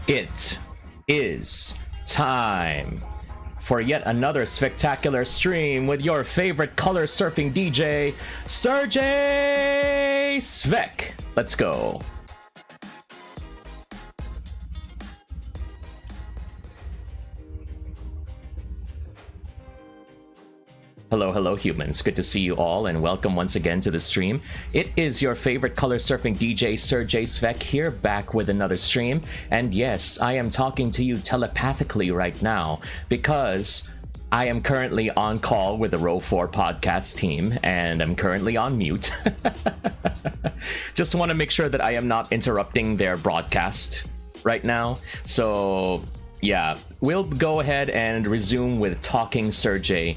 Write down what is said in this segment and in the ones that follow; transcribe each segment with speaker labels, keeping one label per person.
Speaker 1: It is time for yet another spectacular stream with your favorite color surfing DJ, Serjay Svek. Let's go. Hello humans, good to see you all and welcome once again to the stream. It is your favorite color surfing DJ Serjay Svek here, back with another stream. And yes, I am talking to you telepathically right now because I am currently on call with the Row 4 podcast team and I'm currently on mute. Just want to make sure that I am not interrupting their broadcast right now. So yeah, we'll go ahead and resume with Talking Serjay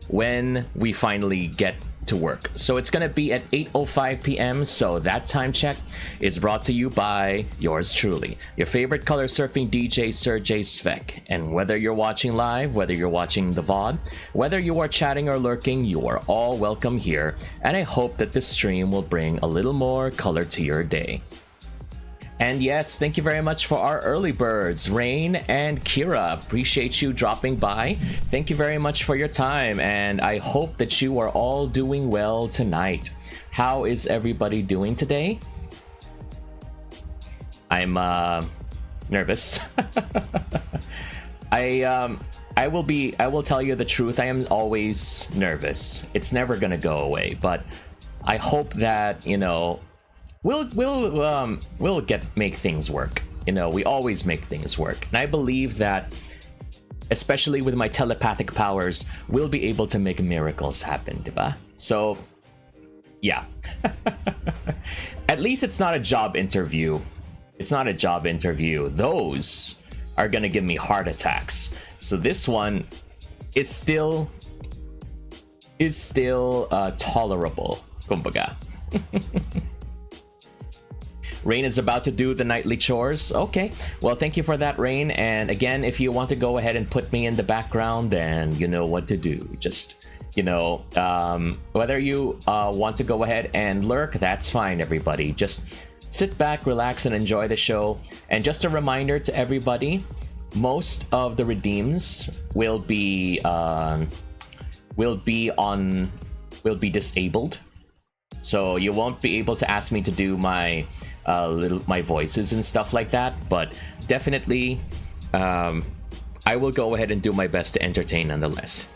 Speaker 1: when we finally get to work. So it's gonna be at 8:05 p.m. So that time check is brought to you by yours truly, your favorite color surfing DJ Serjay Svek. And whether you're watching live, whether you're watching the VOD, whether you are chatting or lurking, you are all welcome here. And I hope that this stream will bring a little more color to your day. And yes, thank you very much for our early birds, Rain and Kira. Appreciate you dropping by. Thank you very much for your time, and I hope that you are all doing well tonight. How is everybody doing today? I'm nervous. I will tell you the truth. I am always nervous. It's never gonna go away, but I hope that, you know, we'll make things work. You know, we always make things work. And I believe that, especially with my telepathic powers, we'll be able to make miracles happen, diba? So, yeah. At least it's not a job interview. It's not a job interview. Those are gonna give me heart attacks. So this one is still tolerable, kumbaga. Rain is about to do the nightly chores. Okay, well, thank you for that, Rain. And again, if you want to go ahead and put me in the background, then you know what to do. Just, you know, whether you want to go ahead and lurk, that's fine, everybody. Just sit back, relax, and enjoy the show. And just a reminder to everybody, most of the redeems will be disabled. So you won't be able to ask me to do my my voices and stuff like that, but definitely I will go ahead and do my best to entertain nonetheless.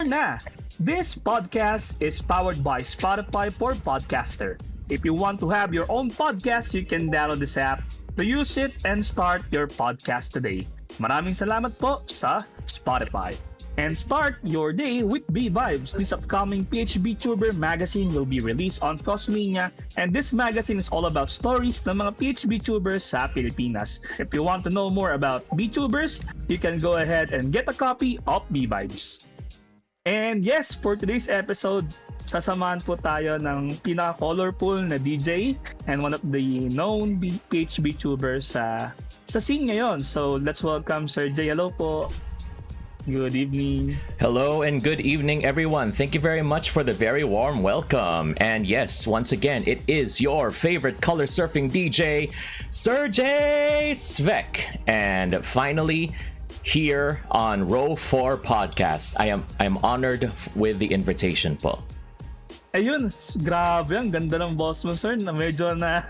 Speaker 2: Na. This podcast is powered by Spotify for Podcaster. If you want to have your own podcast, you can download this app to use it and start your podcast today. Maraming salamat po sa Spotify. And start your day with B-Vibes. This upcoming VTuber magazine will be released on Cosminia, and this magazine is all about stories ng mga VTubers sa Pilipinas. If you want to know more about VTubers, you can go ahead and get a copy of B-Vibes. And yes, for today's episode, sasamahan po tayo ng pinaka-colorful na DJ and one of the known VTubers sa scene ngayon. So let's welcome Serjay. Hello po. Good evening.
Speaker 1: Hello and good evening, everyone. Thank you very much for the very warm welcome. And yes, once again, it is your favorite color surfing DJ, Serjay Svek. And finally, here on Row 4 Podcast. I'm honored with the invitation po.
Speaker 2: Ayun, grabe, ang ganda ng boss mo, sir. Medyo na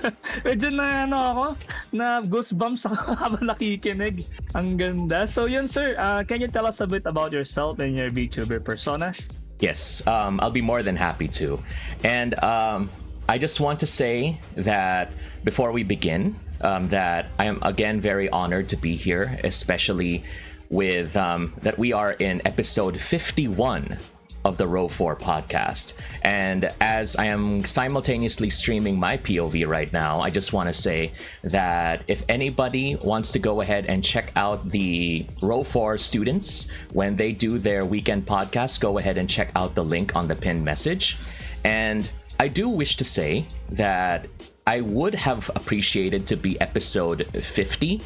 Speaker 2: goosebumps ako habang nakikinig. Ang ganda. So yun, sir, can you tell us a bit about yourself and your VTuber persona?
Speaker 1: Yes, I'll be more than happy to. And I just want to say that before we begin, that I am again very honored to be here, especially with that we are in episode 51 of the Row 4 podcast. And as I am simultaneously streaming my POV right now, I just want to say that if anybody wants to go ahead and check out the Row 4 students when they do their weekend podcast, go ahead and check out the link on the pinned message. And I do wish to say that I would have appreciated to be episode 50,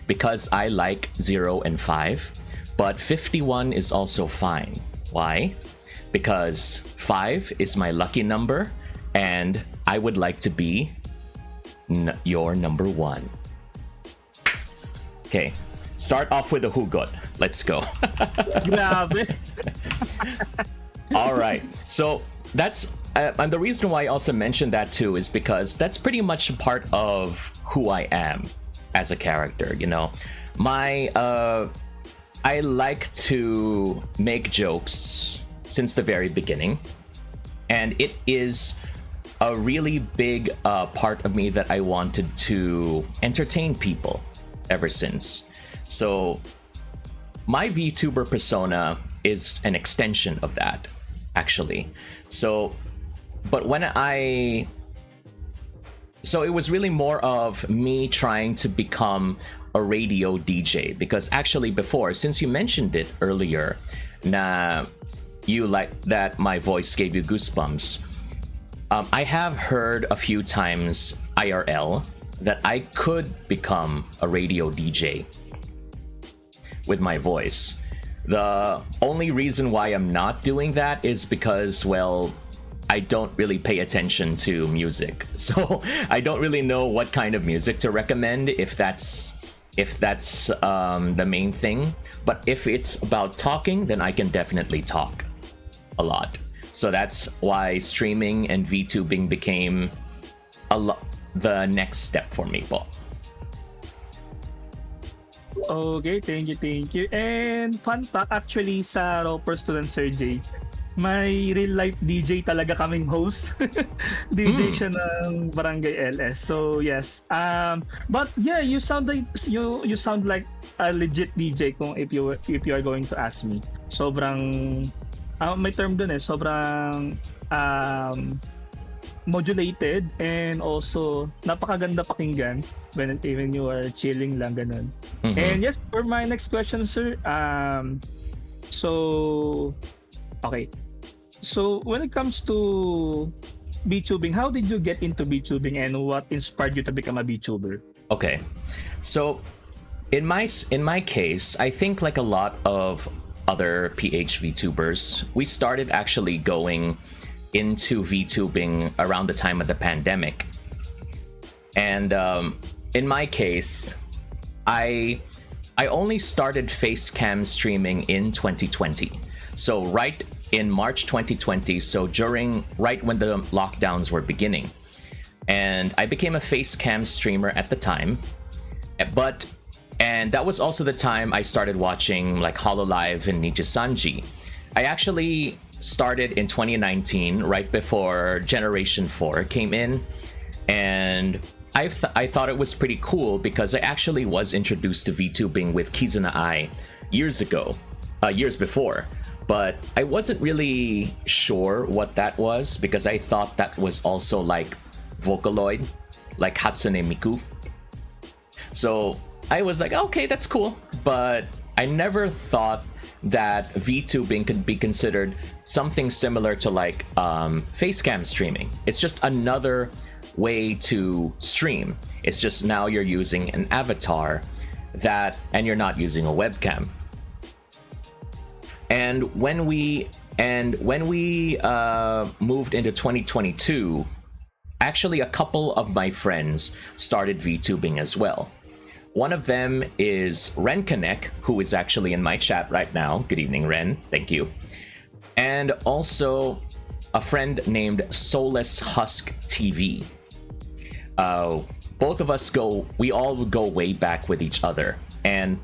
Speaker 1: because I like 0 and 5. But 51 is also fine. Why? Because 5 is my lucky number, and I would like to be your number 1. Okay, start off with a hugot. Let's go.
Speaker 2: Grabe.
Speaker 1: All right, so that's and the reason why I also mentioned that too is because that's pretty much a part of who I am as a character. You know, I like to make jokes since the very beginning, and it is a really big part of me that I wanted to entertain people ever since. So my VTuber persona is an extension of that, actually. So it was really more of me trying to become a radio DJ, because actually before, since you mentioned it earlier, na you like that my voice gave you goosebumps, I have heard a few times IRL that I could become a radio DJ with my voice. The only reason why I'm not doing that is because, well, I don't really pay attention to music, so I don't really know what kind of music to recommend if that's the main thing. But if it's about talking, then I can definitely talk a lot. So that's why streaming and VTubing became the next step for me po.
Speaker 2: Okay, thank you. And fun fact, actually sa Roper student Serjay, may real life DJ talaga kaming host. DJ siya ng Barangay LS. So yes. But yeah, you sound like a legit DJ kung if you are going to ask me. Sobrang may term dun eh. Sobrang modulated, and also napakaganda pakinggan when even you are chilling lang ganun. Mm-hmm. And yes, for my next question, sir. So when it comes to VTubing, how did you get into VTubing, and what inspired you to become a VTuber?
Speaker 1: Okay, so in my case, I think like a lot of other PH VTubers, we started actually going into VTubing around the time of the pandemic. And in my case, I only started face cam streaming in 2020. So right in March 2020, so right when the lockdowns were beginning. And I became a face cam streamer at the time. And that was also the time I started watching like HoloLive and Nijisanji. I actually started in 2019, right before Generation 4 came in, and I thought it was pretty cool because I actually was introduced to VTubing with Kizuna Ai years before, but I wasn't really sure what that was because I thought that was also like Vocaloid, like Hatsune Miku. So I was like, okay, that's cool, but I never thought that VTubing could be considered something similar to like facecam streaming. It's just another way to stream. It's just now you're using an avatar and you're not using a webcam. And when we moved into 2022, actually a couple of my friends started VTubing as well. One of them is Ren Connect, who is actually in my chat right now. Good evening, Ren. Thank you. And also a friend named Soulless Husk TV. Both of us we all go way back with each other. And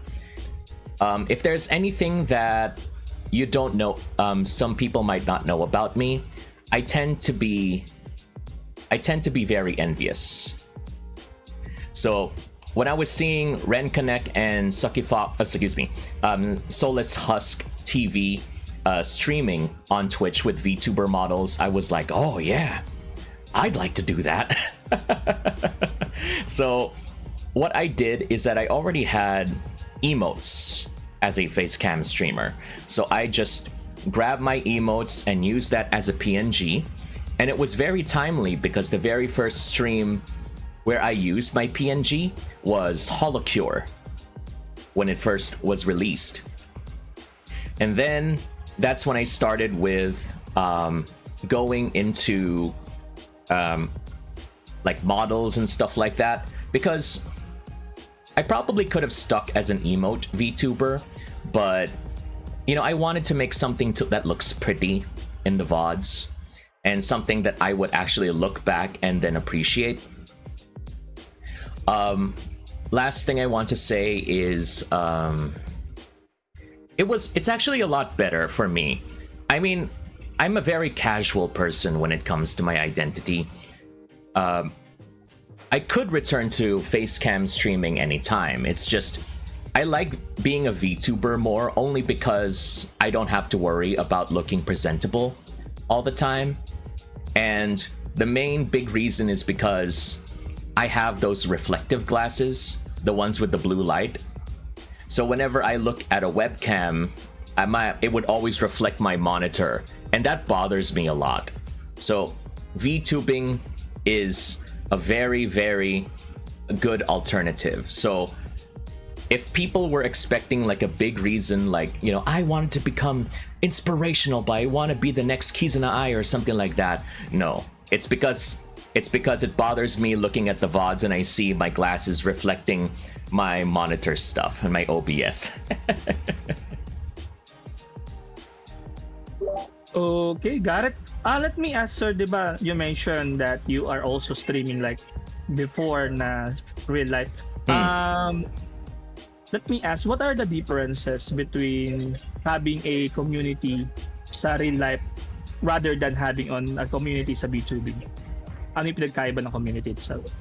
Speaker 1: if there's anything that you don't know, some people might not know about me, I tend to be very envious. So when I was seeing Ren Connect and Solus Husk TV streaming on Twitch with VTuber models, I was like, oh yeah, I'd like to do that. So what I did is that I already had emotes as a facecam streamer. So I just grabbed my emotes and used that as a PNG. And it was very timely because the very first stream where I used my PNG was Holocure when it first was released. And then that's when I started with going into like models and stuff like that, because I probably could have stuck as an emote VTuber, but you know, I wanted to make something that looks pretty in the VODs and something that I would actually look back and then appreciate. Last thing I want to say is it's actually a lot better for me. I mean, I'm a very casual person when it comes to my identity. I could return to facecam streaming anytime. It's just I like being a VTuber more only because I don't have to worry about looking presentable all the time. And the main big reason is because I have those reflective glasses, the ones with the blue light. So whenever I look at a webcam, it would always reflect my monitor, and that bothers me a lot. So VTubing is a very, very good alternative. So if people were expecting like a big reason, like, you know, I wanted to become inspirational, but I want to be the next Kizuna Ai or something like that, no, it's because it bothers me looking at the VODs and I see my glasses reflecting my monitor stuff and my OBS.
Speaker 2: Okay, got it. Let me ask, sir, diba, you mentioned that you are also streaming like before na real life. Let me ask, what are the differences between having a community sa real life rather than having on a community sa VTubing? Ano yung pinagkaiba ng community itself?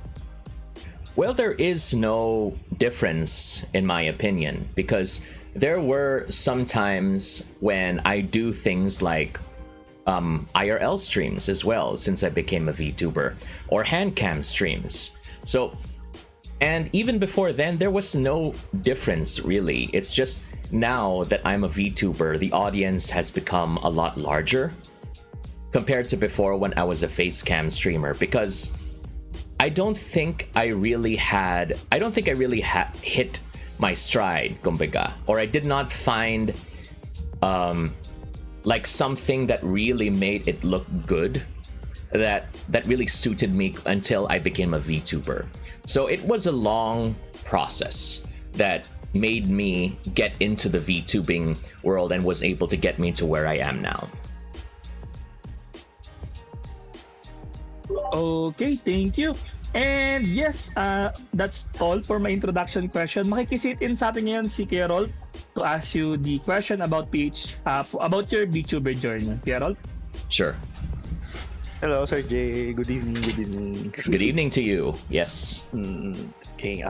Speaker 1: Well, there is no difference in my opinion, because there were some times when I do things like IRL streams as well since I became a VTuber, or handcam streams. So, and even before then, there was no difference really. It's just now that I'm a VTuber, the audience has become a lot larger compared to before when I was a facecam streamer, because I don't think I really hit my stride, kumbaga, or I did not find like something that really made it look good, that really suited me until I became a VTuber. So it was a long process that made me get into the VTubing world and was able to get me to where I am now.
Speaker 2: Okay, thank you. And yes, that's all for my introduction question. Makikisit in sa atin ngayon si Kuya Rolf to ask you the question about about your VTuber journey. Kuya Rolf?
Speaker 1: Sure.
Speaker 3: Hello, Serjay. Good evening. Good evening.
Speaker 1: Good evening to you. Yes.
Speaker 3: Okay.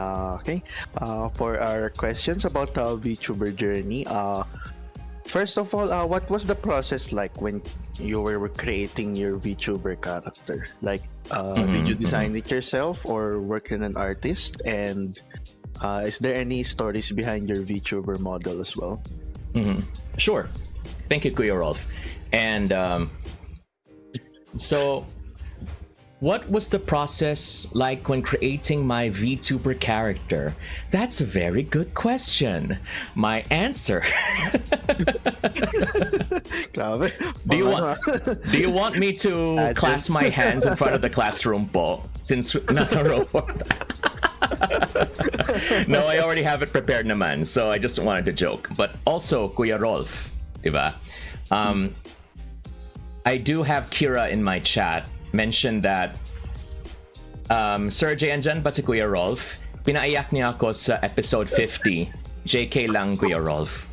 Speaker 3: For our questions about VTuber journey, first of all, what was the process like when you were creating your VTuber character? Like, did you design it yourself or work in an artist? And is there any stories behind your VTuber model as well?
Speaker 1: Sure. Thank you, Kuya Rolf. And so, what was the process like when creating my VTuber character? That's a very good question. My answer. Do you want me to clasp my hands in front of the classroom po? Since nasa robot. No, I already have it prepared naman, so I just wanted to joke. But also, Kuya Rolf, diba? I do have Kira in my chat mentioned that Serjay, andyan ba si Kuya Rolf? Pinaiyak niya ako sa episode 50. JK lang, Kuya Rolf.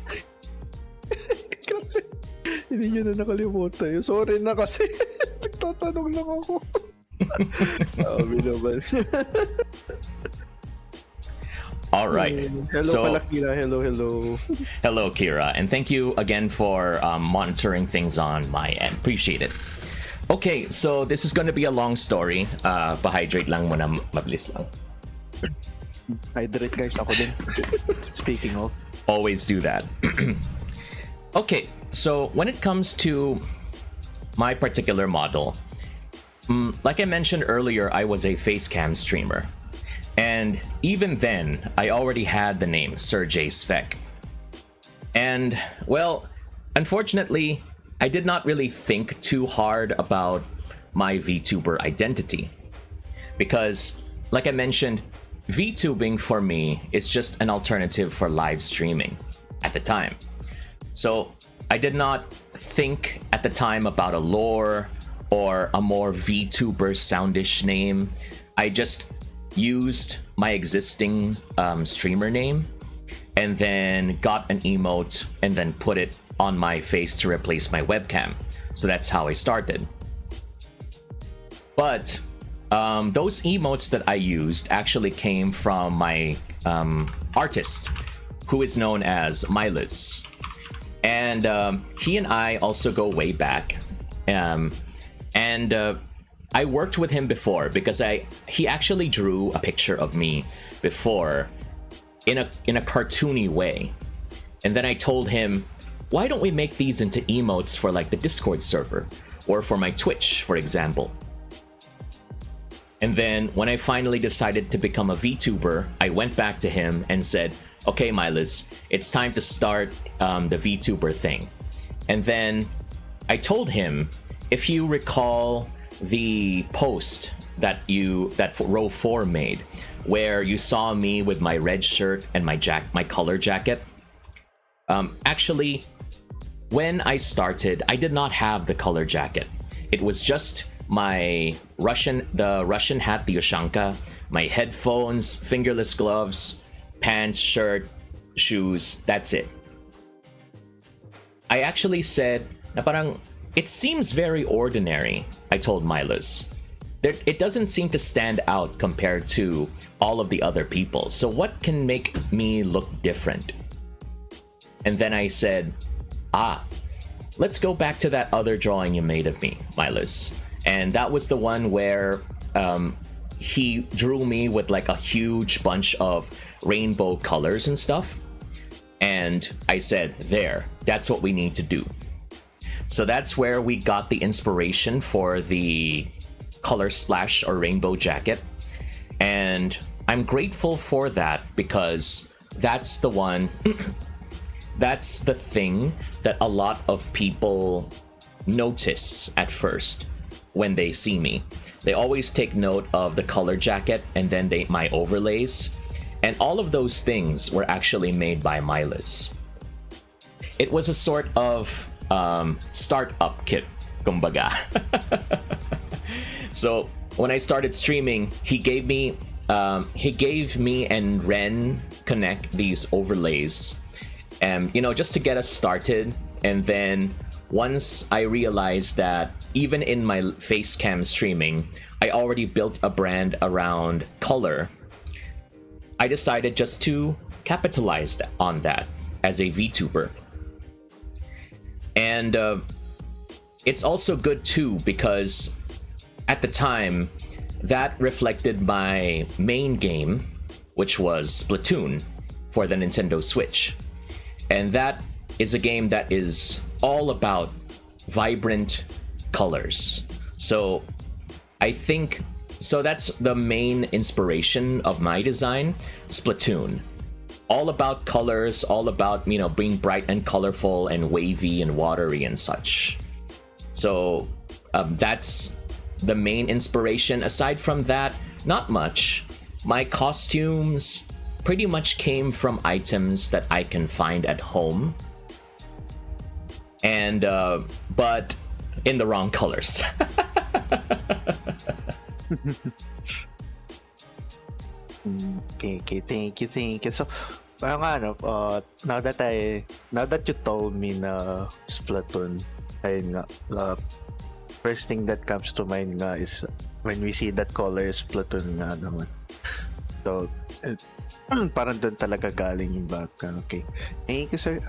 Speaker 3: Hindi nyo na nakalimutan. Sorry na kasi. Nagtatanong lang ako. Sabi naman.
Speaker 1: All right.
Speaker 3: Hello
Speaker 1: So,
Speaker 3: pala, Kira. Hello.
Speaker 1: hello, Kira, and thank you again for monitoring things on my end. Appreciate it. Okay, so this is going to be a long story. Pahydrate lang muna, mabilis lang.
Speaker 3: Hydrate guys ako din. Speaking of.
Speaker 1: Always do that. Okay, so when it comes to my particular model, like I mentioned earlier, I was a facecam streamer. And even then, I already had the name Serjay Svek. And, well, unfortunately, I did not really think too hard about my VTuber identity. Because, like I mentioned, VTubing for me is just an alternative for live streaming at the time. So I did not think at the time about a lore or a more VTuber soundish name. I just used my existing streamer name and then got an emote and then put it on my face to replace my webcam. So that's how I started. But those emotes that I used actually came from my artist, who is known as Milas. And he and I also go way back. I worked with him before because he actually drew a picture of me before in a cartoony way. And then I told him, why don't we make these into emotes for like the Discord server or for my Twitch, for example? And then when I finally decided to become a VTuber, I went back to him and said, okay, Milas, it's time to start the VTuber thing. And then I told him, if you recall the post that row 4 made, where you saw me with my red shirt and my color jacket, actually, when I started, I did not have the color jacket. It was just the Russian hat, the Ushanka, my headphones, fingerless gloves, pants, shirt, shoes, that's it. I actually said, na parang, it seems very ordinary, I told Milas. It doesn't seem to stand out compared to all of the other people, so what can make me look different? And then I said, let's go back to that other drawing you made of me, Milas. And that was the one where he drew me with like a huge bunch of rainbow colors and stuff. And I said, that's what we need to do. So that's where we got the inspiration for the color splash or rainbow jacket. And I'm grateful for that because that's the one, that's the thing that a lot of people notice at first when they see me. They always take note of the color jacket and then my overlays. And all of those things were actually made by Milas. It was a sort of startup kit, kumbaga. So when I started streaming, he gave me and Ren Connect these overlays, just to get us started. And then once I realized that even in my face cam streaming, I already built a brand around color, I decided just to capitalize on that as a VTuber. And it's also good too because at the time that reflected my main game, which was Splatoon for the Nintendo Switch. And that is a game that is all about vibrant colors. So I think that's the main inspiration of my design, Splatoon. All about colors, all about, being bright and colorful and wavy and watery and such. So that's the main inspiration. Aside from that, not much. My costumes pretty much came from items that I can find at home. And, but in the wrong colors.
Speaker 3: Okay, thank you. So, now that you told me na Splatoon, ayun nga, first thing that comes to mind nga is when we see that color is Splatoon nga naman. So, parang doon talaga galing yung background. Okay. Thank you, sir.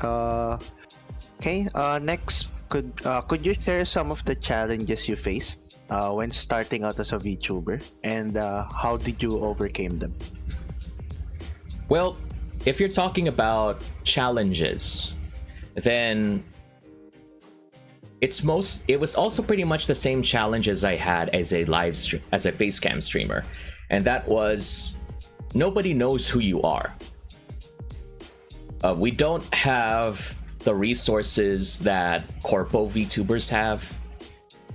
Speaker 3: Okay. Next, could you share some of the challenges you faced when starting out as a VTuber, and how did you overcome them?
Speaker 1: Well, if you're talking about challenges, then it was also pretty much the same challenges I had as a facecam streamer, and that was nobody knows who you are. We don't have the resources that corpo VTubers have,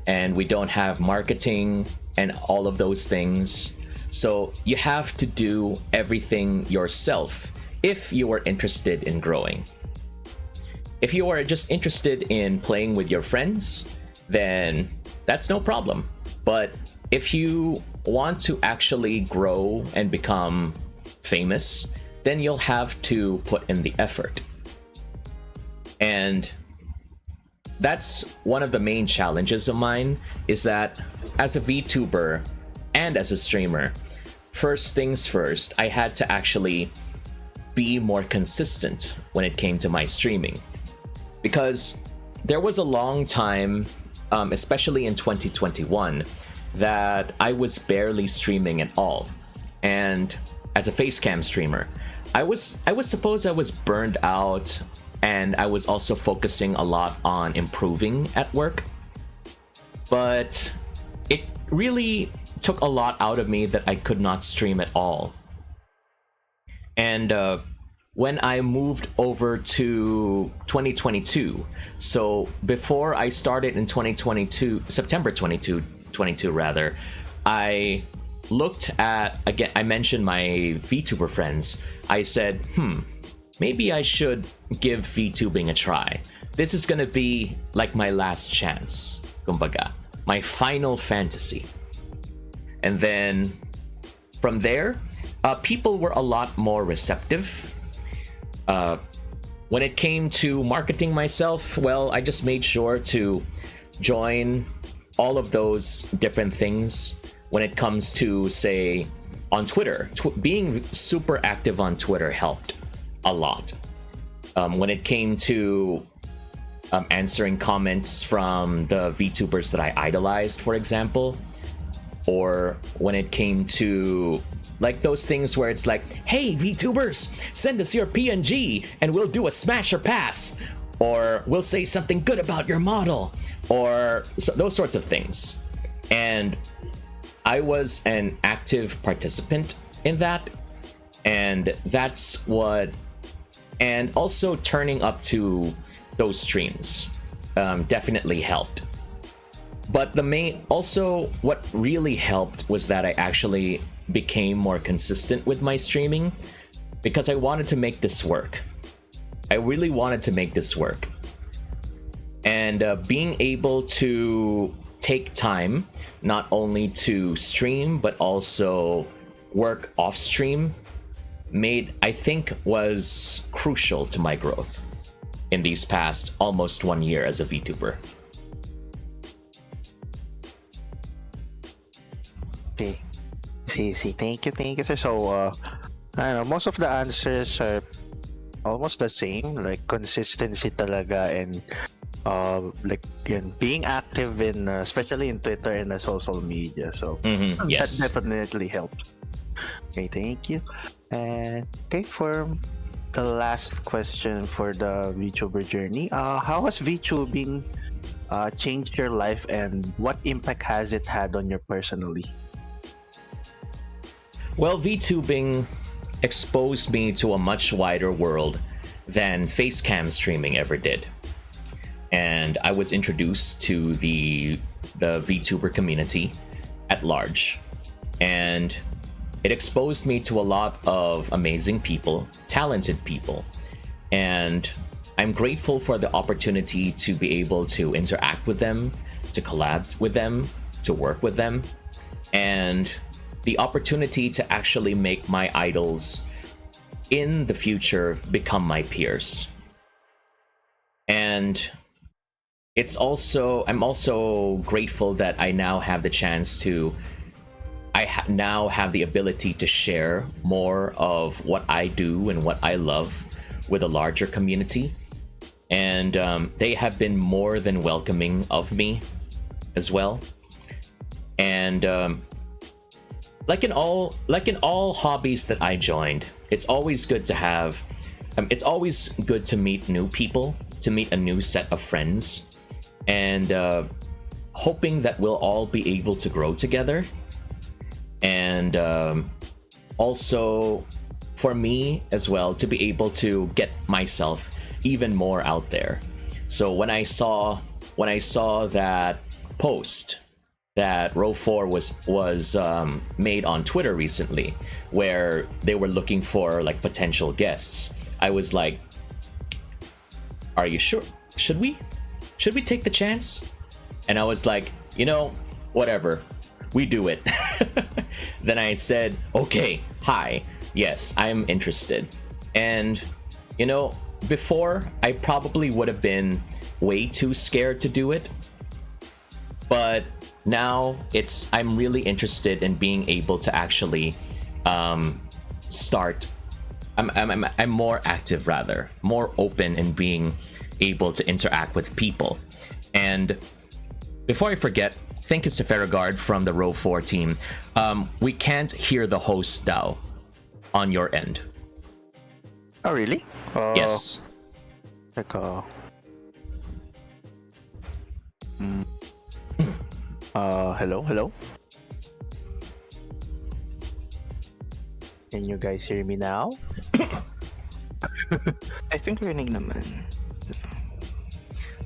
Speaker 1: and we don't have marketing and all of those things. So you have to do everything yourself if you are interested in growing. If you are just interested in playing with your friends, then that's no problem. But if you want to actually grow and become famous, then you'll have to put in the effort. And that's one of the main challenges of mine, is that as a VTuber and as a streamer, first things first, I had to actually be more consistent when it came to my streaming. Because there was a long time, especially in 2021, that I was barely streaming at all. And as a facecam streamer, I suppose I was burned out, and I was also focusing a lot on improving at work. But it really took a lot out of me that I could not stream at all. And when I moved over to 2022, so before I started in 2022, September 2022 rather, I looked at, again, I mentioned my VTuber friends. I said, maybe I should give VTubing a try. This is gonna be like my last chance, kumbaga, my final fantasy. And then from there, people were a lot more receptive. When it came to marketing myself, well, I just made sure to join all of those different things when it comes to, say, on Twitter. Being super active on Twitter helped a lot. When it came to answering comments from the VTubers that I idolized, for example, or when it came to like those things where it's like, hey VTubers, send us your PNG and we'll do a smash or pass, or we'll say something good about your model, or those sorts of things. And I was an active participant in that, and that's what, and also turning up to those streams definitely helped. But what really helped was that I actually became more consistent with my streaming, because I wanted to make this work. I really wanted to make this work. And being able to take time not only to stream but also work off stream I think was crucial to my growth in these past almost 1 year as a VTuber.
Speaker 3: Okay. See. Thank you, sir. So, I know most of the answers are almost the same, like consistency talaga, and like being active in, especially in Twitter and social media. So
Speaker 1: Yes,
Speaker 3: that definitely helps. Okay, thank you. And okay, for the last question for the VTuber journey, how has VTubing changed your life, and what impact has it had on you personally?
Speaker 1: Well, VTubing exposed me to a much wider world than facecam streaming ever did. And I was introduced to the VTuber community at large. And it exposed me to a lot of amazing people, talented people. And I'm grateful for the opportunity to be able to interact with them, to collab with them, to work with them, and the opportunity to actually make my idols in the future become my peers. And I'm also grateful that I now have the chance to now have the ability to share more of what I do and what I love with a larger community. And they have been more than welcoming of me as well. And like in all hobbies that I joined, it's always good to have it's always good to meet new people, to meet a new set of friends, and hoping that we'll all be able to grow together. And also for me as well, to be able to get myself even more out there. So when I saw that post that Row 4 was made on Twitter recently, where they were looking for like potential guests, I was like, are you sure? Should we take the chance? And I was like, whatever, we do it. Then I said, okay, hi, yes, I'm interested. And before, I probably would have been way too scared to do it, but now I'm really interested in being able to actually start. I'm more active, rather more open in being able to interact with people. And before I forget, thank you to Ferragard from the Row 4 team. We can't hear the host now on your end.
Speaker 3: Oh, really?
Speaker 1: Yes.
Speaker 3: Like, hello? Can you guys hear me now?
Speaker 4: I think rinig naman.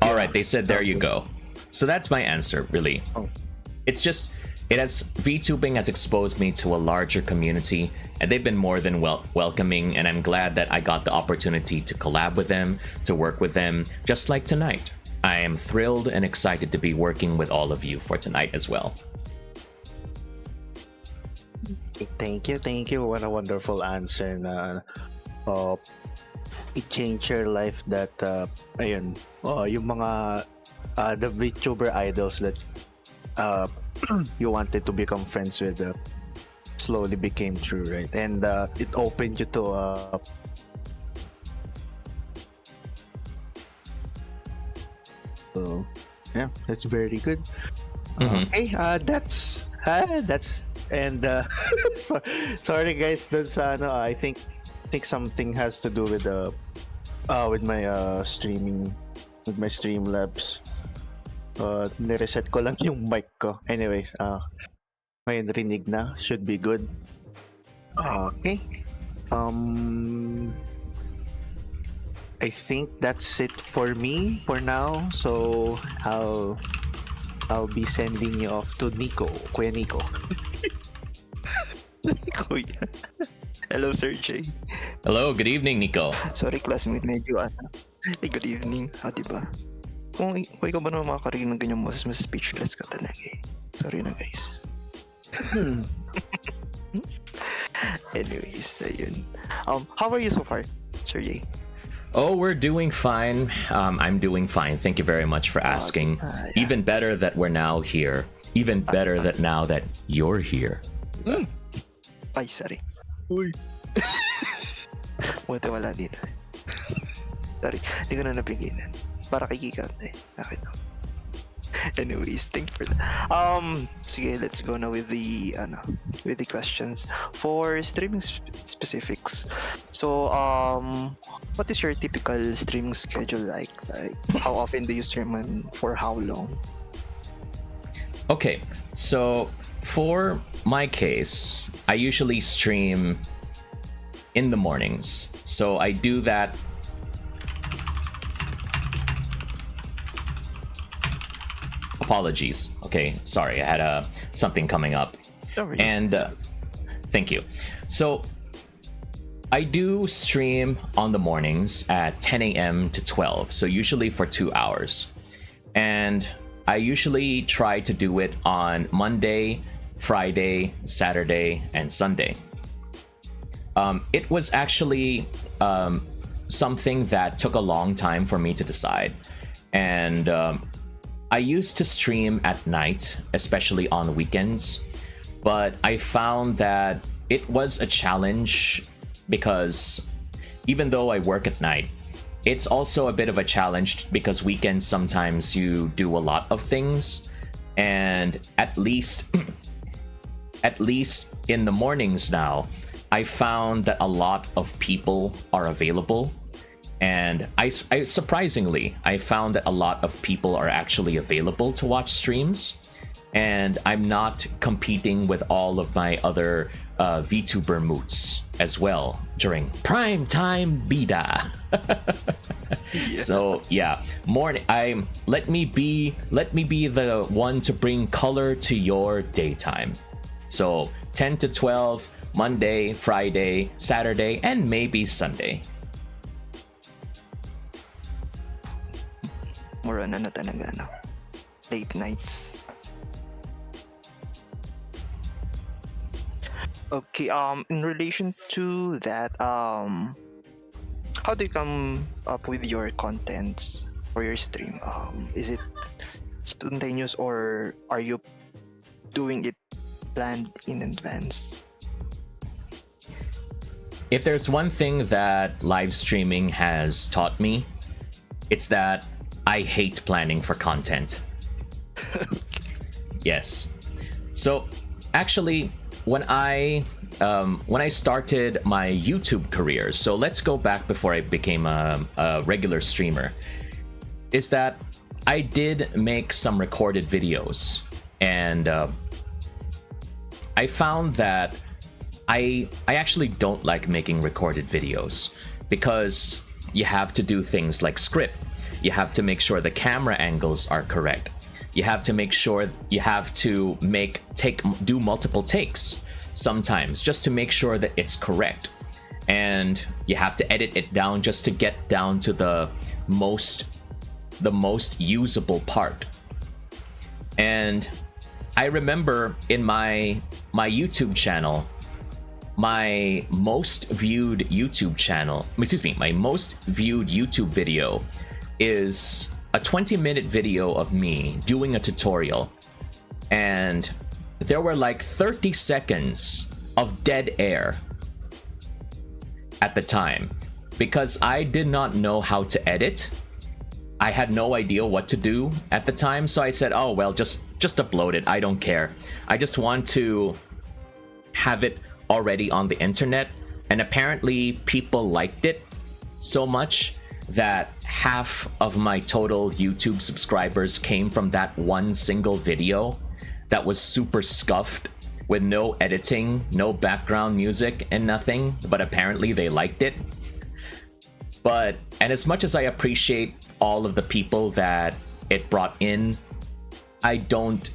Speaker 1: All right, they said there you go. So that's my answer, really.
Speaker 3: Oh.
Speaker 1: VTubing has exposed me to a larger community, and they've been more than welcoming, and I'm glad that I got the opportunity to collab with them, to work with them, just like tonight. I am thrilled and excited to be working with all of you for tonight as well.
Speaker 3: Thank you. What a wonderful answer. It changed your life that, yung mga, the VTuber idols that you wanted to become friends with slowly became true, right? And it opened you to so yeah, that's very good. Okay, that's and sorry guys, that's I think something has to do with my streaming, with my Streamlabs. Nireset ko lang yung mic ko. Anyways, may rinig na, should be good. Okay. I think that's it for me for now. So I'll be sending you off to Nico, Kuya Nico.
Speaker 4: Kuya. Hello, Serjay.
Speaker 1: Hello, good evening, Nico.
Speaker 4: Sorry, classmate, medyo good evening. Diba? Kung ikaw ba naman makakarinig ng ganyang mas speechless ka talaga eh. Sorry na, guys. Anyways, ayun. How are you so far, Serjay?
Speaker 1: Oh, we're doing fine. I'm doing fine. Thank you very much for asking.
Speaker 4: Yeah.
Speaker 1: Even better that we're now here. Even better that now that you're here.
Speaker 4: Ay, sorry. Uy. Buti wala dito. Sorry, hindi ko na napigilan. Para kay Kikat eh. Bakit no? Anyways, thank you for that. Sige, let's go now with the questions for streaming specifics. So, what is your typical streaming schedule like? Like, how often do you stream and for how long?
Speaker 1: Okay, so for my case, I usually stream in the mornings. So I do that. Apologies. Okay, sorry, I had something coming up. And thank you. So I do stream on the mornings at 10 a.m. to 12, so usually for 2 hours. And I usually try to do it on Monday, Friday, Saturday, and Sunday. It was actually something that took a long time for me to decide. And I used to stream at night, especially on weekends. but I found that it was a challenge because even though I work at night, it's also a bit of a challenge because weekends sometimes you do a lot of things, and at least in the mornings now, I found that a lot of people are available. And I surprisingly, I found that a lot of people are actually available to watch streams, and I'm not competing with all of my other VTuber moots as well during prime time bida. So yeah, let me be the one to bring color to your daytime. So 10 to 12 Monday, Friday, Saturday, and maybe Sunday.
Speaker 4: More on ano talaga, no? Late nights. Okay, in relation to that, how do you come up with your contents for your stream? Is it spontaneous or are you doing it planned in advance?
Speaker 1: If there's one thing that live streaming has taught me, it's that I hate planning for content. Yes. So actually, when I started my YouTube career, so let's go back before I became a regular streamer, is that I did make some recorded videos, and I found that I actually don't like making recorded videos because you have to do things like script. You have to make sure the camera angles are correct. You have to make sure you have to do multiple takes sometimes just to make sure that it's correct. And you have to edit it down just to get down to the most usable part. And I remember in my YouTube channel, my most viewed YouTube video is a 20-minute video of me doing a tutorial, and there were like 30 seconds of dead air at the time because I did not know how to edit. I had no idea what to do at the time, so I said, oh well, just upload it, I don't care. I just want to have it already on the internet. And apparently people liked it so much that half of my total YouTube subscribers came from that one single video that was super scuffed with no editing, no background music, and nothing, but apparently they liked it. And as much as I appreciate all of the people that it brought in, I don't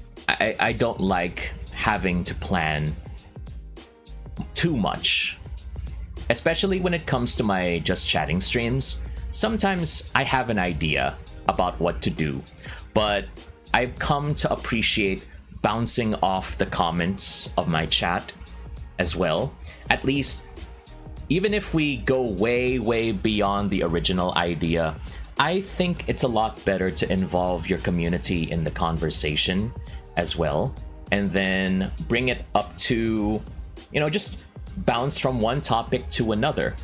Speaker 1: like having to plan too much, especially when it comes to my just chatting streams. Sometimes I have an idea about what to do, but I've come to appreciate bouncing off the comments of my chat as well. At least, even if we go way beyond the original idea, I think it's a lot better to involve your community in the conversation as well, and then bring it up to, just bounce from one topic to another.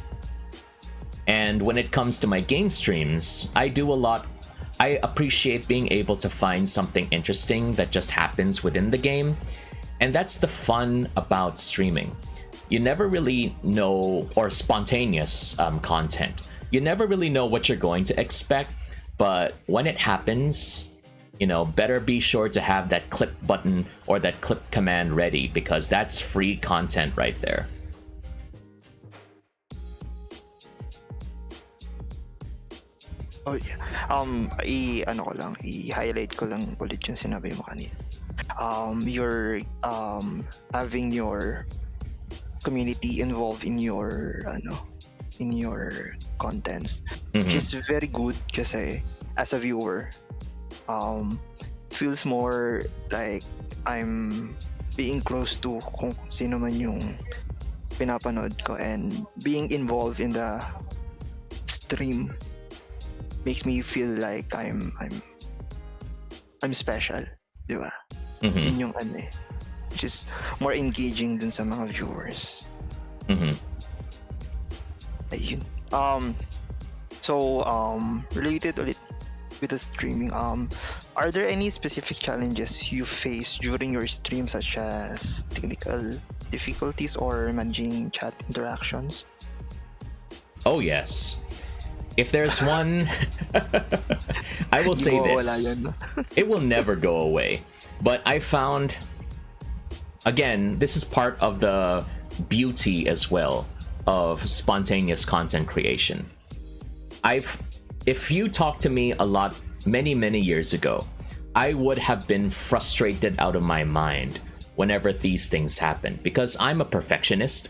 Speaker 1: And when it comes to my game streams, I appreciate being able to find something interesting that just happens within the game. And that's the fun about streaming. You never really know, or spontaneous content. You never really know what you're going to expect, but when it happens, better be sure to have that clip button or that clip command ready, because that's free content right there.
Speaker 4: Oh yeah. I-highlight ko lang ulit yung sinabi mo kanina. You're having your community involved in your contents, which is very good kasi as a viewer, feels more like I'm being close to kung sino man yung pinapanood ko, and being involved in the stream makes me feel like I'm special, di ba? Yun yung which is more engaging dun sa mga viewers.
Speaker 1: Mm-hmm.
Speaker 4: Ayun. Related ulit with the streaming, are there any specific challenges you face during your stream, such as technical difficulties or managing chat interactions?
Speaker 1: Oh yes. If there's one, I will say this: it will never go away. But I found, again, this is part of the beauty as well of spontaneous content creation. If you talked to me a lot many years ago, I would have been frustrated out of my mind whenever these things happen, because I'm a perfectionist.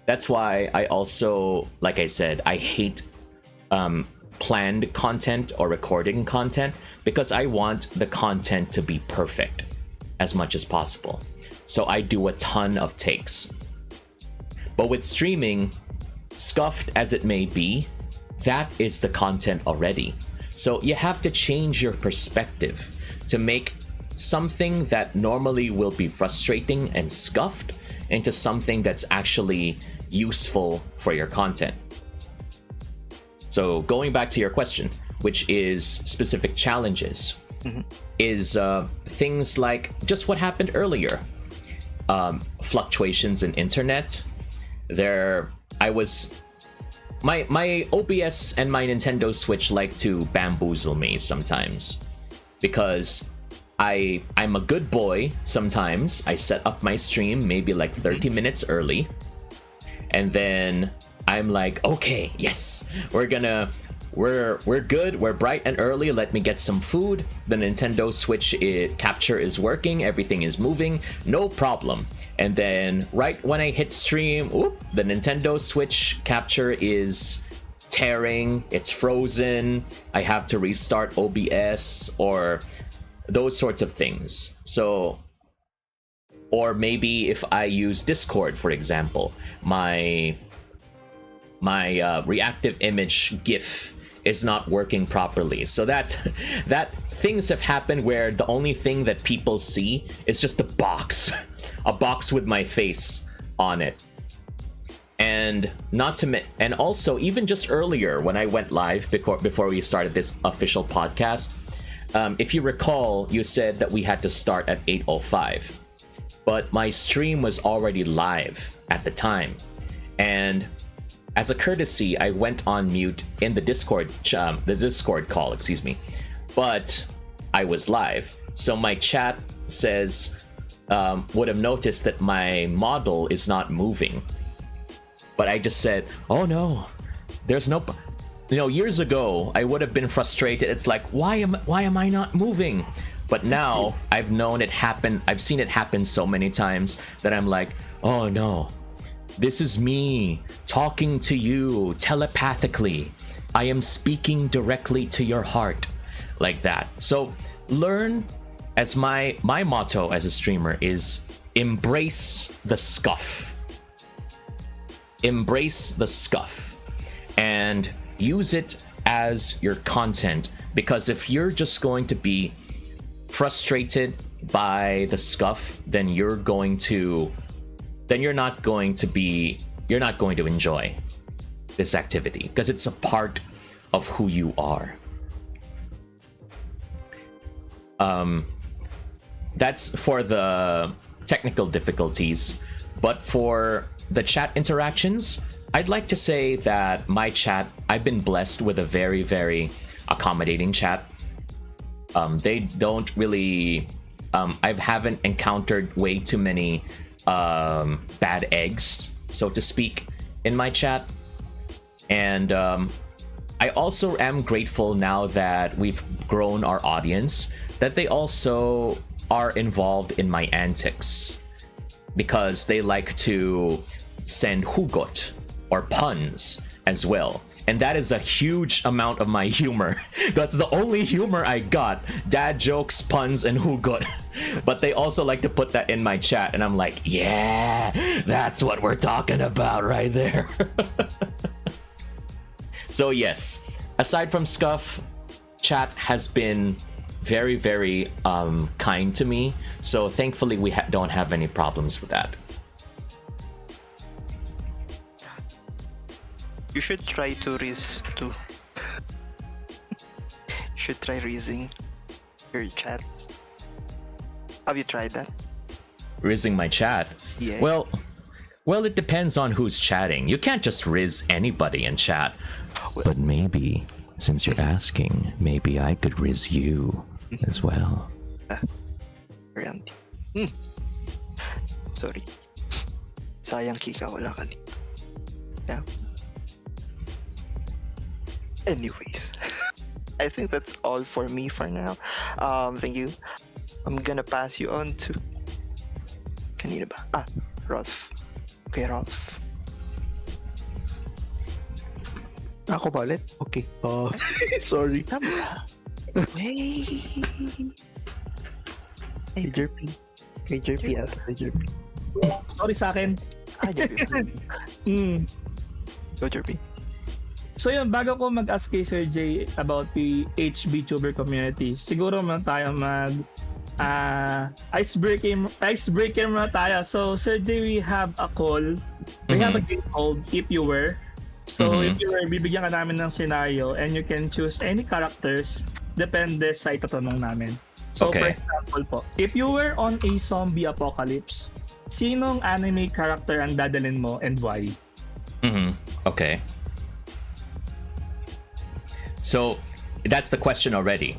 Speaker 1: That's why I also, like I said, I hate planned content or recording content, because I want the content to be perfect as much as possible. So I do a ton of takes. But with streaming, scuffed as it may be, that is the content already. So you have to change your perspective to make something that normally will be frustrating and scuffed into something that's actually useful for your content. So going back to your question, which is specific challenges, is things like just what happened earlier. Fluctuations in internet. My OBS and my Nintendo Switch like to bamboozle me sometimes, because I'm a good boy sometimes. I set up my stream maybe like 30 minutes early, and then I'm like, okay, yes, we're good, we're bright and early, let me get some food. The Nintendo Switch capture is working, everything is moving, no problem. And then right when I hit stream, the Nintendo Switch capture is tearing, it's frozen, I have to restart OBS, or those sorts of things. So, or maybe if I use Discord, for example, my reactive image GIF is not working properly. So that things have happened where the only thing that people see is just a box with my face on it. And and also even just earlier when I went live before we started this official podcast, if you recall, you said that we had to start at 8:05, but my stream was already live at the time, and as a courtesy, I went on mute in the Discord call, excuse me, but I was live. So my chat says, would have noticed that my model is not moving. But I just said, oh no, there's no, years ago, I would have been frustrated. It's like, why am I not moving? But now I've seen it happen so many times that I'm like, oh no, this is me talking to you telepathically. I am speaking directly to your heart, like that. So learn, as my motto as a streamer is embrace the scuff. Embrace the scuff and use it as your content, because if you're just going to be frustrated by the scuff, then you're not going to enjoy this activity, because it's a part of who you are. That's for the technical difficulties, but for the chat interactions, I'd like to say that my chat, I've been blessed with a very, very accommodating chat. They don't really, I haven't encountered way too many bad eggs, so to speak, in my chat. And I also am grateful now that we've grown our audience, that they also are involved in my antics, because they like to send hugot or puns as well. And that is a huge amount of my humor. That's the only humor I got. Dad jokes, puns, and hugot. But they also like to put that in my chat, and I'm like, yeah, that's what we're talking about right there. So yes, aside from scuff, chat has been very, very kind to me. So thankfully, we don't have any problems with that.
Speaker 4: You should try to too. You should try raising your chat. Have you tried that?
Speaker 1: Rizzing my chat?
Speaker 4: Yeah.
Speaker 1: Well, it depends on who's chatting. You can't just rizz anybody in chat.
Speaker 4: Well-
Speaker 1: But maybe, since you're asking, maybe I could rizz you as well.
Speaker 4: Variante. Sorry. Sayang Kika, wala ka dito. Yeah. Anyways, I think that's all for me for now. Thank you. I'm gonna pass you on to... Kanina ba? Rolf. Okay, Rolf.
Speaker 3: Ako ba ulit? Okay. Sorry.
Speaker 4: Tama ba? Hey.
Speaker 3: Kay Jerpy. Kay Jerpy ata. Kay Jerpy.
Speaker 2: Sorry sa akin.
Speaker 4: Jerpy. Go, Jerpy.
Speaker 2: So yun, bago ko mag-ask kay Serjay about the VTuber community, siguro muna tayo icebreaker muna tayo. So Serjay, we have a call. We have a game called If You Were. So if you were, bibigyan ka namin ng scenario and you can choose any characters depende sa itatanong namin. So for
Speaker 1: Okay.
Speaker 2: example po, if you were on a zombie apocalypse, sinong anime character ang dadalhin mo and why?
Speaker 1: Okay. So that's the question already.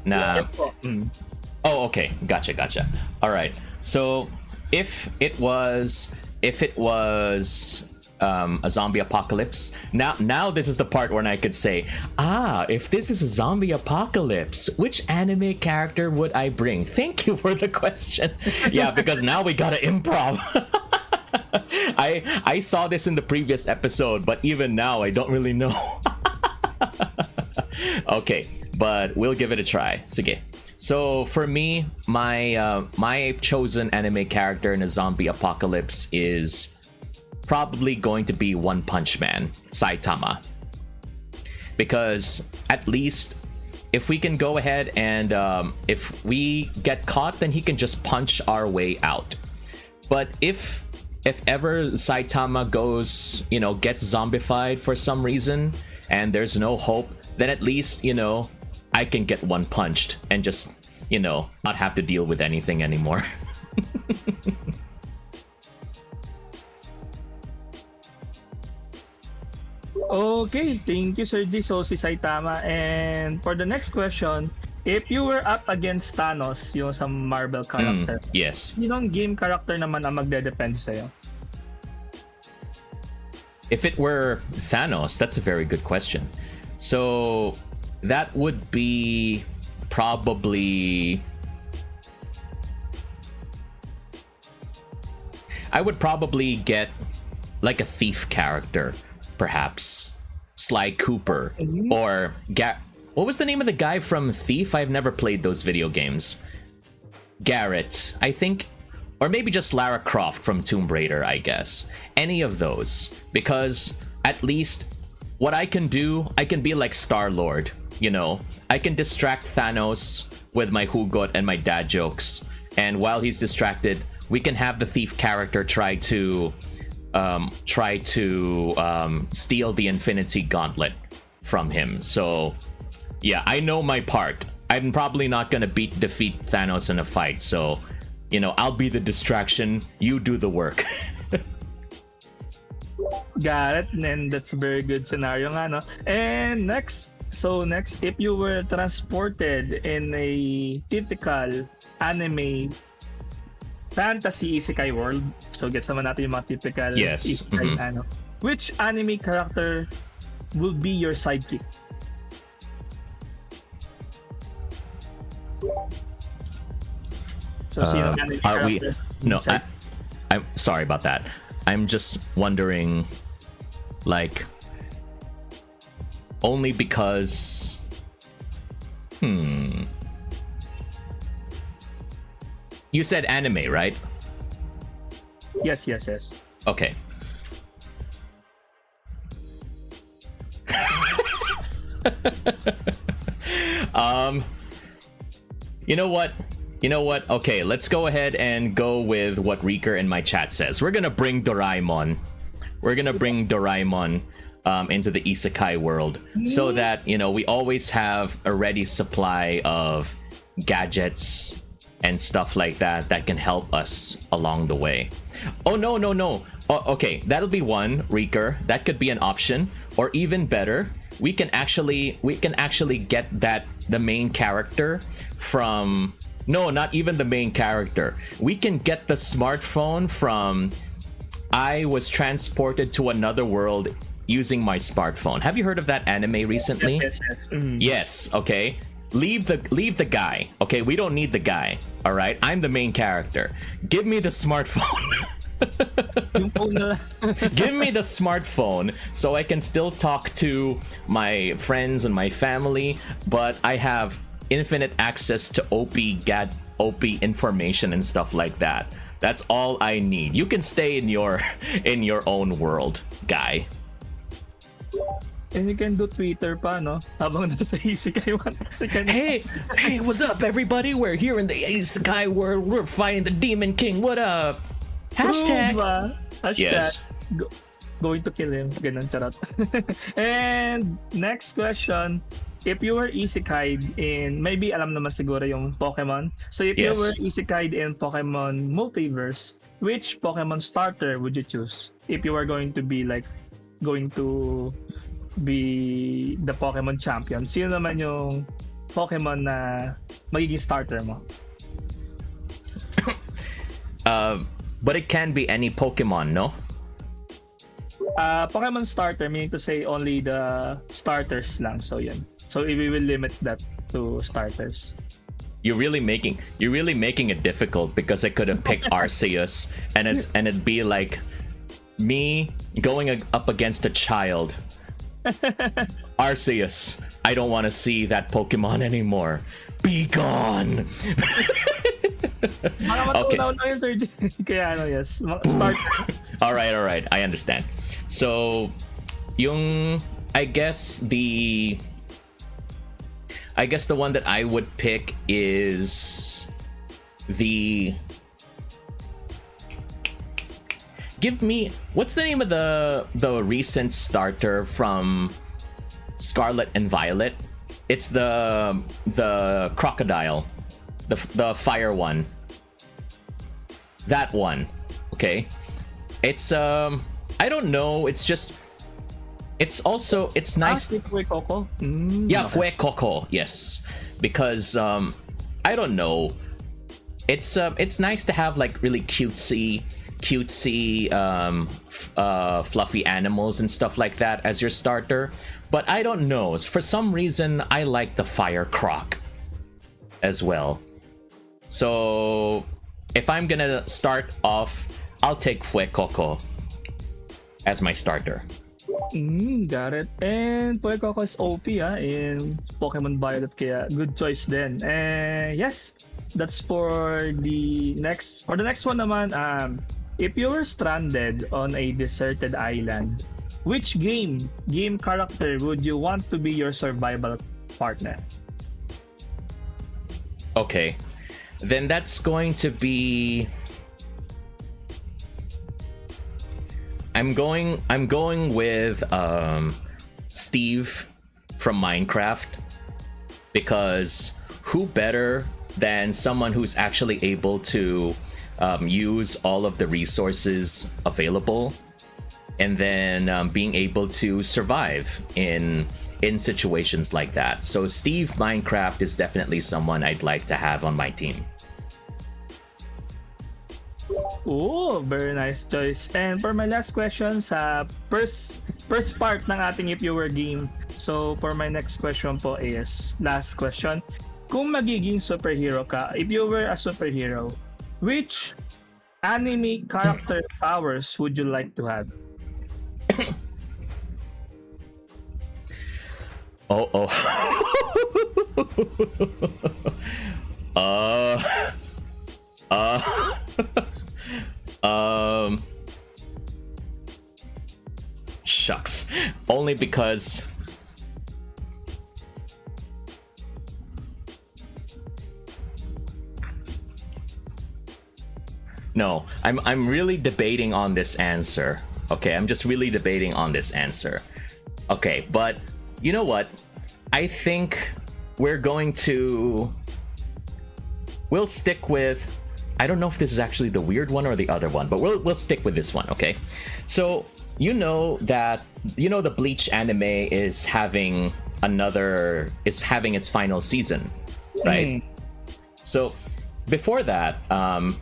Speaker 1: Nah.
Speaker 2: Yes po.
Speaker 1: Oh, okay. Gotcha. All right. So if it was a zombie apocalypse, now this is the part when I could say, if this is a zombie apocalypse, which anime character would I bring? Thank you for the question. Yeah, because now we gotta improv. I saw this in the previous episode, but even now I don't really know. Okay, but we'll give it a try. Sige. So for me, my chosen anime character in a zombie apocalypse is probably going to be One Punch Man, Saitama. Because at least if we can go ahead and if we get caught, then he can just punch our way out. But if ever Saitama goes, gets zombified for some reason and there's no hope, then at least, I can get one punched and just, not have to deal with anything anymore.
Speaker 2: Okay, thank you, Serjay. So, si Saitama. And for the next question, if you were up against Thanos, yung sa Marvel character,
Speaker 1: Yes.
Speaker 2: sinong game character naman ang magde-depend sa'yo?
Speaker 1: If it were Thanos, that's a very good question. So that would be probably... I would probably get like a thief character, perhaps. Sly Cooper. Or... what was the name of the guy from Thief? I've never played those video games. Garrett, I think. Or maybe just Lara Croft from Tomb Raider, I guess. Any of those. Because at least what I can do, I can be like Star-Lord, I can distract Thanos with my Hugot and my dad jokes. And while he's distracted, we can have the thief character try to steal the Infinity Gauntlet from him. So, yeah, I know my part. I'm probably not gonna defeat Thanos in a fight, so... I'll be the distraction, you do the work.
Speaker 2: Got it. And that's a very good scenario nga, no? And next, if you were transported in a typical anime fantasy isekai world, so gets naman natin yung mga typical
Speaker 1: Yes.
Speaker 2: isekai, which anime character will be your sidekick? So, sino anime
Speaker 1: Are we...
Speaker 2: character?
Speaker 1: No, I'm sorry about that. I'm just wondering, like... Only because... You said anime, right?
Speaker 2: Yes.
Speaker 1: Okay. You know what? Okay, let's go ahead and go with what Reeker in my chat says. We're gonna bring Doraemon. Into the isekai world, so that we always have a ready supply of gadgets and stuff like that can help us along the way. Oh no. Okay, that'll be one, Reeker. That could be an option. Or even better, we can actually get the main character from... No, not even the main character. We can get the smartphone from I was transported to another world using my smartphone. Have you heard of that anime recently?
Speaker 2: Yes.
Speaker 1: Yes, okay. Leave the guy. Okay, we don't need the guy. All right, I'm the main character. Give me the smartphone. Give me the smartphone so I can still talk to my friends and my family, but I have infinite access to OP information and stuff like that. That's all I need. You can stay in your own world, guy.
Speaker 2: And you can do Twitter pa, no? Habang nasa isekai one.
Speaker 1: Hey, what's up, everybody? We're here in the isekai world. We're fighting the Demon King. What up? Hashtag.
Speaker 2: Hashtag.
Speaker 1: Yes.
Speaker 2: Going to kill him. Ganun, charot. And next question. If you were isekai'd in, maybe alam naman siguro yung Pokemon. So if you were isekai'd in Pokemon Multiverse, which Pokemon starter would you choose? If you were going to be the Pokemon champion, sino naman yung Pokemon na magiging starter mo?
Speaker 1: But it can be any Pokemon, no?
Speaker 2: Pokemon starter, meaning to say only the starters lang. So yun. So we will limit that to starters.
Speaker 1: You're really making it difficult, because I could have picked Arceus and it'd be like me going up against a child. Arceus, I don't want to see that Pokemon anymore. Be gone. Okay.
Speaker 2: Kaya yes. Starter.
Speaker 1: All right. I understand. So, I guess the one that I would pick is the... Give me... What's the name of the recent starter from Scarlet and Violet? It's the crocodile. The fire one. That one. Okay. It's I don't know, it's just... It's nice.
Speaker 2: Fuecoco?
Speaker 1: Yeah, Fuecoco, yes. Because I don't know. It's nice to have like really cutesy fluffy animals and stuff like that as your starter. But I don't know. For some reason, I like the Fire Croc as well. So if I'm gonna start off, I'll take Fuecoco as my starter.
Speaker 2: Got it. And Fuecoco is OP in Pokemon Violet, kaya good choice then. Yes, that's for the next one naman. If you were stranded on a deserted island, which game character would you want to be your survival partner?
Speaker 1: Okay, then that's going to be... I'm going with Steve from Minecraft, because who better than someone who's actually able to use all of the resources available, and then being able to survive in situations like that. So Steve Minecraft is definitely someone I'd like to have on my team.
Speaker 2: Oh, very nice choice. And for my last question sa first part ng ating If You Were game. So for my next question po is last question. Kung magiging superhero ka, if you were a superhero, which anime character powers would you like to have?
Speaker 1: Shucks. Only because No, I'm really debating on this answer. Okay, I'm just really debating on this answer. Okay, but you know what? I think we'll stick with, I don't know if this is actually the weird one or the other one, but we'll stick with this one, okay? So, the Bleach anime is having its final season, right? So before that,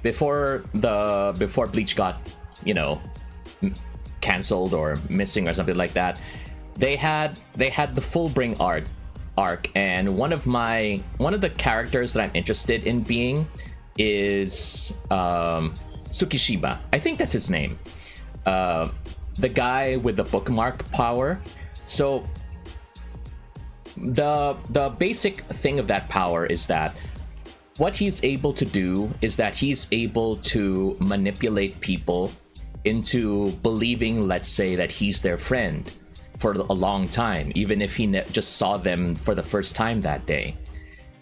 Speaker 1: before Bleach got, canceled or missing or something like that, they had the Fullbring arc, and one of the characters that I'm interested in being is Tsukishima. I think that's his name. The guy with the bookmark power. So the basic thing of that power is that what he's able to do is that he's able to manipulate people into believing, let's say, that he's their friend for a long time, even if he just saw them for the first time that day.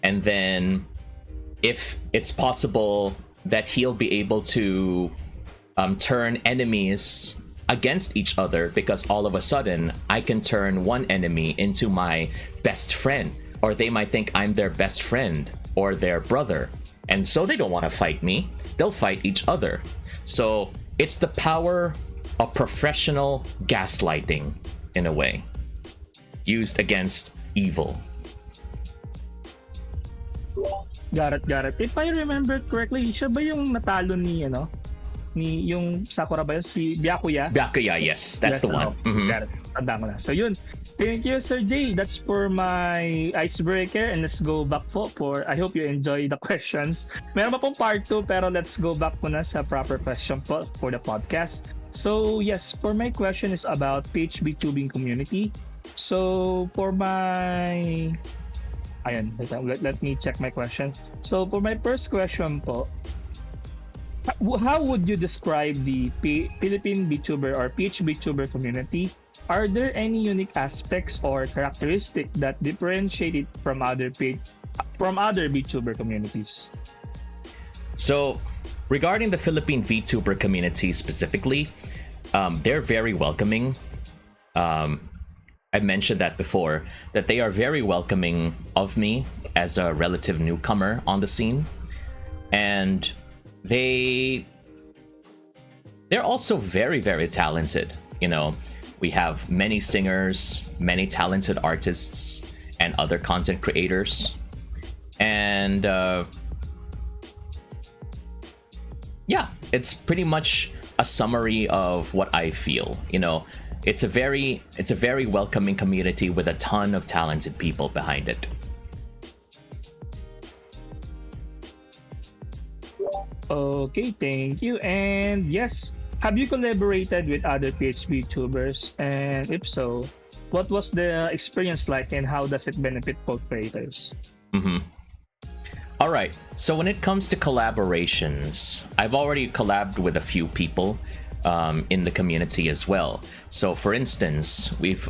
Speaker 1: And then if it's possible that he'll be able to turn enemies against each other, because all of a sudden I can turn one enemy into my best friend, or they might think I'm their best friend or their brother, and so they don't want to fight me, they'll fight each other. So it's the power of professional gaslighting, in a way, used against evil.
Speaker 2: Got it. If I remember correctly, siya ba yung natalo ni yung Sakura ba yun? Si Byakuya?
Speaker 1: Byakuya, yes. That's the one. Mm-hmm.
Speaker 2: Got it. Tanda ko na. So yun. Thank you, Serjay. That's for my icebreaker. And let's go back for I hope you enjoy the questions. Meron pa pong part 2, pero let's go back muna sa proper question po for the podcast. So yes, for my question is about PHB tubing community. So for my... let me check my question. So for my first question po, how would you describe the Philippine VTuber or PHB community? Are there any unique aspects or characteristics that differentiate it from other VTuber communities?
Speaker 1: So, regarding the Philippine VTuber community specifically, they're very welcoming. I mentioned that before, that they are very welcoming of me as a relative newcomer on the scene. And they're also very, very talented. We have many singers, many talented artists, and other content creators. And it's pretty much a summary of what I feel. It's a very welcoming community with a ton of talented people behind it.
Speaker 2: Okay, thank you. And yes, have you collaborated with other PHB tubers? And if so, what was the experience like, and how does it benefit both creators?
Speaker 1: All right. So when it comes to collaborations, I've already collabed with a few people in the community as well. So for instance, we've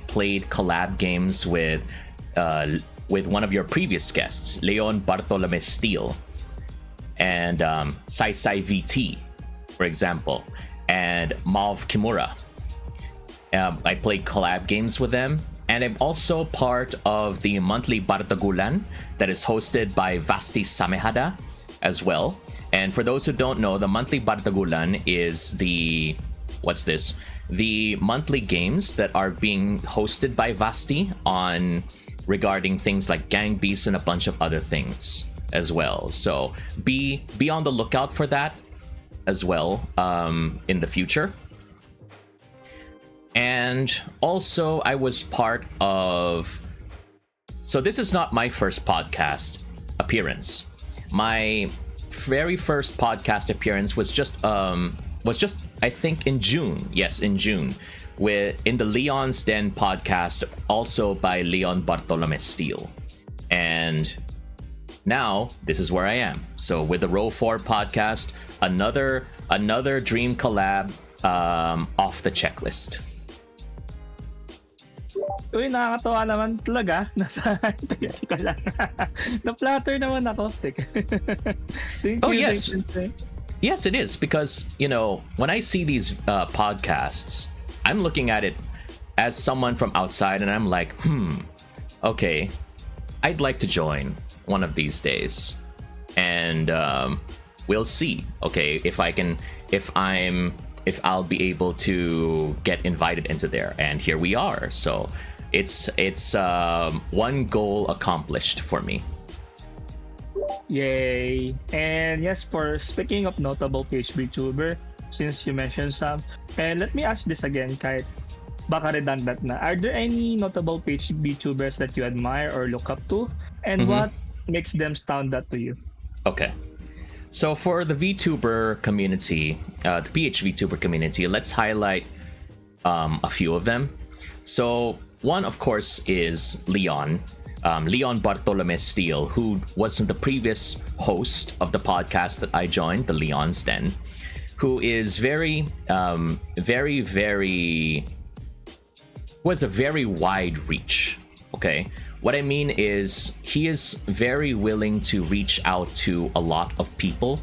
Speaker 1: played collab games with one of your previous guests, Leon Bartolome Steele, and Sai VT, for example, and Mauve Kimura. I played collab games with them, and I'm also part of the monthly Bartagulan that is hosted by Vasti Samehada as well. And for those who don't know, the monthly Bartagulan is the monthly games that are being hosted by Vasti on regarding things like Gang Beasts and a bunch of other things as well. So be on the lookout for that as well in the future. And also I was part of... So this is not my first podcast appearance. My very first podcast appearance was just I think in June. Yes, in June, in the Leon's Den podcast, also by Leon Bartolome Steele. And now this is where I am. So with the Row 4 podcast, another dream collab off the checklist.
Speaker 2: Uy, nakakatawa naman talaga. Teka lang. Na-flatter naman ako. Thank you.
Speaker 1: Oh, yes. Yes, it is, because, when I see these podcasts, I'm looking at it as someone from outside, and I'm like, okay, I'd like to join one of these days. And we'll see, okay, if I'll be able to get invited into there. And here we are. So it's one goal accomplished for me.
Speaker 2: Yay! And yes, for speaking of notable PH VTuber, since you mentioned some, and let me ask this again, kahit baka redundant na. Are there any notable PH VTubers that you admire or look up to? And what makes them stand out to you?
Speaker 1: Okay. So for the VTuber community, the PH VTuber community, let's highlight a few of them. So one, of course, is Leon. Leon Bartolome Steele, who was the previous host of the podcast that I joined, the Leon's Den, who is very was a very wide reach. Okay, what I mean is he is very willing to reach out to a lot of people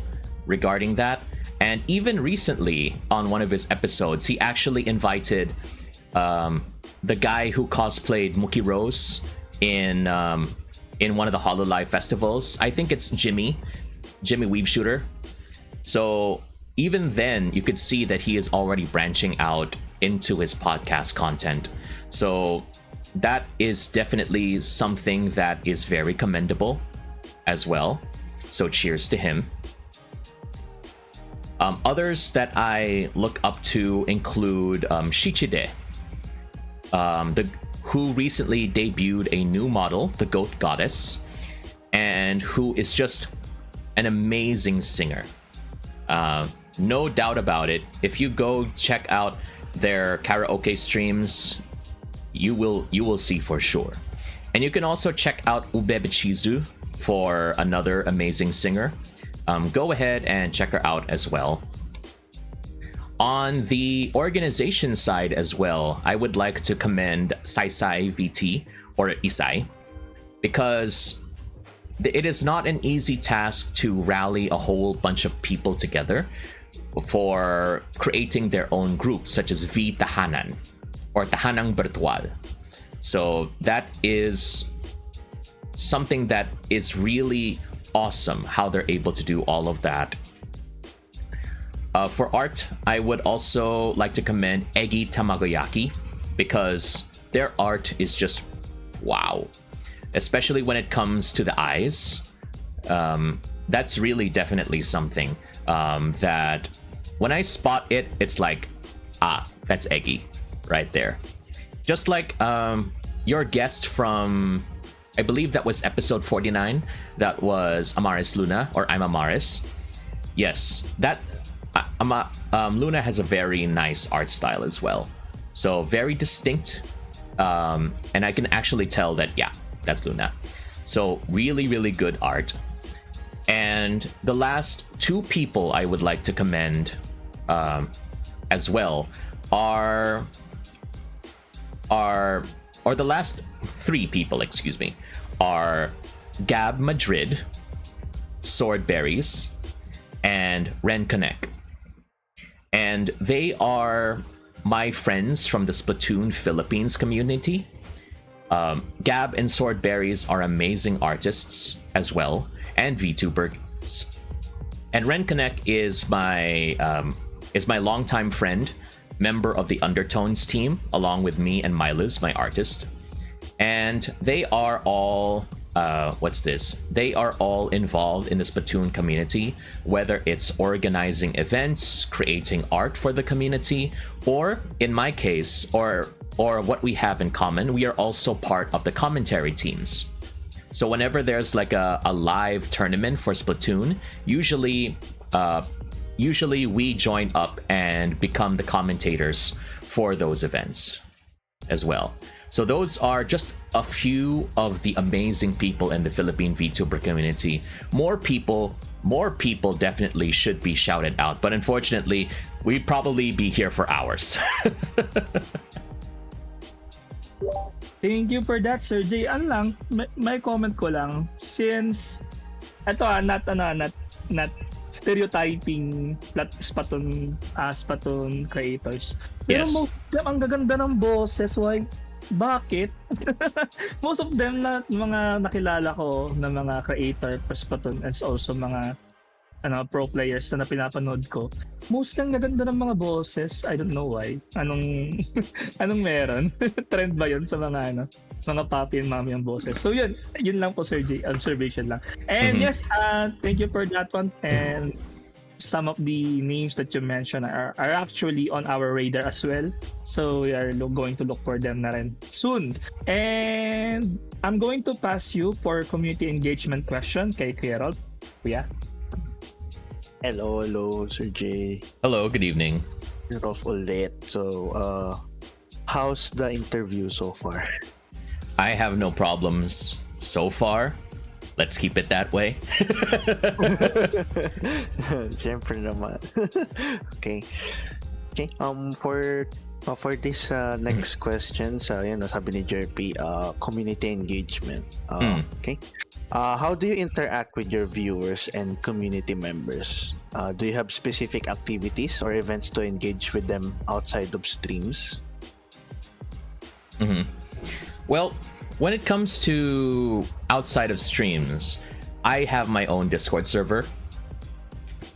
Speaker 1: regarding that. And even recently on one of his episodes, he actually invited the guy who cosplayed Mookie Rose in one of the HoloLive festivals. I think it's Jimmy Weave Shooter. So even then, you could see that he is already branching out into his podcast content. So that is definitely something that is very commendable as well. So cheers to him. Others that I look up to include Shichide, who recently debuted a new model, the Goat Goddess, and who is just an amazing singer. No doubt about it. If you go check out their karaoke streams, you will see for sure. And you can also check out Ubebechizu for another amazing singer. Go ahead and check her out as well. On the organization side as well, I would like to commend Saisai VT, or Isai, because it is not an easy task to rally a whole bunch of people together for creating their own groups, such as V Tahanan or Tahanang Virtual. So that is something that is really awesome, how they're able to do all of that. For art, I would also like to commend Egi Tamagoyaki, because their art is just wow, especially when it comes to the eyes. That's really definitely something that when I spot it, it's like, that's Egi right there. Just like your guest from, I believe that was episode 49, that was Amaris Luna, or I'm Amaris. Yes, that Luna has a very nice art style as well. So very distinct, and I can actually tell that, yeah, that's Luna. So really, really good art. And the last two people I would like to commend as well are the last three people, excuse me, are Gab Madrid, Swordberries, and Ren Connect. And they are my friends from the Splatoon Philippines community. Gab and Swordberries are amazing artists as well, and VTubers. And Ren Connect is my longtime friend, member of the Undertones team, along with me and Milas, my artist. And they are all they are all involved in the Splatoon community, whether it's organizing events, creating art for the community, or in my case, or what we have in common, we are also part of the commentary teams. So whenever there's like a live tournament for Splatoon, usually we join up and become the commentators for those events as well. So those are just a few of the amazing people in the Philippine VTuber community. More people definitely should be shouted out, but unfortunately, we'd probably be here for hours.
Speaker 2: Thank you for that, Serjay. Ano lang, may comment ko lang, since eto not stereotyping Splatoon creators. Pero
Speaker 1: Yes.
Speaker 2: most of them, ang gaganda ng boses. Why? Bakit? Most of them na mga nakilala ko na mga creator for Splatoon is also mga pro players na pinapanood ko. Most ang gaganda ng mga boses. I don't know why. Anong anong meron? Trend ba 'yon sa mga mga papi and mami ang boses? So yun lang po, Serjay. Observation lang. And yes, thank you for that one. And some of the names that you mentioned are actually on our radar as well. So we are going to look for them na rin soon. And I'm going to pass you for community engagement question kay Kuya Rolf. Kuya?
Speaker 3: Hello, Serjay.
Speaker 1: Hello, good evening.
Speaker 3: You're off ulit. So, how's the interview so far?
Speaker 1: I have no problems so far. Let's keep it that way.
Speaker 3: Siyempre naman. Okay. For this next question, yun, sabi ni Jerpy, community engagement. Okay. How do you interact with your viewers and community members? Do you have specific activities or events to engage with them outside of streams?
Speaker 1: Well, when it comes to outside of streams, I have my own Discord server.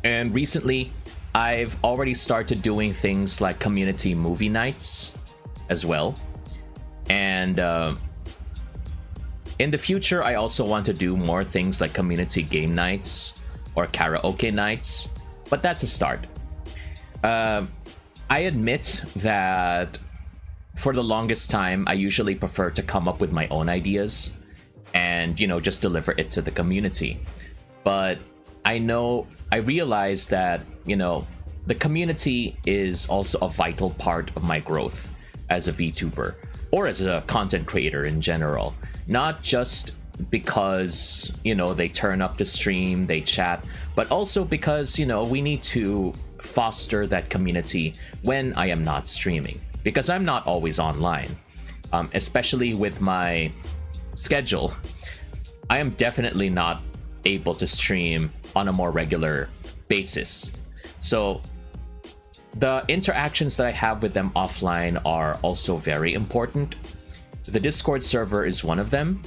Speaker 1: And recently, I've already started doing things like community movie nights as well. And in the future, I also want to do more things like community game nights or karaoke nights. But that's a start. I admit that for the longest time, I usually prefer to come up with my own ideas and, just deliver it to the community. But I realize that, the community is also a vital part of my growth as a VTuber or as a content creator in general. Not just because, they turn up to stream, they chat, but also because, we need to foster that community when I am not streaming. Because I'm not always online, especially with my schedule. I am definitely not able to stream on a more regular basis. So the interactions that I have with them offline are also very important. The Discord server is one of them,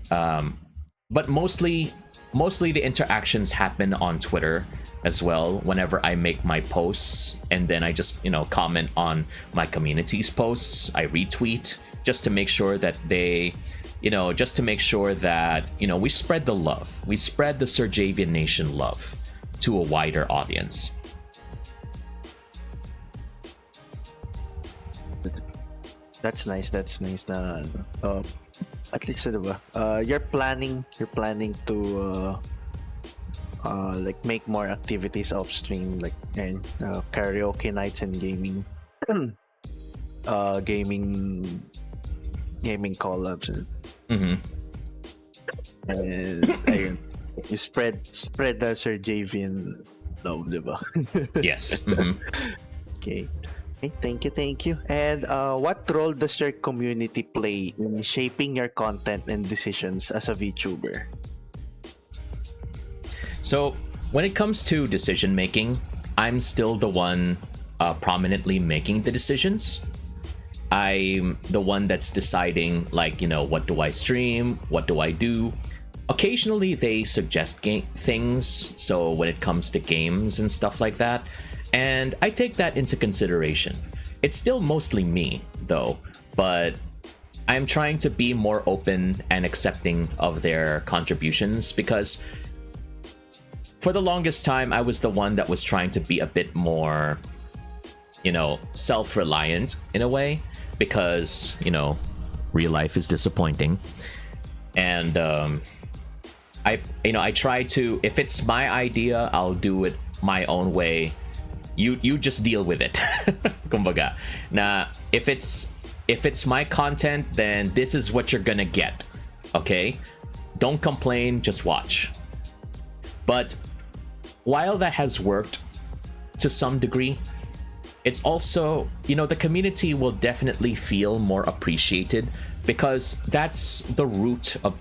Speaker 1: but mostly the interactions happen on Twitter as well. Whenever I make my posts, and then I just comment on my community's posts, I retweet just to make sure that we spread the love, we spread the Serjavian Nation love to a wider audience.
Speaker 3: That's nice. Na at least you're planning to like make more activities off stream, like and karaoke nights and gaming gaming collabs and ayun, you spread the Serjavian love, diba?
Speaker 1: Yes.
Speaker 3: Okay, thank you. And what role does your community play in shaping your content and decisions as a VTuber?
Speaker 1: So when it comes to decision making, I'm still the one prominently making the decisions. I'm the one that's deciding, like, what do I stream? What do I do? Occasionally they suggest things, so when it comes to games and stuff like that, and I take that into consideration. It's still mostly me, though, but I'm trying to be more open and accepting of their contributions, because for the longest time, I was the one that was trying to be a bit more, self-reliant in a way, because, real life is disappointing. And I try to, if it's my idea, I'll do it my own way. You just deal with it. Kumbaga. Na if it's my content, then this is what you're gonna get. Okay? Don't complain, just watch. But while that has worked to some degree, it's also, the community will definitely feel more appreciated, because that's the root of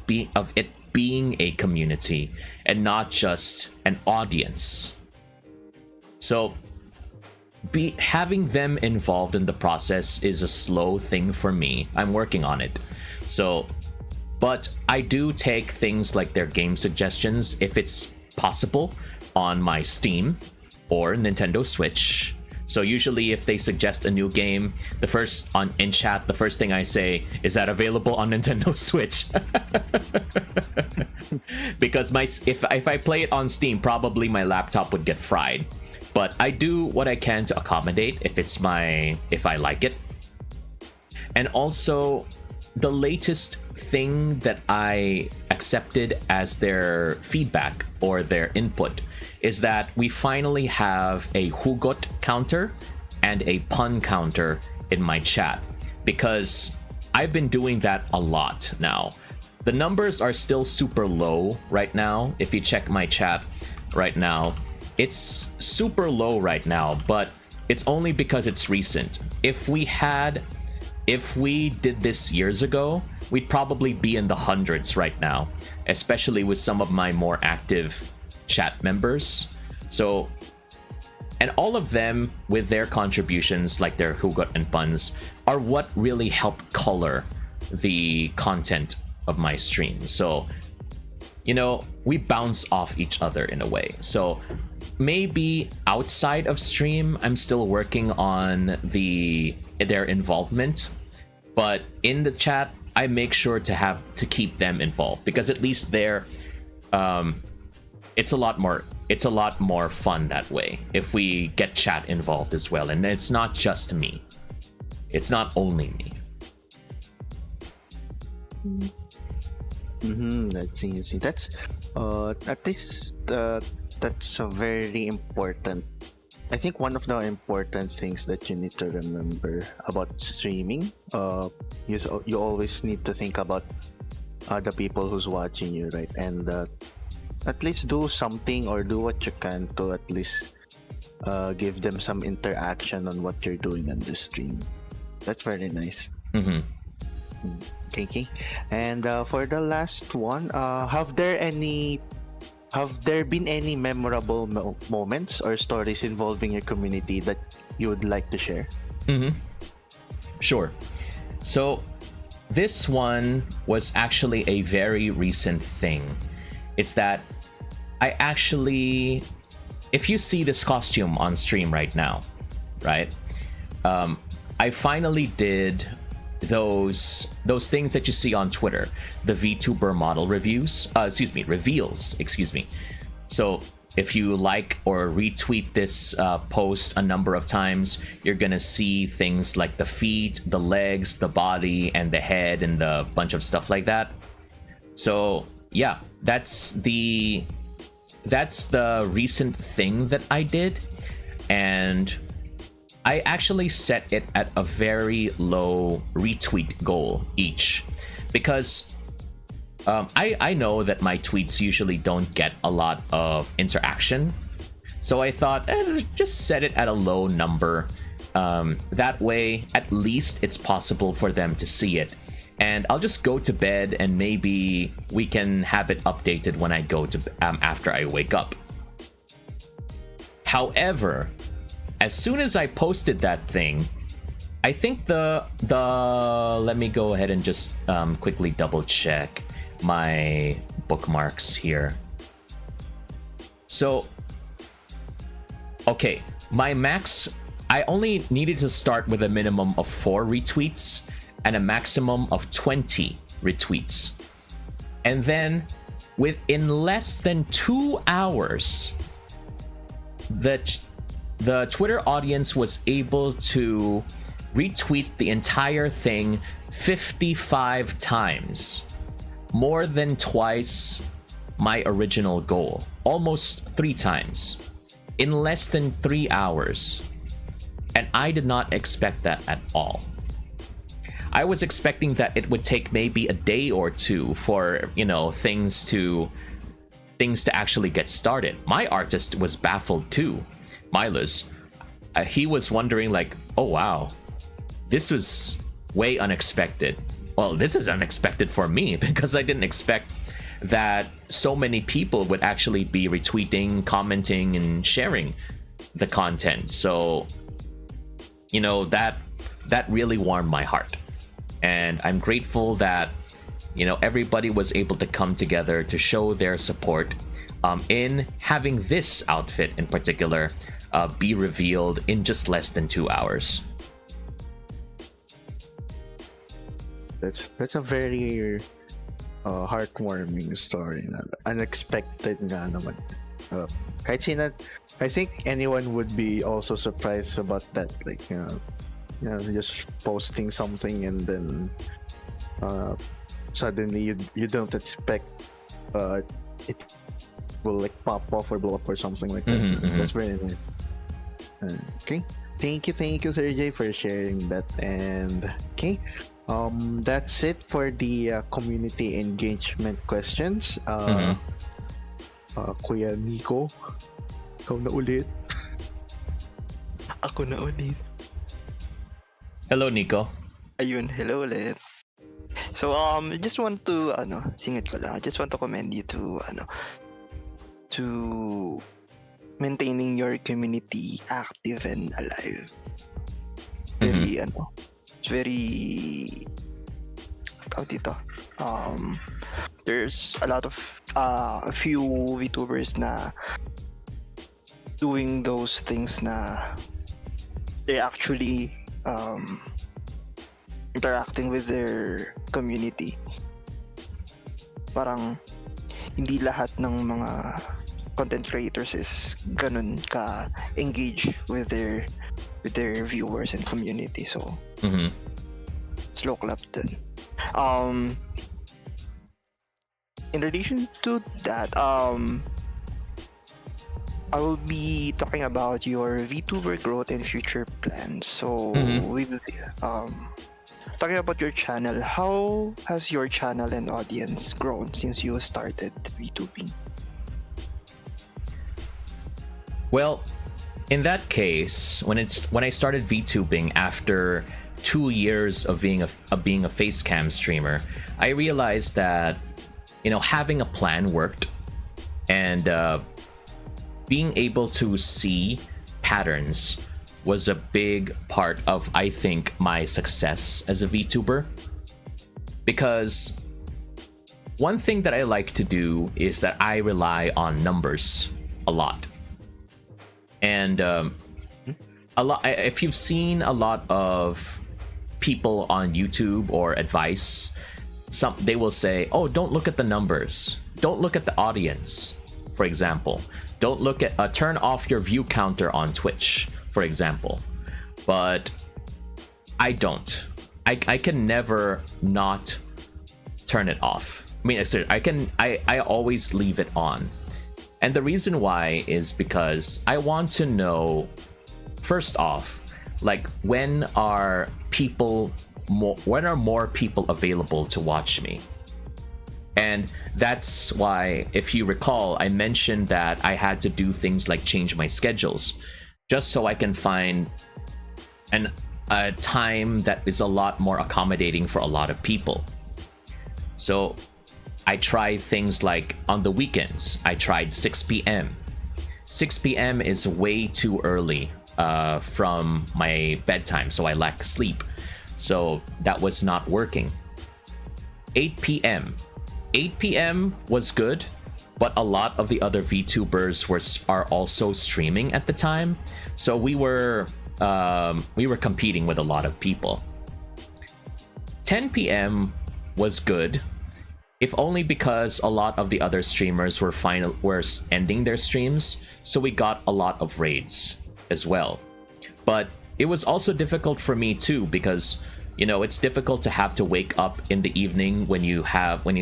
Speaker 1: it being a community and not just an audience So having them involved in the process is a slow thing for me. I'm working on it. So, but I do take things like their game suggestions if it's possible on my Steam or Nintendo Switch. So usually if they suggest a new game, in chat, the first thing I say is that available on Nintendo Switch. Because if I play it on Steam, probably my laptop would get fried. But I do what I can to accommodate if I like it. And also, the latest thing that I accepted as their feedback or their input is that we finally have a hugot counter and a pun counter in my chat, because I've been doing that a lot now. The numbers are still super low right now. If you check my chat right now, it's super low right now, but it's only because it's recent. If we did this years ago, we'd probably be in the hundreds right now, especially with some of my more active chat members. So, and all of them with their contributions, like their hugot and puns, are what really help color the content of my stream. So, we bounce off each other in a way. So maybe outside of stream, I'm still working on their involvement, but in the chat, I make sure to keep them involved, because at least they're it's a lot more fun that way if we get chat involved as well. And it's not just me. It's not only me.
Speaker 3: Let's see. That's at least that's a very important. I think one of the important things that you need to remember about streaming, you always need to think about the people who's watching you, right? And at least do something or do what you can to at least give them some interaction on what you're doing on the stream. That's very nice. Okay. And for the last one, have there been any memorable moments or stories involving your community that you would like to share?
Speaker 1: Sure. So this one was actually a very recent thing. It's that I actually, if you see this costume on stream right now, right? I finally did those things that you see on Twitter, the VTuber model reveals. So if you like or retweet this post a number of times, you're gonna see things like the feet, the legs, the body, and the head, and a bunch of stuff like that. So yeah, that's the recent thing that I did, and I actually set it at a very low retweet goal each, because I know that my tweets usually don't get a lot of interaction, so I thought just set it at a low number. That way, at least it's possible for them to see it. And I'll just go to bed, and maybe we can have it updated when I go to after I wake up. However, as soon as I posted that thing, I think let me go ahead and just quickly double check my bookmarks here. So, okay, my max, I only needed to start with a minimum of 4 retweets and a maximum of 20 retweets. And then within less than 2 hours, the Twitter audience was able to retweet the entire thing 55 times. More than twice my original goal. Almost 3 times. In less than 3 hours. And I did not expect that at all. I was expecting that it would take maybe a day or two for, things to actually get started. My artist was baffled too. Milos, he was wondering like, oh wow, this was way unexpected. Well, this is unexpected for me because I didn't expect that so many people would actually be retweeting, commenting, and sharing the content. So, that really warmed my heart. And I'm grateful that, everybody was able to come together to show their support in having this outfit in particular be revealed in just less than 2 hours.
Speaker 3: That's a very heartwarming story. Unexpected nga naman. Kahit sino, I think anyone would be also surprised about that. Like, just posting something and then suddenly you don't expect it will like pop off or blow up or something like that. That's very nice. Okay. Thank you, Serjay, for sharing that. And okay, that's it for the community engagement questions. Kuya Nico, ikaw na ulit.
Speaker 4: Ako na ulit.
Speaker 1: Hello, Nico.
Speaker 4: Ayun, hello ulit. So just want to singit ko lang. I just want to commend you to maintaining your community active and alive. Very it's very tawag dito. There's a lot of a few VTubers na doing those things na they're actually interacting with their community. Parang hindi lahat ng mga content creators is ganun ka engage with their viewers and community. So slow clap dun. In relation to that, I will be talking about your VTuber growth and future plans. So with talking about your channel, how has your channel and audience grown since you started VTubing?
Speaker 1: Well, in that case, when I started VTubing after 2 years of being a face cam streamer, I realized that having a plan worked, and being able to see patterns was a big part of, I think, my success as a VTuber. Because one thing that I like to do is that I rely on numbers a lot. And if you've seen a lot of people on YouTube or advice, they will say, oh, don't look at the numbers, don't look at the audience, for example, don't look at turn off your view counter on Twitch, for example. But I don't. I can never not turn it off. I mean, I always leave it on. And the reason why is because I want to know, first off, like when are more people available to watch me? And that's why, if you recall, I mentioned that I had to do things like change my schedules just so I can find a time that is a lot more accommodating for a lot of people. So I tried things like on the weekends, I tried 6 p.m. 6 p.m. is way too early from my bedtime, so I lack sleep. So that was not working. 8 p.m. 8 p.m. was good, but a lot of the other VTubers are also streaming at the time, so we were competing with a lot of people. 10 p.m. was good, if only because a lot of the other streamers were ending their streams, so we got a lot of raids as well. But it was also difficult for me too, because it's difficult to have to wake up in the evening when you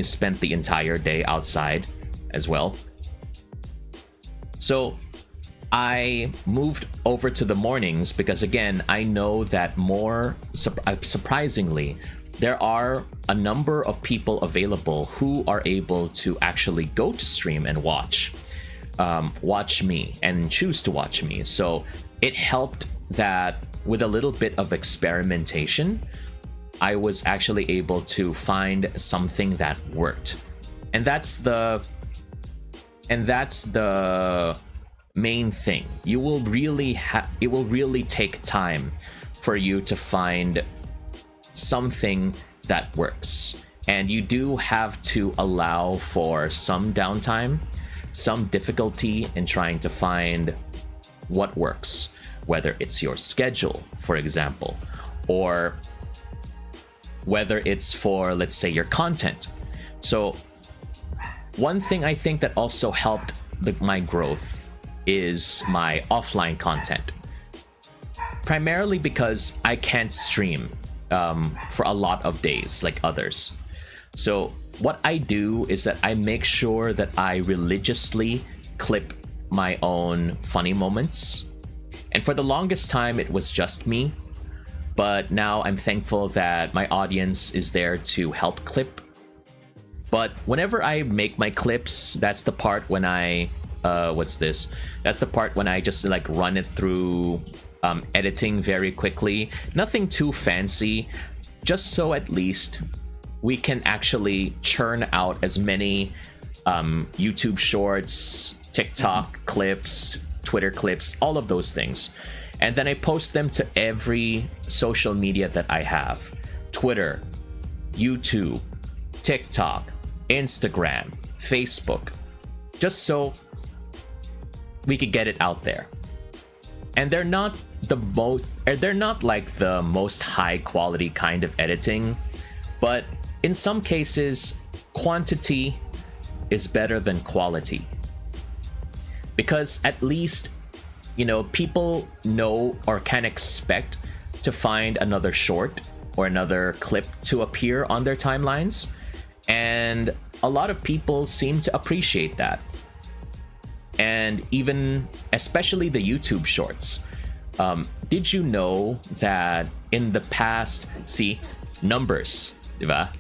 Speaker 1: spent the entire day outside as well. So I moved over to the mornings because, again, I know that surprisingly, there are a number of people available who are able to actually go to stream and watch me and choose to watch me. So it helped that with a little bit of experimentation, I was actually able to find something that worked. And that's the main thing. It will really take time for you to find something that works. And you do have to allow for some downtime, some difficulty in trying to find what works, whether it's your schedule, for example, or whether it's for, let's say, your content. So one thing I think that also helped my growth is my offline content, primarily because I can't stream for a lot of days like others. So what I do is that I make sure that I religiously clip my own funny moments. And for the longest time, it was just me. But now I'm thankful that my audience is there to help clip. But whenever I make my clips, that's the part when I... That's the part when I just like run it through editing very quickly. Nothing too fancy. Just so at least we can actually churn out as many YouTube shorts, TikTok clips, Twitter clips, all of those things. And then I post them to every social media that I have. Twitter, YouTube, TikTok, Instagram, Facebook. Just so we could get it out there. And they're not like the most high quality kind of editing, but in some cases, quantity is better than quality. Because at least, people know or can expect to find another short or another clip to appear on their timelines. And a lot of people seem to appreciate that. And even, especially the YouTube shorts. Did you know that in the past, numbers, diba?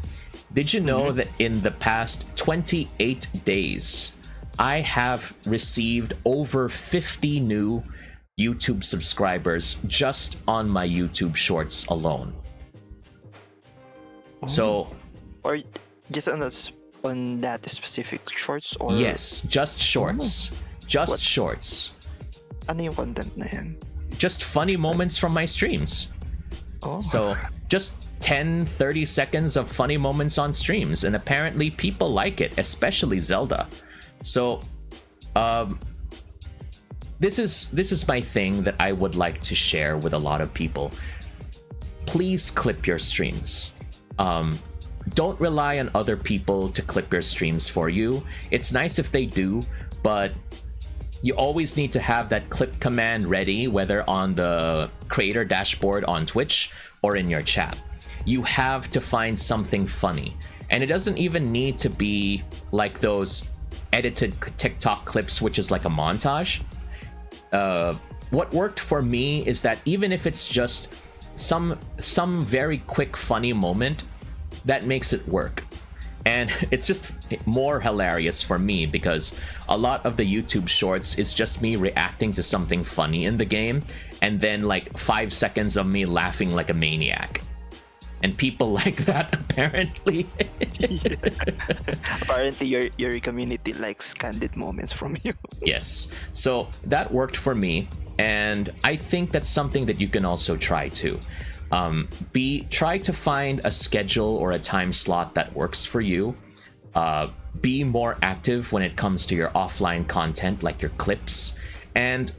Speaker 1: Did you know that in the past 28 days, I have received over 50 new YouTube subscribers just on my YouTube shorts alone? So,
Speaker 4: or just on that specific shorts, or
Speaker 1: yes, just shorts. Just shorts.
Speaker 4: Ano yung content na yan?
Speaker 1: Just funny moments from my streams. So just 10-30 seconds of funny moments on streams, and apparently people like it, especially Zelda. So this is my thing that I would like to share with a lot of people. Please clip your streams. Don't rely on other people to clip your streams for you. It's nice if they do, but you always need to have that clip command ready, whether on the creator dashboard on Twitch or in your chat. You have to find something funny. And it doesn't even need to be like those edited TikTok clips, which is like a montage. What worked for me is that even if it's just some very quick funny moment, that makes it work. And it's just more hilarious for me because a lot of the YouTube shorts is just me reacting to something funny in the game, and then like 5 seconds of me laughing like a maniac. And people like that, apparently.
Speaker 4: Apparently your community likes candid moments from you.
Speaker 1: Yes. So that worked for me, and I think that's something that you can also try too. Try to find a schedule or a time slot that works for you. Be more active when it comes to your offline content, like your clips. And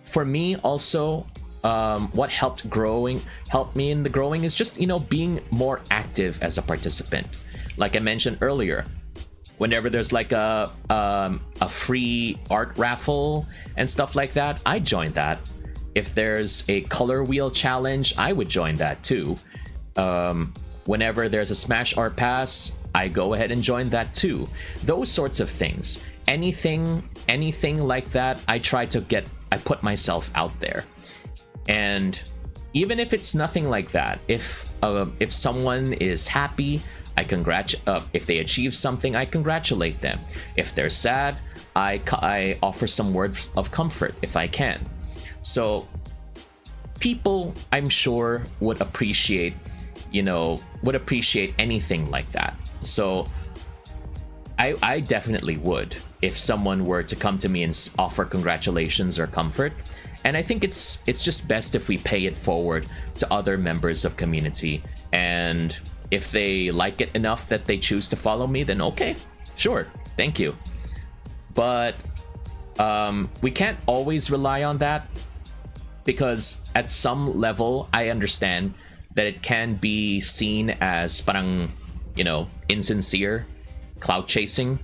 Speaker 1: for me also, what helped me in the growing is just, being more active as a participant. Like I mentioned earlier, whenever there's like a free art raffle and stuff like that, I join that. If there's a color wheel challenge, I would join that too. Whenever there's a Smash Art Pass, I go ahead and join that too. Those sorts of things. Anything like that, I put myself out there. And even if it's nothing like that, if someone is happy, if they achieve something, I congratulate them. If they're sad, I offer some words of comfort if I can. So people, I'm sure, would appreciate anything like that. So I definitely would if someone were to come to me and offer congratulations or comfort. And I think it's just best if we pay it forward to other members of community. And if they like it enough that they choose to follow me, then okay, sure, thank you. But we can't always rely on that, because at some level I understand that it can be seen as parang, insincere clout chasing.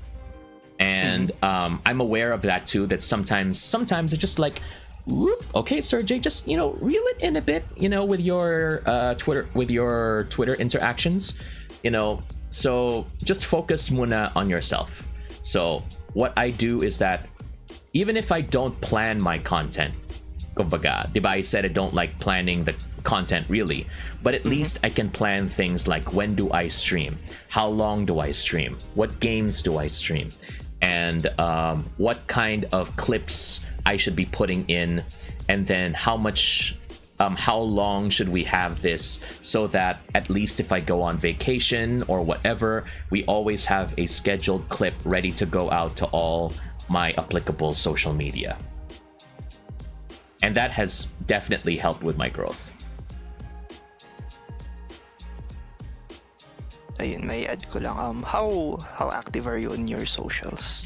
Speaker 1: And I'm aware of that too, that sometimes it's just like, whoop, okay, Serjay, just reel it in a bit, with your Twitter interactions, so just focus muna on yourself. So what I do is that even if I don't plan my content, kumbaga, diba, I said I don't like planning the content really, but at least I can plan things like, when do I stream, how long do I stream, what games do I stream, and what kind of clips I should be putting in, and then how long should we have this, so that at least if I go on vacation or whatever, we always have a scheduled clip ready to go out to all my applicable social media. And that has definitely helped with my growth.
Speaker 4: Ayun, may add ko lang. How active are you on your socials?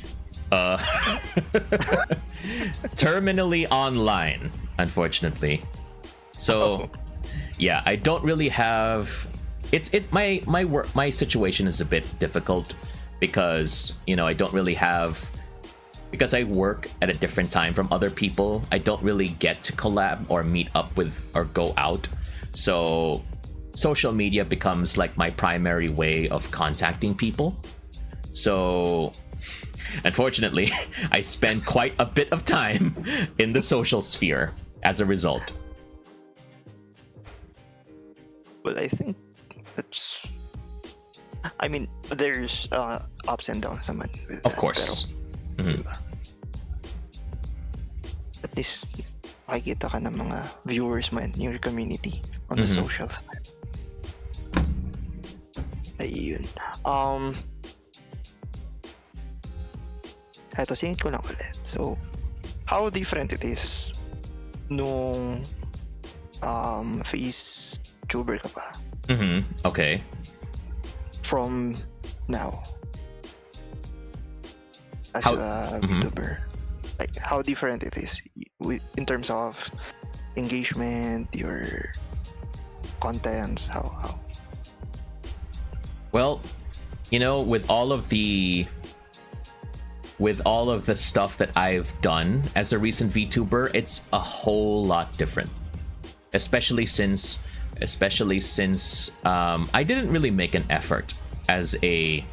Speaker 1: Terminally online, unfortunately. So yeah, I don't really have, my situation is a bit difficult, because I don't really have, because I work at a different time from other people, I don't really get to collab or meet up with or go out. So social media becomes like my primary way of contacting people. So unfortunately, I spend quite a bit of time in the social sphere as a result.
Speaker 4: Well, I think there's ups and downs naman with
Speaker 1: Of
Speaker 4: that,
Speaker 1: course.
Speaker 4: pero, diba? At least makikita ka ng mga viewers mo in your community on the socials. Ayun. Eto, singit ko lang ulit. So, how different it is nung face tuber ka pa
Speaker 1: Okay.
Speaker 4: from now as
Speaker 1: How-
Speaker 4: a VTuber? Like, how different it is in terms of engagement, your contents, how?
Speaker 1: Well, with all of the stuff that I've done as a recent VTuber, it's a whole lot different. Especially since I didn't really make an effort as a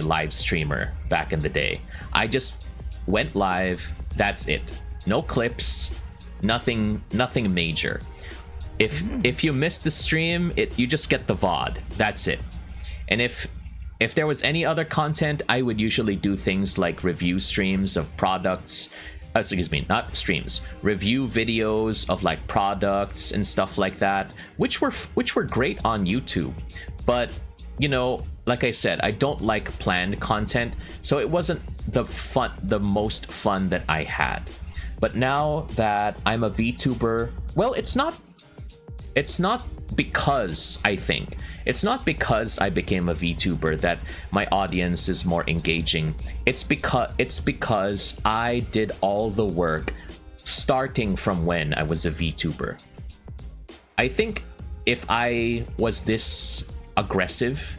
Speaker 1: live streamer back in the day. I just went live, that's it. No clips, nothing major. If you missed the stream, you just get the VOD. That's it. And if there was any other content, I would usually do things like review streams of products. Not streams. Review videos of like products and stuff like that, which were great on YouTube. But like I said, I don't like planned content, so it wasn't the most fun that I had. But now that I'm a VTuber, well, it's not because I became a VTuber that my audience is more engaging. It's because I did all the work starting from when I was a VTuber. I think if I was this aggressive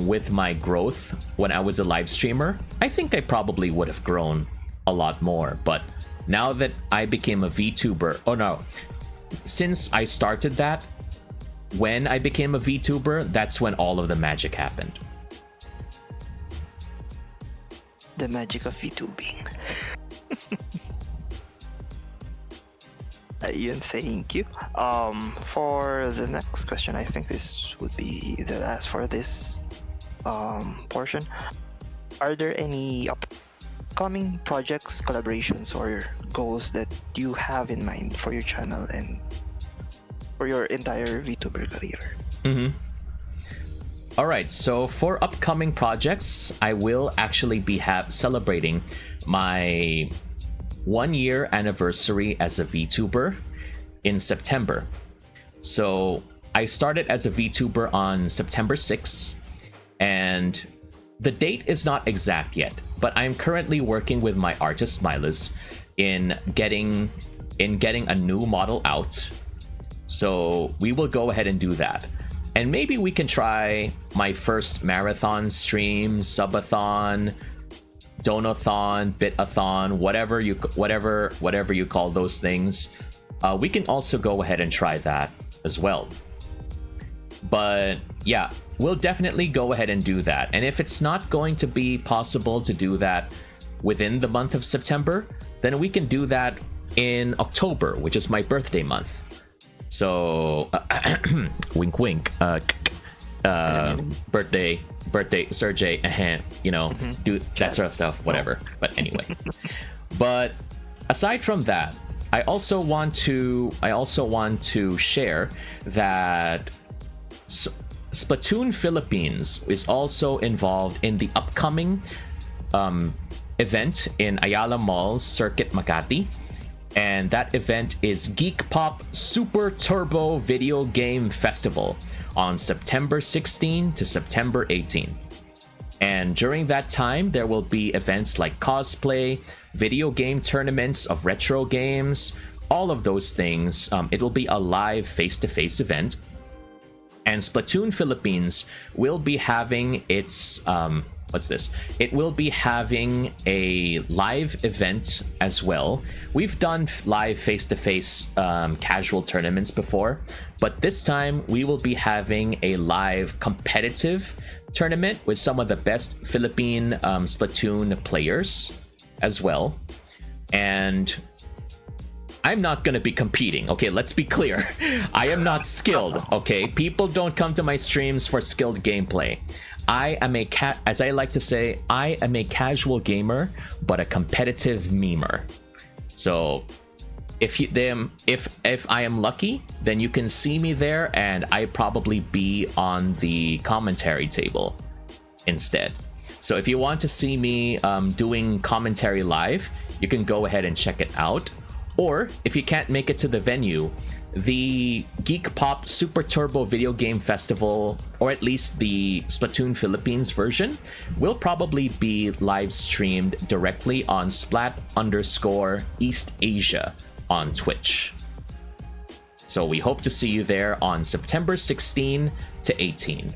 Speaker 1: with my growth when I was a live streamer, I think I probably would have grown a lot more. But now that I became a VTuber, since I started that, when I became a VTuber, that's when all of the magic happened.
Speaker 4: The magic of VTubing. Ayun, thank you. For the next question, I think this would be the last for this portion. Are there any upcoming projects, collaborations, or goals that you have in mind for your channel and for your entire VTuber career?
Speaker 1: All right, so for upcoming projects, I will actually be celebrating my 1 year anniversary as a VTuber in September. So I started as a VTuber on September 6th, and the date is not exact yet, but I'm currently working with my artist Milas in getting a new model out. So we will go ahead and do that. And maybe we can try my first marathon stream, subathon, donathon, bitathon, whatever you call those things. We can also go ahead and try that as well. But yeah, we'll definitely go ahead and do that. And if it's not going to be possible to do that within the month of September, then we can do that in October, which is my birthday month. So, wink, wink. Birthday, Serjay. Do that sort of stuff, whatever. But anyway, but aside from that, I also want to share that Splatoon Philippines is also involved in the upcoming event in Ayala Mall's Circuit Makati. And that event is Geek Pop Super Turbo Video Game Festival on September 16 to September 18. And during that time, there will be events like cosplay, video game tournaments of retro games, all of those things. It will be a live face-to-face event. And Splatoon Philippines will be having its It will be having a live event as well. We've done live face-to-face casual tournaments before, but this time we will be having a live competitive tournament with some of the best Philippine Splatoon players as well. And I'm not going to be competing. Okay, let's be clear. I am not skilled. Okay, people don't come to my streams for skilled gameplay. I am as I like to say, I am a casual gamer, but a competitive memer. So if I am lucky, then you can see me there, and I probably be on the commentary table instead. So if you want to see me doing commentary live, you can go ahead and check it out. Or if you can't make it to the venue, the Geek Pop Super Turbo Video Game Festival, or at least the Splatoon Philippines version, will probably be live streamed directly on Splat_East Asia on Twitch. So we hope to see you there on September 16 to 18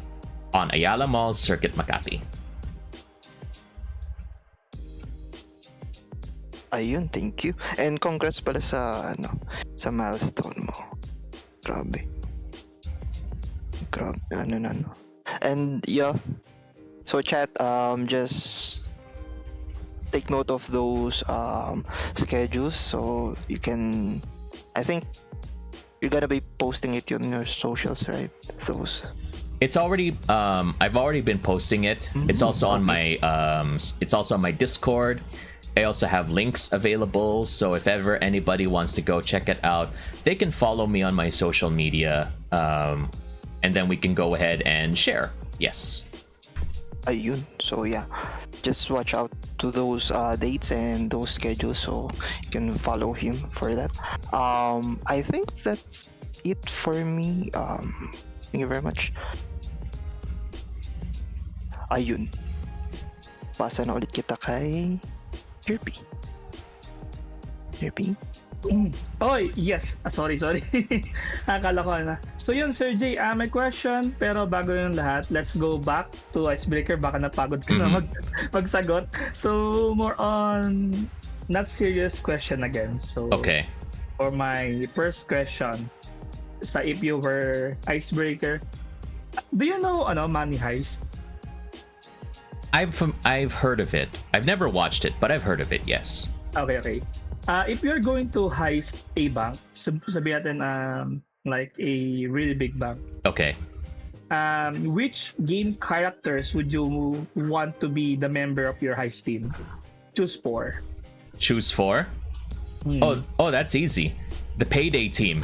Speaker 1: on Ayala Mall Circuit Makati.
Speaker 4: Ayun, thank you. And congrats pala sa milestone mo. Grabe. Ano. And yeah. So chat, just take note of those schedules, so you can, I think you're gonna be posting it on your socials, right? Those.
Speaker 1: It's already I've already been posting it. Mm-hmm. It's also on my Discord. I also have links available, so if ever anybody wants to go check it out, they can follow me on my social media, and then we can go ahead and share. Yes.
Speaker 4: Ayun. So yeah, just watch out to those dates and those schedules, so you can follow him for that. I think that's it for me. Thank you very much. Ayun. Pasa na ulit kita kay Kirby.
Speaker 2: Oh, yes. Sorry. Akala ko na. So yun, Serjay, may question, pero bago yung lahat, let's go back to Icebreaker. Baka napagod ka na magsagot. So, more on not serious question again. So,
Speaker 1: okay.
Speaker 2: For my first question, if you were Icebreaker, do you know Money Heist?
Speaker 1: I've heard of it. I've never watched it, but I've heard of it. Yes.
Speaker 2: Okay. If you're going to heist a bank, sabihin natin like a really big bank.
Speaker 1: Okay.
Speaker 2: Which game characters would you want to be the member of your heist team? Choose 4.
Speaker 1: Choose 4? Oh, that's easy. The Payday team.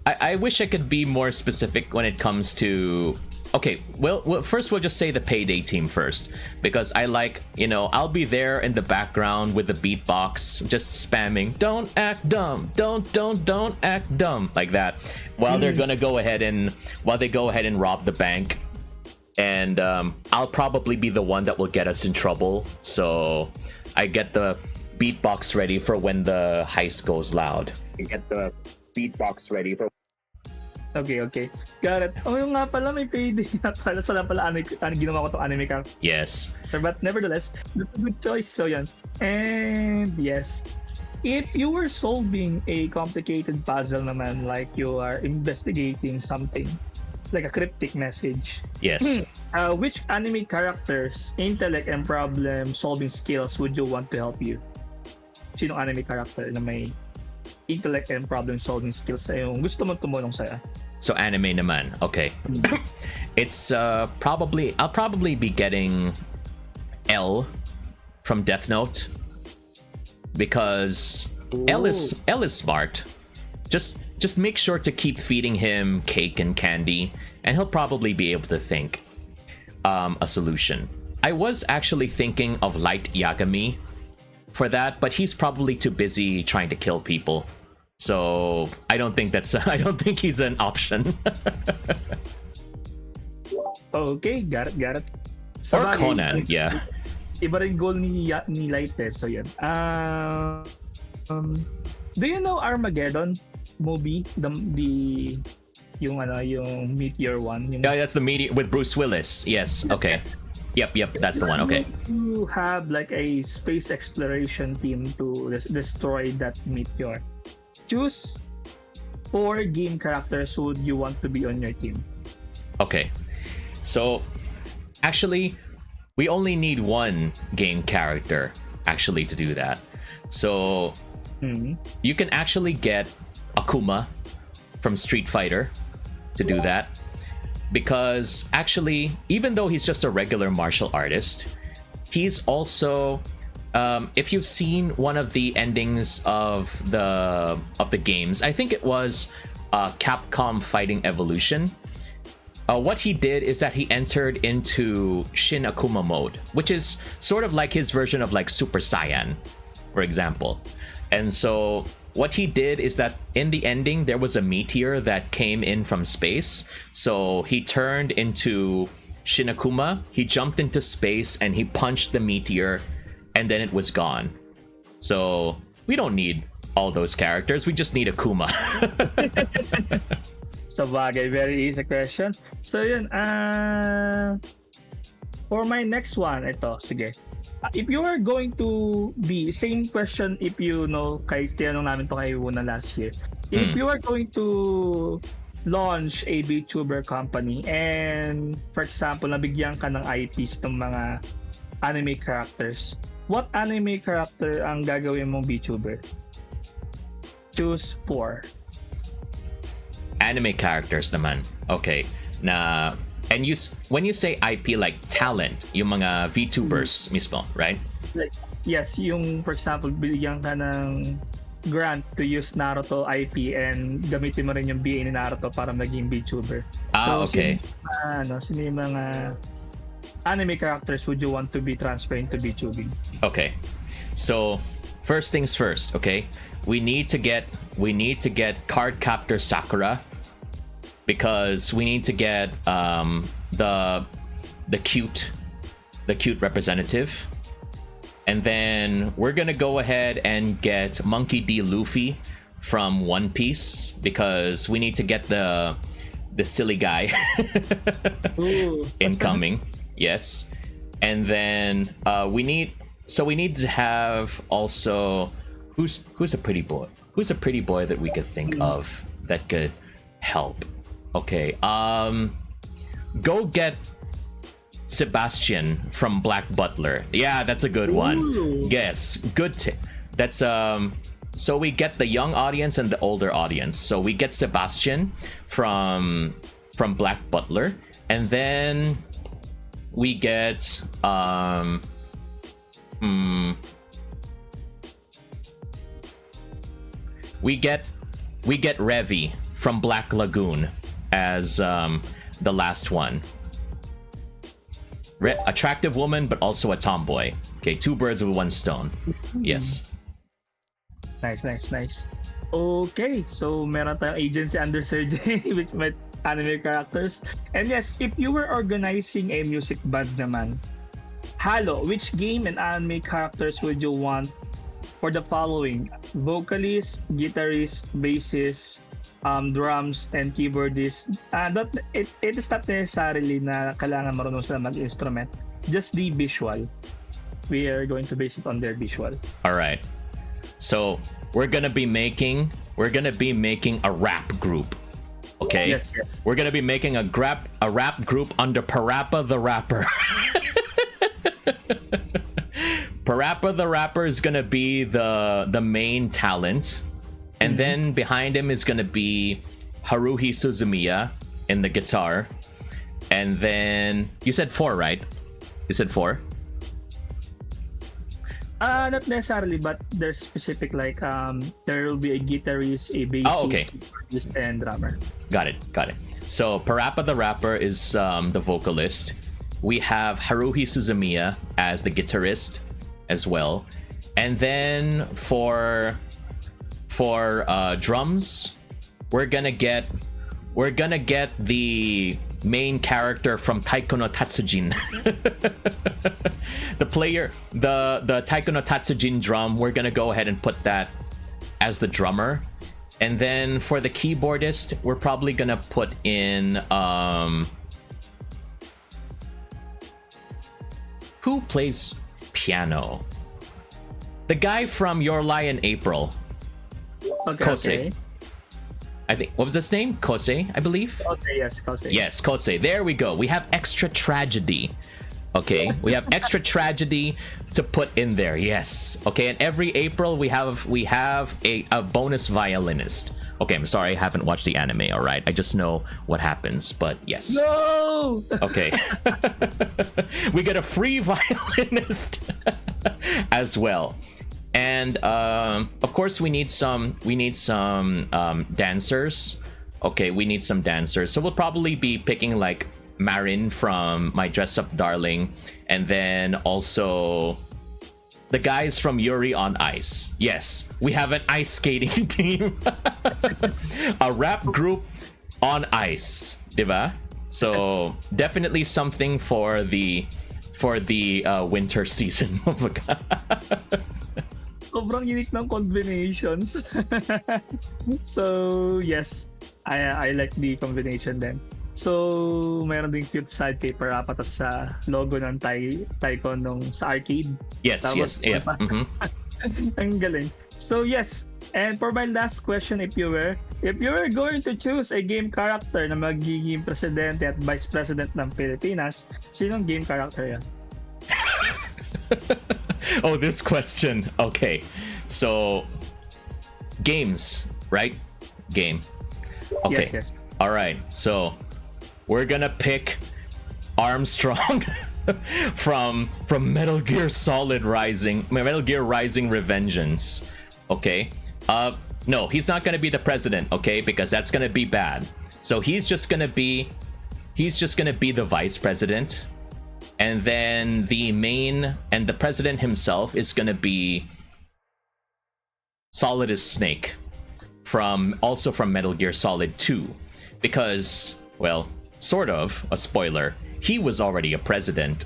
Speaker 1: I wish I could be more specific when it comes to. Okay, well, first we'll just say the Payday team first, because I like, I'll be there in the background with the beatbox, just spamming, don't act dumb, don't act dumb, like that, while they're gonna go ahead and rob the bank, and I'll probably be the one that will get us in trouble, so I get the beatbox ready for when the heist goes loud.
Speaker 2: Okay. Got it. Oh, yung nga pala, may payday na pala. Sala pala, ginawa ko itong anime character.
Speaker 1: Yes.
Speaker 2: But nevertheless, that's a good choice. So, yan. And, yes. If you were solving a complicated puzzle naman, like you are investigating something, like a cryptic message.
Speaker 1: Yes.
Speaker 2: Which anime characters, intellect, and problem-solving skills would you want to help you? Sinong anime character na may intellect and problem-solving skills sa'yo gusto mong tumulong sa'yo?
Speaker 1: So anime naman, okay. It's I'll probably be getting L from Death Note, because L is smart. Just make sure to keep feeding him cake and candy, and he'll probably be able to think a solution. I was actually thinking of Light Yagami for that, but he's probably too busy trying to kill people. So I don't think he's an option.
Speaker 2: Okay, got it.
Speaker 1: Or Conan, yeah.
Speaker 2: Iba rin goal ni Light eh, so yan. Do you know Armageddon movie? Yung Meteor one.
Speaker 1: Yeah, that's the Meteor with Bruce Willis. Yes, okay. Yep, that's the one, okay.
Speaker 2: You have like a space exploration team to destroy that meteor. Choose 4 game characters who you want to be on your team.
Speaker 1: Okay, so actually we only need 1 game character actually to do that. So you can actually get Akuma from Street Fighter to do that, because actually, even though he's just a regular martial artist, he's also if you've seen one of the endings of the games, I think it was Capcom Fighting Evolution. What he did is that he entered into Shin Akuma mode, which is sort of like his version of like Super Saiyan, for example. And so what he did is that in the ending, there was a meteor that came in from space. So he turned into Shin Akuma, he jumped into space, and he punched the meteor, and then it was gone. So we don't need all those characters, we just need Akuma.
Speaker 2: So bagay, very easy question. So yun, for my next one, ito, sige. If you are going to be, same question if you know, kay tinanong namin to kay Wuna last year. If you are going to launch a VTuber company and for example, nabigyan ka ng IPs ng mga anime characters, what anime character ang gagawin mong VTuber? Choose 4.
Speaker 1: Anime characters naman. Okay. Na and when you say IP, like talent, yung mga VTubers mismo, right?
Speaker 2: Like, yes, yung for example, bigyan ka ng grant to use Naruto IP and gamitin mo rin yung BA ni Naruto para maging VTuber. So,
Speaker 1: okay.
Speaker 2: Sino yung mga anime characters would you want to be transferring to VTubing?
Speaker 1: Okay. So, first things first, okay? We need to get Cardcaptor Sakura, because we need to get the cute representative, and then we're gonna go ahead and get Monkey D. Luffy from One Piece, because we need to get the silly guy incoming. Yes, and then we need to have also who's a pretty boy that we could think of that could help. Okay, go get Sebastian from Black Butler. Yeah, that's a good one. Yes, good that's so we get the young audience and the older audience. So we get Sebastian from Black Butler, and then we get we get Revi from Black Lagoon as the last one. Attractive woman, but also a tomboy. Okay, two birds with one stone. Yes.
Speaker 2: Nice. Okay, so meron tayong agency under Serjay which might anime characters. And yes, if you were organizing a music band naman, Halo, which game and anime characters would you want for the following? Vocalist, guitarist, bassist, drums, and keyboardist. It is not necessarily na kailangan marunong sila mag-instrument. Just the visual. We are going to base it on their visual.
Speaker 1: All right. So we're gonna be making a rap group. Okay.
Speaker 2: Yes.
Speaker 1: We're gonna be making a rap group under Parappa the Rapper. Parappa the Rapper is gonna be the main talent. And then behind him is gonna be Haruhi Suzumiya in the guitar. And then you said 4, right? You said 4?
Speaker 2: Not necessarily, but there's specific like there will be a guitarist, a bassist, keyboardist, and drummer.
Speaker 1: Got it. So Parappa the Rapper is the vocalist. We have Haruhi Suzumiya as the guitarist as well. And then for drums, we're gonna get the main character from Taiko no Tatsujin. the Taiko no Tatsujin drum, we're gonna go ahead and put that as the drummer. And then for the keyboardist, we're probably gonna put in who plays piano? The guy from Your Lie in April.
Speaker 2: Okay.
Speaker 1: I think, what was his name? Kosei, I believe.
Speaker 2: Kosei.
Speaker 1: Yes, Kosei. There we go. We have extra tragedy. Okay, we have extra tragedy to put in there. Yes. Okay, and every April we have a bonus violinist. Okay, I'm sorry, I haven't watched the anime. All right, I just know what happens. But yes.
Speaker 2: No.
Speaker 1: Okay. We get a free violinist as well. And of course we need some dancers. Okay, we need some dancers. So we'll probably be picking like Marin from My Dress Up Darling, and then also the guys from Yuri on Ice. Yes, we have an ice skating team. A rap group on ice, diba? So definitely something for the winter season.
Speaker 2: Sobrang unique ng combinations. So, yes. I like the combination then. So, mayroon ding cute side paper patas sa logo ng Taiko nung sa arcade.
Speaker 1: Yes,
Speaker 2: Tapos,
Speaker 1: yes. Yeah. Mm-hmm.
Speaker 2: Ang galing. So, yes. And for my last question, if you were going to choose a game character na magiging presidente at vice president ng Pilipinas, sinong game character yan?
Speaker 1: Oh, this question. Okay. So, games, right? Game. Okay.
Speaker 2: Yes.
Speaker 1: All right. So, we're gonna pick Armstrong from Metal Gear Rising Revengeance. Okay. No, he's not gonna be the president, okay? Because that's gonna be bad. So he's just gonna be the vice president. And then the president himself is gonna be Solidus Snake from Metal Gear Solid 2. Because, well, sort of a spoiler, he was already a president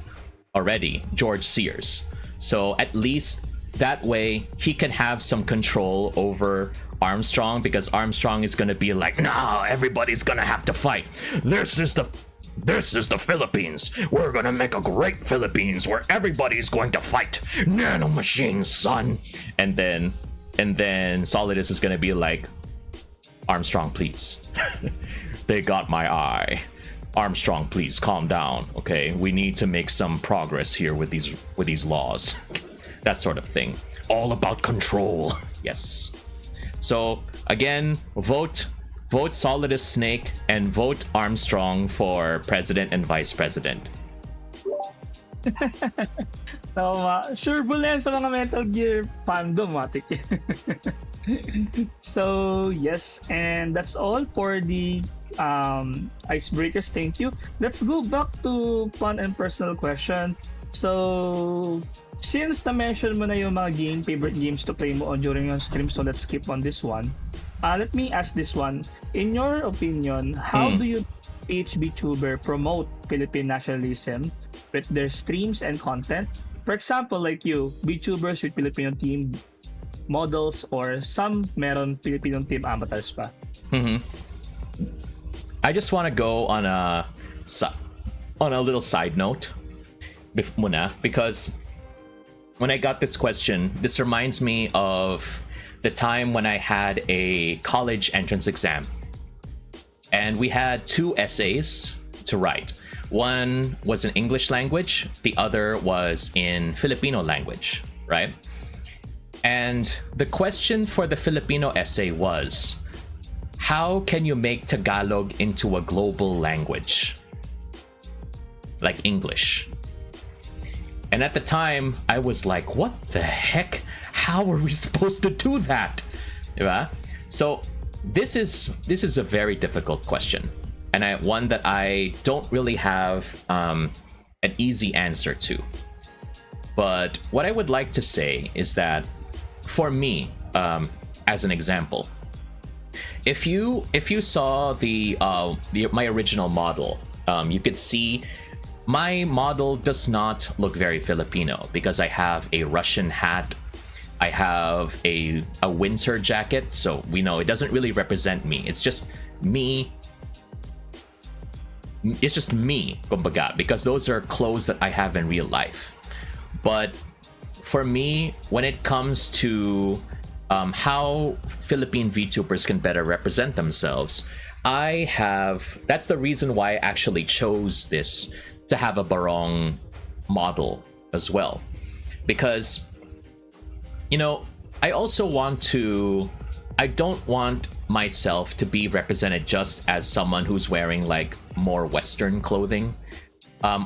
Speaker 1: already, George Sears. So at least that way he can have some control over Armstrong, because Armstrong is gonna be like, no, everybody's gonna have to fight. This is the Philippines. We're gonna make a great Philippines where everybody's going to fight. Nano machines, son. And then Solidus is gonna be like, Armstrong, please. They got my eye. Armstrong, please calm down. Okay, we need to make some progress here with these laws. That sort of thing. All about control. Yes. So again, vote Solidus Snake and vote Armstrong for president and vice president.
Speaker 2: Tama. Sure, yan sa mga Metal Gear fandom, matik. So yes, and that's all for the icebreakers. Thank you. Let's go back to fun and personal question. So since na-mention mo na yung mga favorite games to play mo on during your stream, so let's skip on this one. Let me ask this one. In your opinion, how do you each VTuber promote Philippine nationalism with their streams and content? For example, like you, VTubers with Filipino team models or some meron Filipino team avatars pa.
Speaker 1: I just want to go on a little side note muna, because when I got this question, this reminds me of the time when I had a college entrance exam, and we had 2 essays to write. One was in English language, the other was in Filipino language, right? And the question for the Filipino essay was, how can you make Tagalog into a global language? Like English. And at the time, I was like, what the heck? How are we supposed to do that? Diba? So this is a very difficult question. And one that I don't really have an easy answer to. But what I would like to say is that for me, as an example, if you saw my original model, you could see my model does not look very Filipino because I have a Russian hat, I have a winter jacket, so we know it doesn't really represent me. It's just me. It's just me, kumbaga, because those are clothes that I have in real life. But for me, when it comes to how Philippine VTubers can better represent themselves, that's the reason why I actually chose this to have a barong model as well. Because, I also I don't want myself to be represented just as someone who's wearing like more Western clothing.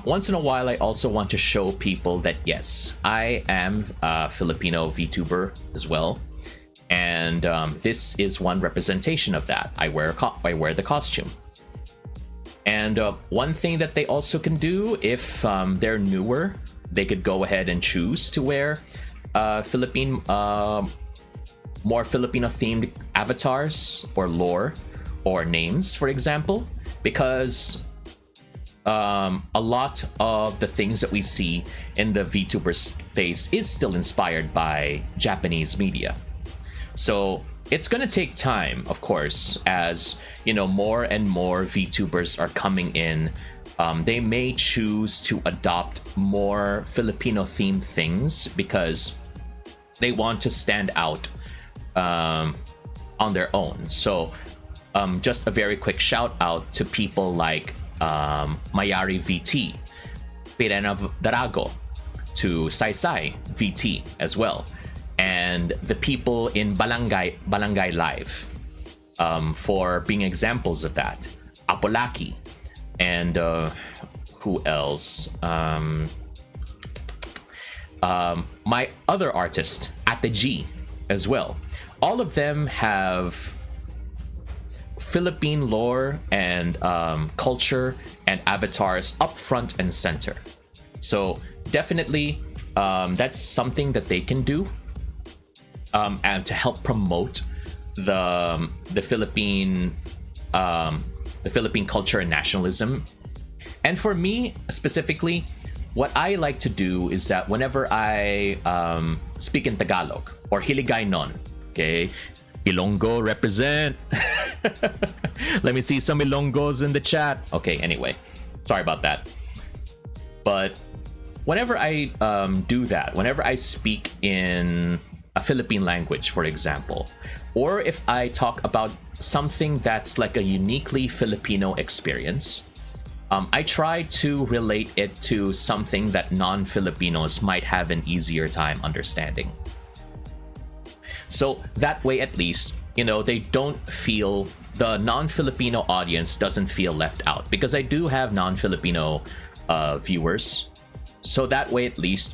Speaker 1: Once in a while, I also want to show people that yes, I am a Filipino VTuber as well, and this is one representation of that. I wear the costume, and one thing that they also can do if they're newer, they could go ahead and choose to wear more Filipino themed avatars or lore or names, for example, because a lot of the things that we see in the VTuber space is still inspired by Japanese media. So it's going to take time, of course, as more and more VTubers are coming in. They may choose to adopt more Filipino themed things because they want to stand out on their own. So just a very quick shout out to people like Mayari VT, Pirena Darago, to Saisai VT as well, and the people in Balangay Live for being examples of that. Apolaki, and who else? My other artist, Ate G, as well. All of them have Philippine lore and culture and avatars up front and center. So definitely that's something that they can do and to help promote the Philippine culture and nationalism. And for me specifically, what I like to do is that whenever I speak in Tagalog or Hiligaynon, okay, Ilonggo represent. Let me see some Ilonggos in the chat. Okay, anyway, sorry about that. But whenever I do that, whenever I speak in a Philippine language, for example, or if I talk about something that's like a uniquely Filipino experience, I try to relate it to something that non-Filipinos might have an easier time understanding. So that way, at least, they don't feel, the non-Filipino audience doesn't feel left out, because I do have non-Filipino viewers. So that way, at least,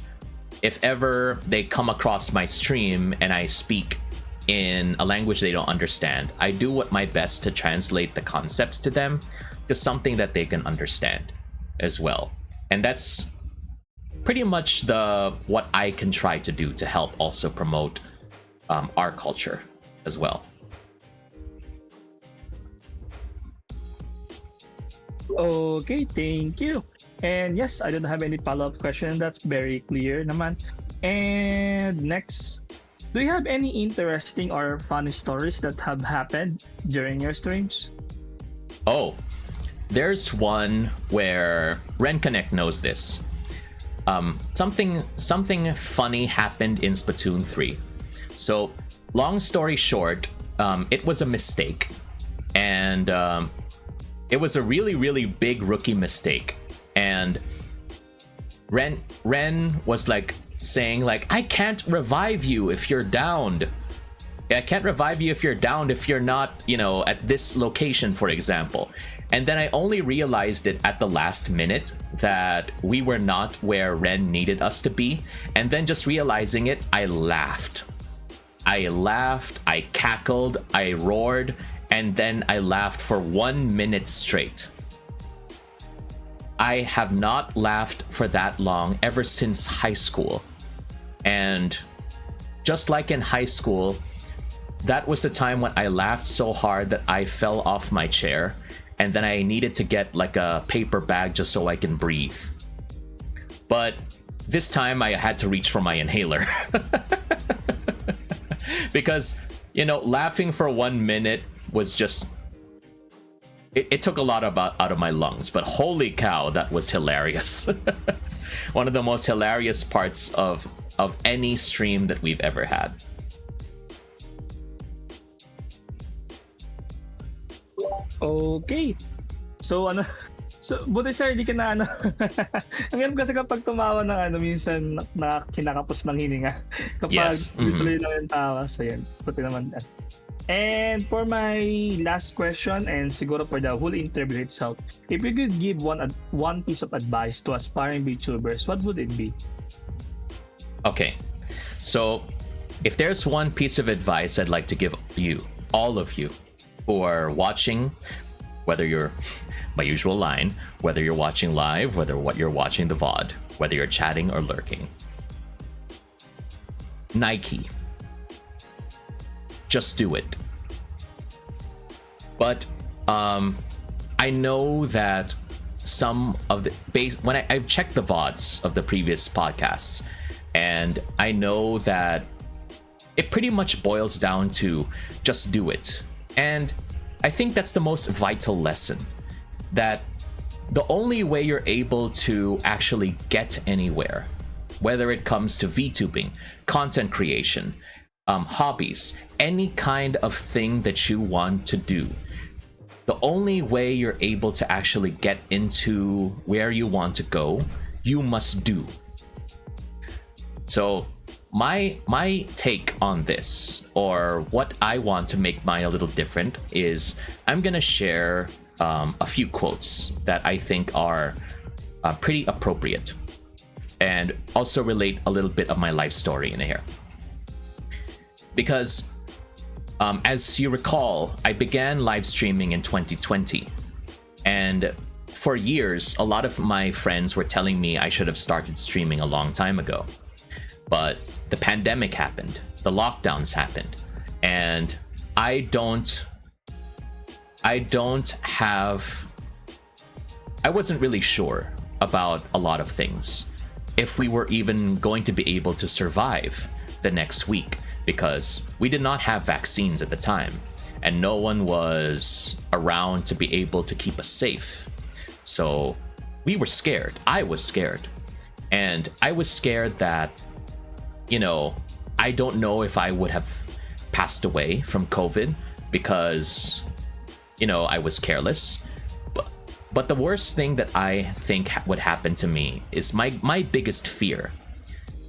Speaker 1: if ever they come across my stream and I speak in a language they don't understand, I do what my best to translate the concepts to them to something that they can understand as well. And that's pretty much what I can try to do to help also promote our culture as well.
Speaker 2: Okay, thank you. And yes, I don't have any follow-up question. That's very clear naman. And next, do you have any interesting or funny stories that have happened during your streams?
Speaker 1: Oh, there's one where Ren Connect knows this. Something funny happened in Splatoon 3. So, long story short, it was a mistake, and it was a really big rookie mistake. And Ren was like saying like, I can't revive you if you're downed. I can't revive you if you're downed if you're not, at this location, for example. And then I only realized it at the last minute that we were not where Ren needed us to be. And then just realizing it, I laughed, I cackled, I roared, and then I laughed for 1 minute straight. I have not laughed for that long ever since high school. And just like in high school, that was the time when I laughed so hard that I fell off my chair, and then I needed to get like a paper bag just so I can breathe. But this time I had to reach for my inhaler. Because, laughing for 1 minute was just... It took a lot out of my lungs, but holy cow, that was hilarious. One of the most hilarious parts of any stream that we've ever had.
Speaker 2: Okay. So buti sir, hindi ka na Ang hirap kasi kapag tumawa ng minsan na kinakapos ng hininga. Kapag
Speaker 1: yes.
Speaker 2: tuloy lang yung tawa. So yan, buti naman. And for my last question, and siguro for the whole interview itself, if you could give one piece of advice to aspiring VTubers, what would it be?
Speaker 1: Okay, so if there's one piece of advice I'd like to give you, all of you who are watching, whether you're my usual line, whether you're watching live, whether you're watching the VOD, whether you're chatting or lurking, Nike, just do it. But I know that some of the when I've checked the VODs of the previous podcasts, and I know that it pretty much boils down to just do it. And I think that's the most vital lesson, that the only way you're able to actually get anywhere, whether it comes to VTubing, content creation, hobbies, any kind of thing that you want to do, the only way you're able to actually get into where you want to go, you must do. So my take on this, or what I want to make mine a little different, is I'm gonna share a few quotes that I think are pretty appropriate, and also relate a little bit of my life story in here. Because as you recall, I began live streaming in 2020, and for years a lot of my friends were telling me I should have started streaming a long time ago. But the pandemic happened, the lockdowns happened, and I wasn't really sure about a lot of things, if we were even going to be able to survive the next week, because we did not have vaccines at the time, and no one was around to be able to keep us safe. So we were scared. I was scared. And I was scared that, I don't know if I would have passed away from COVID because, I was careless. But the worst thing that I think would happen to me is my biggest fear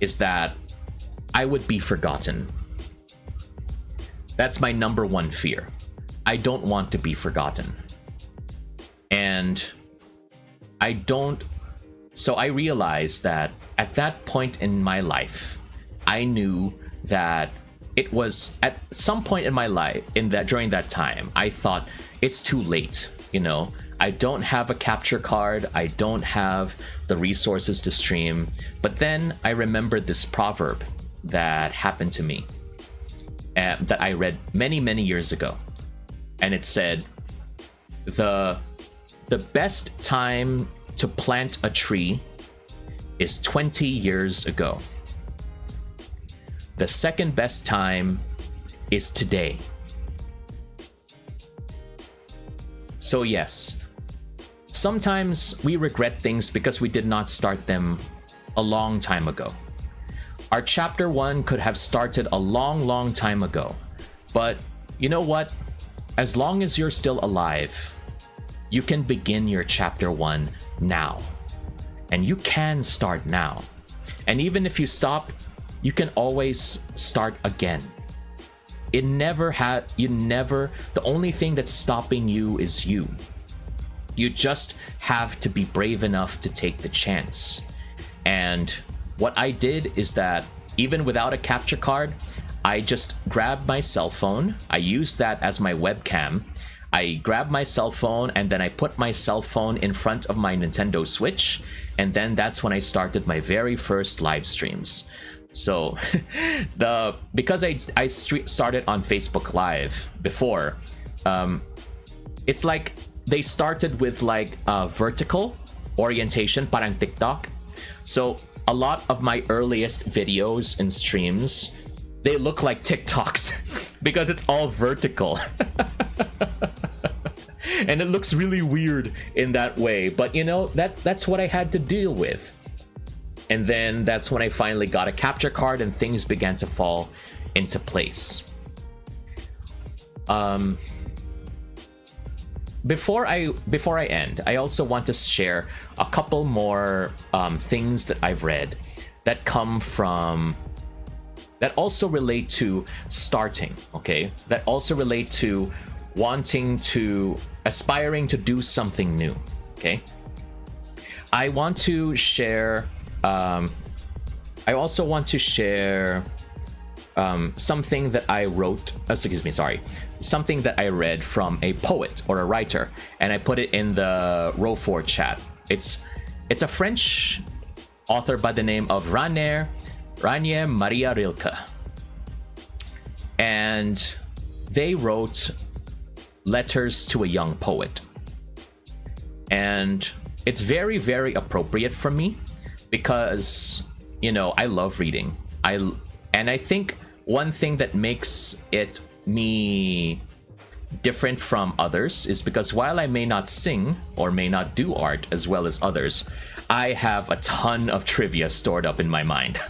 Speaker 1: is that I would be forgotten. That's my number one fear. I don't want to be forgotten. And so I realized that at that point in my life, I knew that it was at some point in my life during that time, I thought it's too late. I don't have a capture card. I don't have the resources to stream. But then I remembered this proverb that happened to me that I read many, many years ago. And it said, the best time to plant a tree is 20 years ago. The second best time is today. So yes, sometimes we regret things because we did not start them a long time ago. Our chapter 1 could have started a long, long time ago. But you know what? As long as you're still alive, you can begin your chapter 1 now. And you can start now. And even if you stop, you can always start again. The only thing that's stopping you is you. You just have to be brave enough to take the chance. And what I did is that even without a capture card, I just grabbed my cell phone. I used that as my webcam. I grabbed my cell phone and then I put my cell phone in front of my Nintendo Switch. And then that's when I started my very first live streams. So because I started on Facebook Live before, it's like they started with like vertical orientation, parang TikTok. So a lot of my earliest videos and streams, they look like TikToks because it's all vertical. And it looks really weird in that way, but that's what I had to deal with. And then that's when I finally got a capture card and things began to fall into place. Before I end, I also want to share a couple more things that I've read that also relate to starting, okay? That also relate to aspiring to do something new, okay? I want to share I also want to share something that I wrote, something that I read from a poet or a writer, and I put it in the Row 4 chat. It's a French author by the name of Rainer Maria Rilke. And they wrote Letters to a Young Poet. And it's very, very appropriate for me because, I love reading. And I think one thing that makes it me different from others is because while I may not sing or may not do art as well as others, I have a ton of trivia stored up in my mind.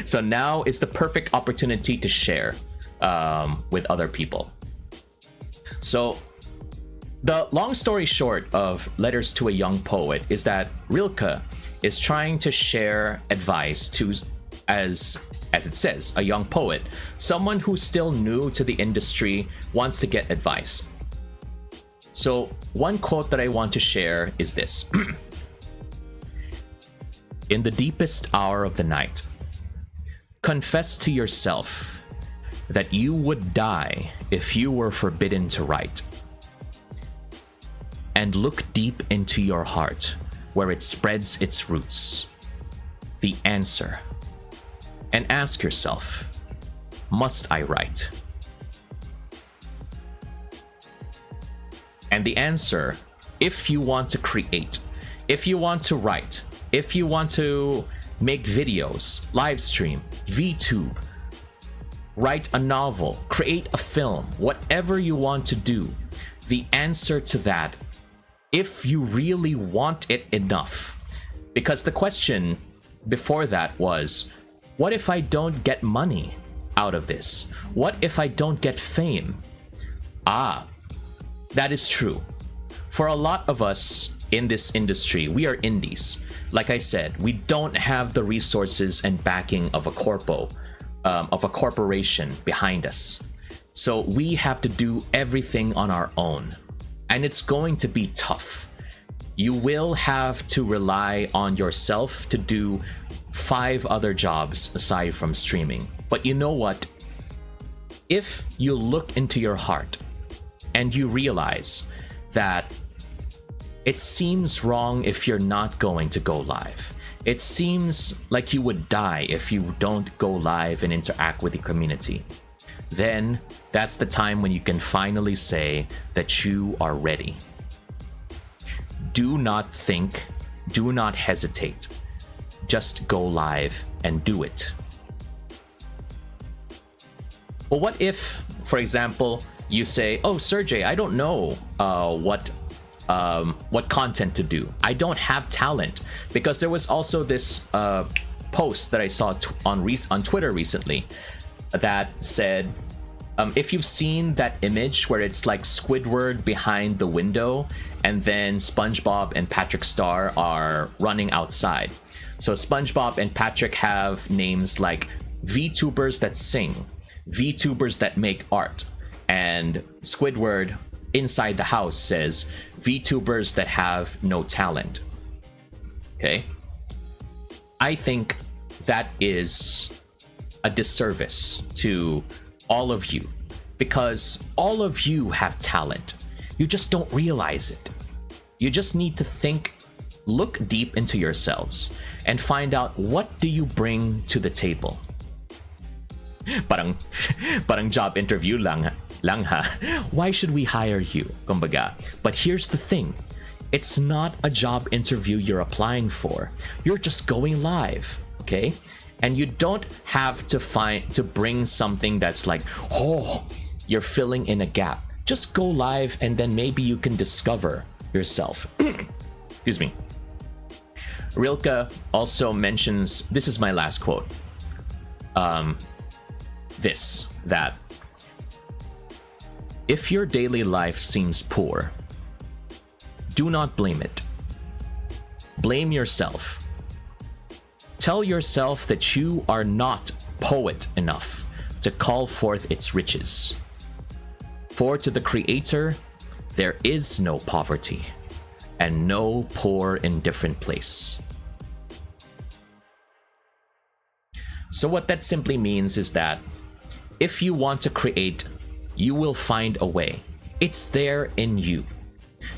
Speaker 1: So now is the perfect opportunity to share with other people. So the long story short of Letters to a Young Poet is that Rilke is trying to share advice to, as it says, a young poet, someone who's still new to the industry, wants to get advice. So one quote that I want to share is this. In the deepest hour of the night, confess to yourself that you would die if you were forbidden to write. And look deep into your heart, where it spreads its roots. The answer. And ask yourself, must I write? And the answer, if you want to create, if you want to write, if you want to make videos, live stream, VTube, write a novel, create a film, whatever you want to do, the answer to that, if you really want it enough, because the question before that was, what if I don't get money out of this? What if I don't get fame? That is true. For a lot of us in this industry, we are indies. Like I said, we don't have the resources and backing of a corporation behind us. So we have to do everything on our own. And it's going to be tough. You will have to rely on yourself to do 5 other jobs aside from streaming. But you know what? If you look into your heart and you realize that it seems wrong if you're not going to go live, it seems like you would die if you don't go live and interact with the community, then that's the time when you can finally say that you are ready. Do not think, do not hesitate. Just go live and do it. But what if, for example, you say, "Oh, Serjay, I don't know what content to do. I don't have talent." Because there was also this post that I saw on Twitter recently that said, if you've seen that image where it's like Squidward behind the window and then SpongeBob and Patrick Star are running outside. So SpongeBob and Patrick have names like VTubers that sing, VTubers that make art, and Squidward inside the house says VTubers that have no talent. Okay? I think that is a disservice to all of you, because all of you have talent. You just don't realize it. You just need to think, look deep into yourselves and find out, what do you bring to the table? Parang job interview lang ha. Why should we hire you? Kumbaga. But here's the thing. It's not a job interview you're applying for. You're just going live, okay? And you don't have to bring something that's like, oh, you're filling in a gap. Just go live and then maybe you can discover yourself. Excuse me. Rilke also mentions, this is my last quote. That if your daily life seems poor, do not blame it. Blame yourself. Tell yourself that you are not poet enough to call forth its riches. For to the Creator, there is no poverty and no poor indifferent place. So what that simply means is that if you want to create, you will find a way. It's there in you.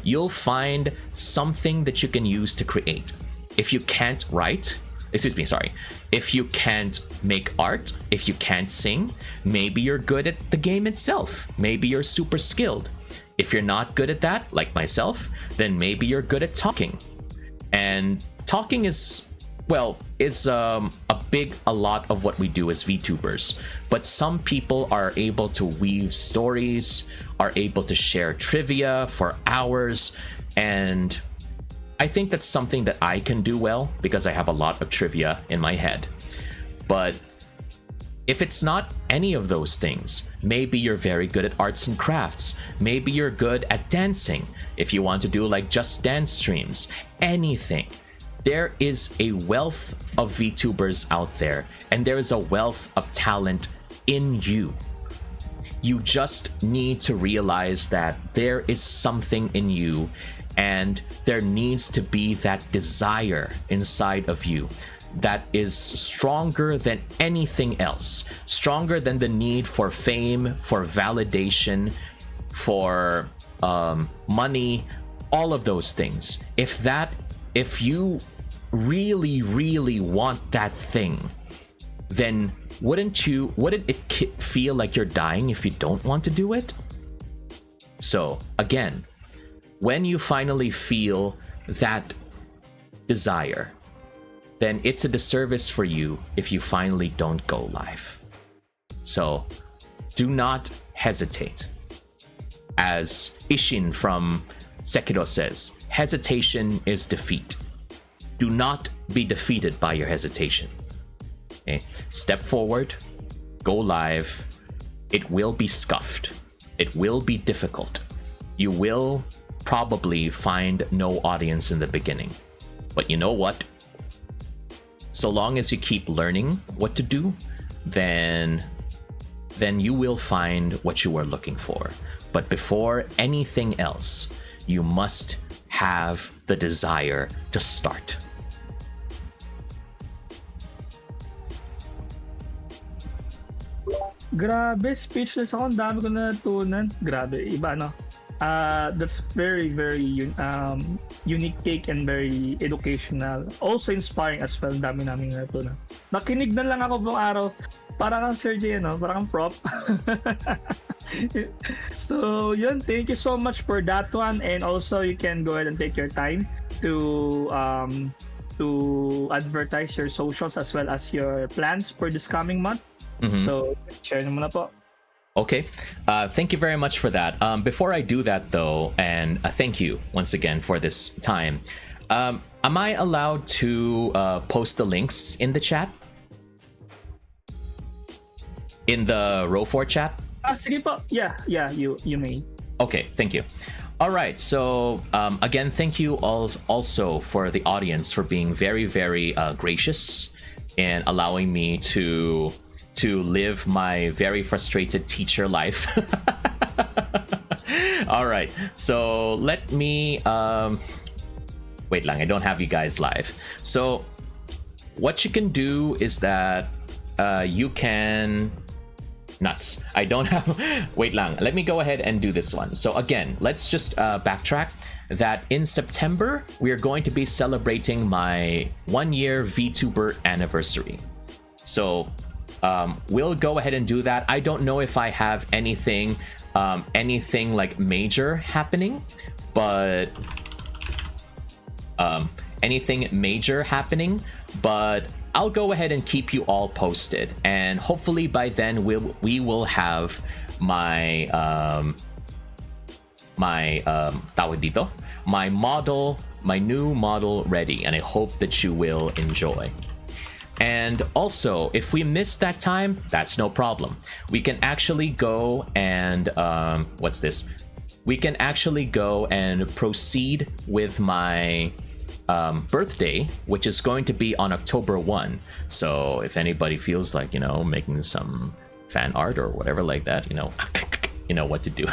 Speaker 1: You'll find something that you can use to create. If you can't write, if you can't make art, if you can't sing, maybe you're good at the game itself. Maybe you're super skilled. If you're not good at that, like myself, then maybe you're good at talking. And talking is a lot of what we do as VTubers. But some people are able to weave stories, are able to share trivia for hours, and I think that's something that I can do well because I have a lot of trivia in my head. But if it's not any of those things, maybe you're very good at arts and crafts. Maybe you're good at dancing. If you want to do like Just Dance streams, anything. There is a wealth of VTubers out there, and there is a wealth of talent in you. You just need to realize that there is something in you, and there needs to be that desire inside of you that is stronger than anything else, stronger than the need for fame, for validation, for money, all of those things. If you really want that thing, then wouldn't it feel like you're dying if you don't want to do it? So again, when you finally feel that desire, then it's a disservice for you if you finally don't go live. So do not hesitate. As Ishin from Sekiro says, hesitation is defeat. Do not be defeated by your hesitation. Okay? Step forward, go live. It will be scuffed. It will be difficult. You will probably find no audience in the beginning. But you know what? So long as you keep learning what to do, then you will find what you are looking for. But before anything else, you must have the desire to start.
Speaker 2: Grabe, speechless ako. Ang dami ko na natutunan. Grabe, iba no. That's very, very unique take and very educational. Also inspiring as well. Ang dami namin natutunan. Nakinig na lang ako buong araw. Parang kang Serjay, no? Parang kang prop. So, yun. Thank you so much for that one. And also, you can go ahead and take your time to advertise your socials as well as your plans for this coming month. So, share naman na po.
Speaker 1: Okay, thank you very much for that. Before I do that though, and thank you once again for this time, am I allowed to post the links in the chat? In the Row4 chat?
Speaker 2: Sige po. Yeah, you may.
Speaker 1: Okay, thank you. All right, so again, thank you all also for the audience for being very, very gracious and allowing me to live my very frustrated teacher life. All right, so let me wait lang, I don't have you guys live. So what you can do is that you can nuts. I don't have wait lang, let me go ahead and do this one. So again, let's just backtrack that in September we are going to be celebrating my 1-year VTuber anniversary. So we'll go ahead and do that. I don't know if I have anything like major happening, but I'll go ahead and keep you all posted, and hopefully by then we will have my my new model ready, and I hope that you will enjoy. And also, if we miss that time, that's no problem. We can actually go and what's this? We can actually go and proceed with my birthday, which is going to be on October 1. So if anybody feels like, making some fan art or whatever like that, you know what to do.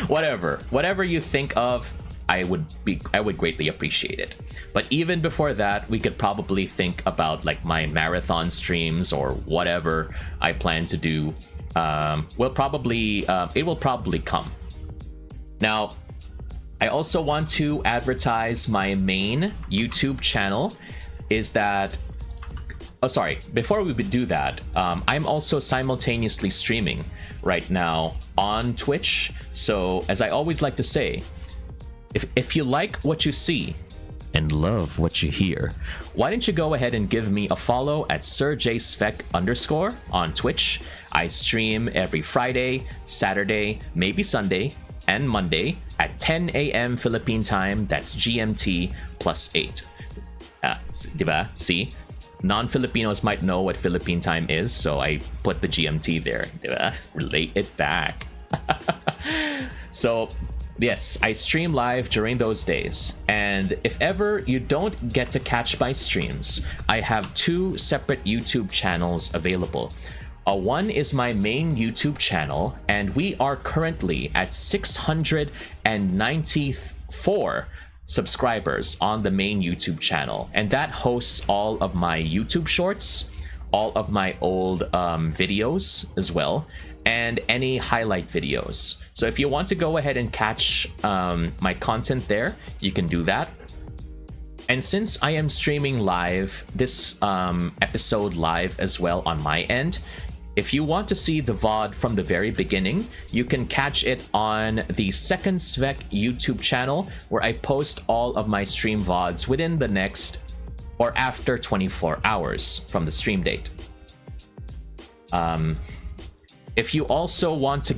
Speaker 1: whatever you think of, I would greatly appreciate it. But even before that, we could probably think about like my marathon streams or whatever I plan to do. It will probably come. Now, I also want to advertise my main YouTube channel. Before we would do that, I'm also simultaneously streaming right now on Twitch. So as I always like to say, if you like what you see and love what you hear, why don't you go ahead and give me a follow at Serjay Svek _ on Twitch. I stream every Friday, Saturday, maybe Sunday, and Monday at 10 a.m. Philippine time. That's GMT +8. Diba? See? Non-Filipinos might know what Philippine time is, so I put the GMT there. Diba? Relate it back. So, yes, I stream live during those days. And if ever you don't get to catch my streams, I have 2 separate YouTube channels available. One is my main YouTube channel, and we are currently at 694 subscribers on the main YouTube channel, and that hosts all of my YouTube shorts, all of my old videos as well, and any highlight videos. So if you want to go ahead and catch my content there, you can do that. And since I am streaming live this episode live as well on my end, if you want to see the VOD from the very beginning, you can catch it on the Second Svek YouTube channel, where I post all of my stream VODs within the next or after 24 hours from the stream date. If you also want to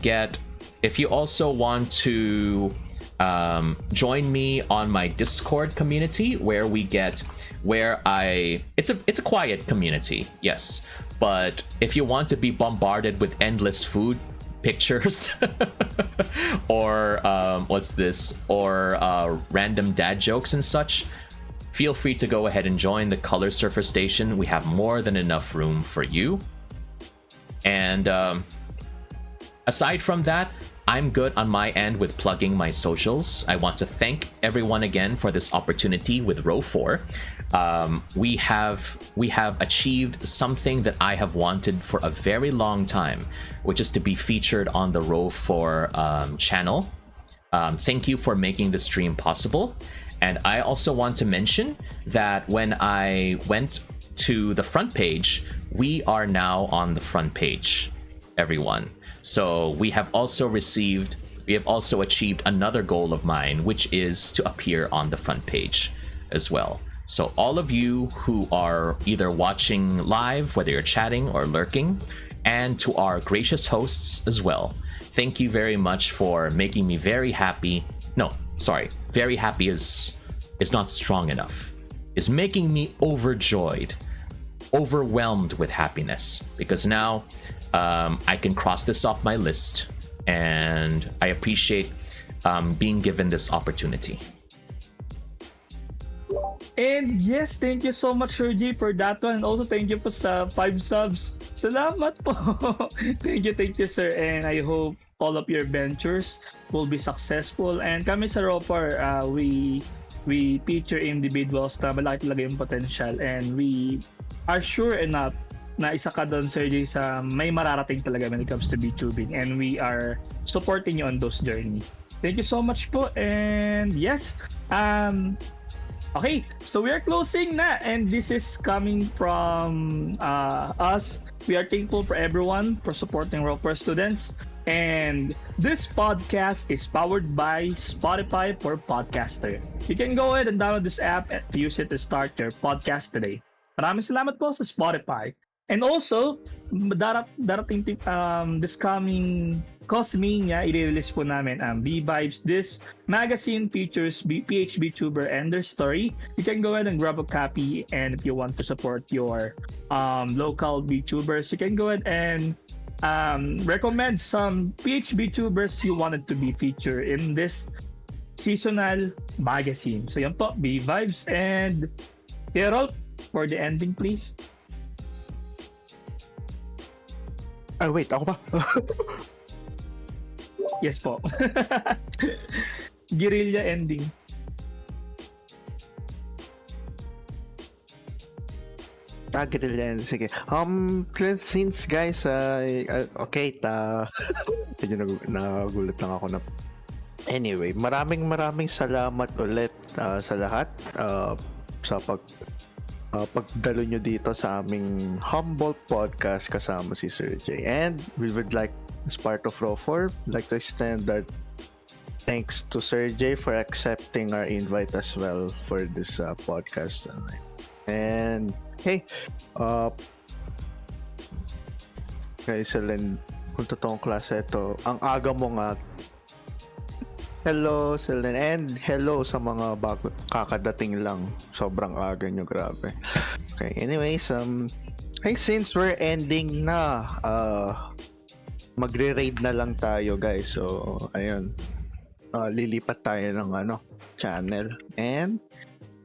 Speaker 1: join me on my Discord community, it's a quiet community, yes. But if you want to be bombarded with endless food pictures or random dad jokes and such, feel free to go ahead and join the Color Surfer Station. We have more than enough room for you. And aside from that, I'm good on my end with plugging my socials. I want to thank everyone again for this opportunity with Row 4. We have achieved something that I have wanted for a very long time, which is to be featured on the Row 4 channel. Thank you for making the stream possible. And I also want to mention that when I went to the front page, we are now on the front page, everyone. So we have also achieved another goal of mine, which is to appear on the front page as well. So all of you who are either watching live, whether you're chatting or lurking, and to our gracious hosts as well, thank you very much for making me very happy. No, sorry, very happy is not strong enough. Is making me overjoyed, overwhelmed with happiness, because now I can cross this off my list, and I appreciate being given this opportunity.
Speaker 2: And yes, thank you so much, Serjay, for that one. And also, thank you po sa 5 subs. Salamat po. Thank you, sir. And I hope all of your ventures will be successful. And kami sa Ropar, we feature individuals na malaki talaga yung potential. And we are sure enough na isa ka doon, Serjay, sa may mararating talaga when it comes to VTubing. And we are supporting you on those journey. Thank you so much po. And yes, okay, so we are closing na, and this is coming from us. We are thankful for everyone for supporting Roper students, and this podcast is powered by Spotify for Podcaster. You can go ahead and download this app and use it to start your podcast today. Maraming salamat po sa Spotify. And also, darating this coming Cosmania, i-release po namin ang V-Vibes. This magazine features PH VTuber and their story. You can go ahead and grab a copy, and if you want to support your local VTubers, you can go ahead and recommend some PH VTubers you wanted to be featured in this seasonal magazine. So yan po, V-Vibes. And Gerald, for the ending, please.
Speaker 3: Wait, ako ba?
Speaker 2: Yes po. Guerrilla ending.
Speaker 3: Guerrilla ending. Sige. Since guys, okay, medyo nagulat lang ako na. Anyway, maraming salamat ulit sa lahat sa pagdalo nyo dito sa aming humble podcast kasama si Serjay. And we would like, as part of Row 4, like to extend that thanks to Serjay for accepting our invite as well for this podcast. And hey, guys, Selen, kung totoong klase ito, ang aga mo nga. Hello, Selen, and hello sa mga bago kakadating lang. Sobrang aga nyo, grabe. Okay, anyways, hey, since we're ending na, magre-raid na lang tayo, guys. So, ayun. Lilipat tayo ng channel. And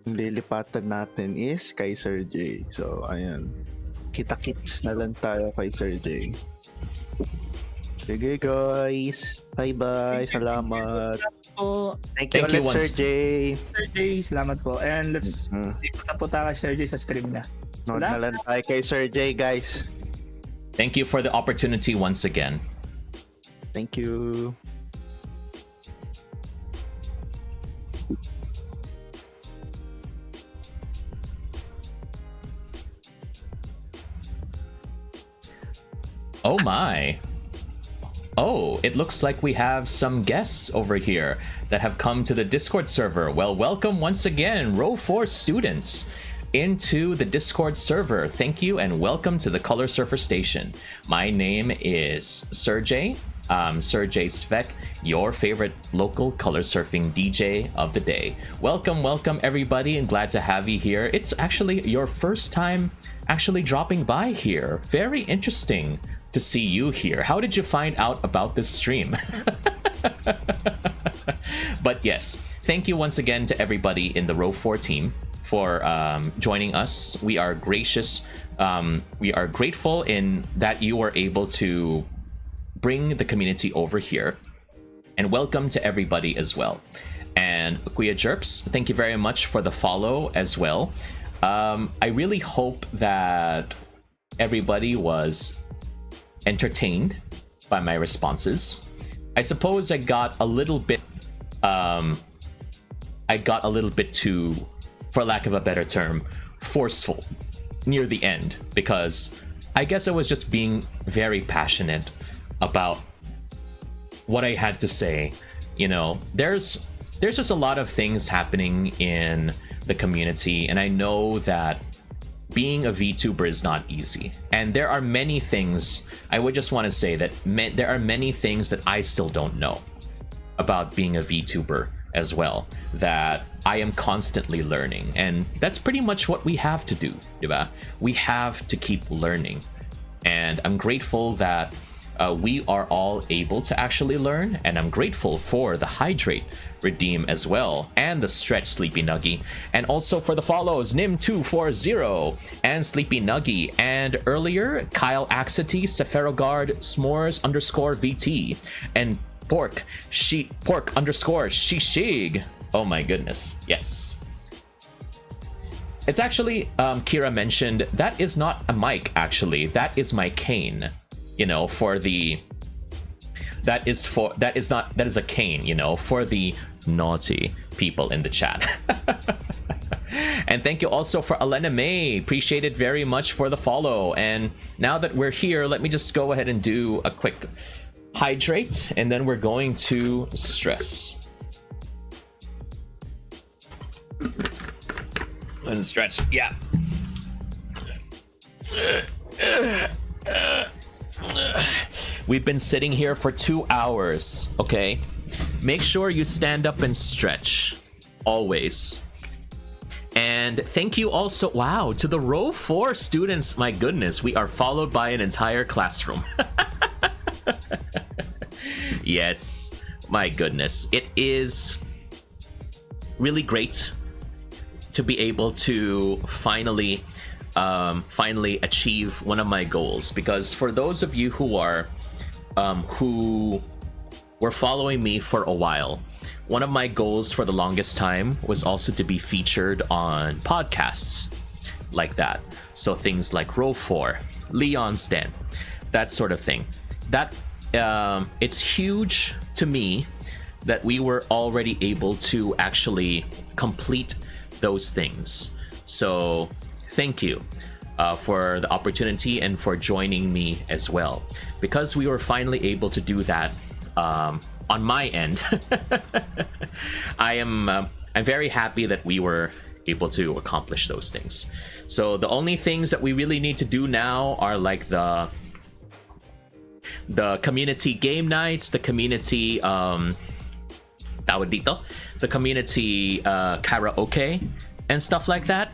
Speaker 3: yung lilipatan natin is kay Serjay. So, ayun. Kita-kits na lang tayo kay Serjay. Sige, guys. Bye-bye. Salamat. Thank you ulit, Serjay.
Speaker 2: Serjay, salamat po. And let's lipat na po tayo kay Serjay sa stream na.
Speaker 3: Nood na lang tayo kay Serjay, guys.
Speaker 1: Thank you for the opportunity once again.
Speaker 3: Thank you.
Speaker 1: Oh my. Oh, it looks like we have some guests over here that have come to the Discord server. Well, welcome once again, Row 4 students, into the Discord server. Thank you and welcome to the Color Surfer Station. My name is Serjay. Serjay Svek, your favorite local color surfing DJ of the day. Welcome everybody, and glad to have you here. It's actually your first time actually dropping by here. Very interesting to see you here. How did you find out about this stream? But yes, thank you once again to everybody in the Row 4 team for joining us. We are gracious. We are grateful in that you were able to bring the community over here. And welcome to everybody as well. And Kuya Jerps, thank you very much for the follow as well. I really hope that everybody was entertained by my responses. I suppose I got a little bit too, for lack of a better term, forceful near the end, because I guess I was just being very passionate about what I had to say. You know, there's just a lot of things happening in the community, and I know that being a VTuber is not easy. And there are many things, I would just want to say that there are many things that I still don't know about being a VTuber as well, that I am constantly learning. And that's pretty much what we have to do, diba? We have to keep learning. And I'm grateful that we are all able to actually learn, and I'm grateful for the Hydrate redeem as well, and the Stretch Sleepy Nuggy, and also for the follows Nim240 and Sleepy Nuggy, and earlier Kyle Axity, Sepherogard, S'mores _VT, and Pork _ Shishig. Oh my goodness, yes. It's actually, Kira mentioned, that is not a mic actually, that is my cane. You know, that is a cane, you know, for the naughty people in the chat. And thank you also for Elena May, appreciate it very much for the follow. And now that we're here, let me just go ahead and do a quick hydrate, and then we're going to stress and stretch. Yeah. We've been sitting here for 2 hours, okay? Make sure you stand up and stretch, always. And thank you also, wow, to the row 4 students. My goodness, we are followed by an entire classroom. Yes, my goodness. It is really great to be able to finally achieve one of my goals, because for those of you who were following me for a while, one of my goals for the longest time was also to be featured on podcasts like that. So things like Row 4, Leon's Den, that sort of thing. That it's huge to me that we were already able to actually complete those things. So thank you for the opportunity and for joining me as well, because we were finally able to do that on my end. I'm very happy that we were able to accomplish those things. So the only things that we really need to do now are like the community game nights, the community tawag dito, the community karaoke and stuff like that,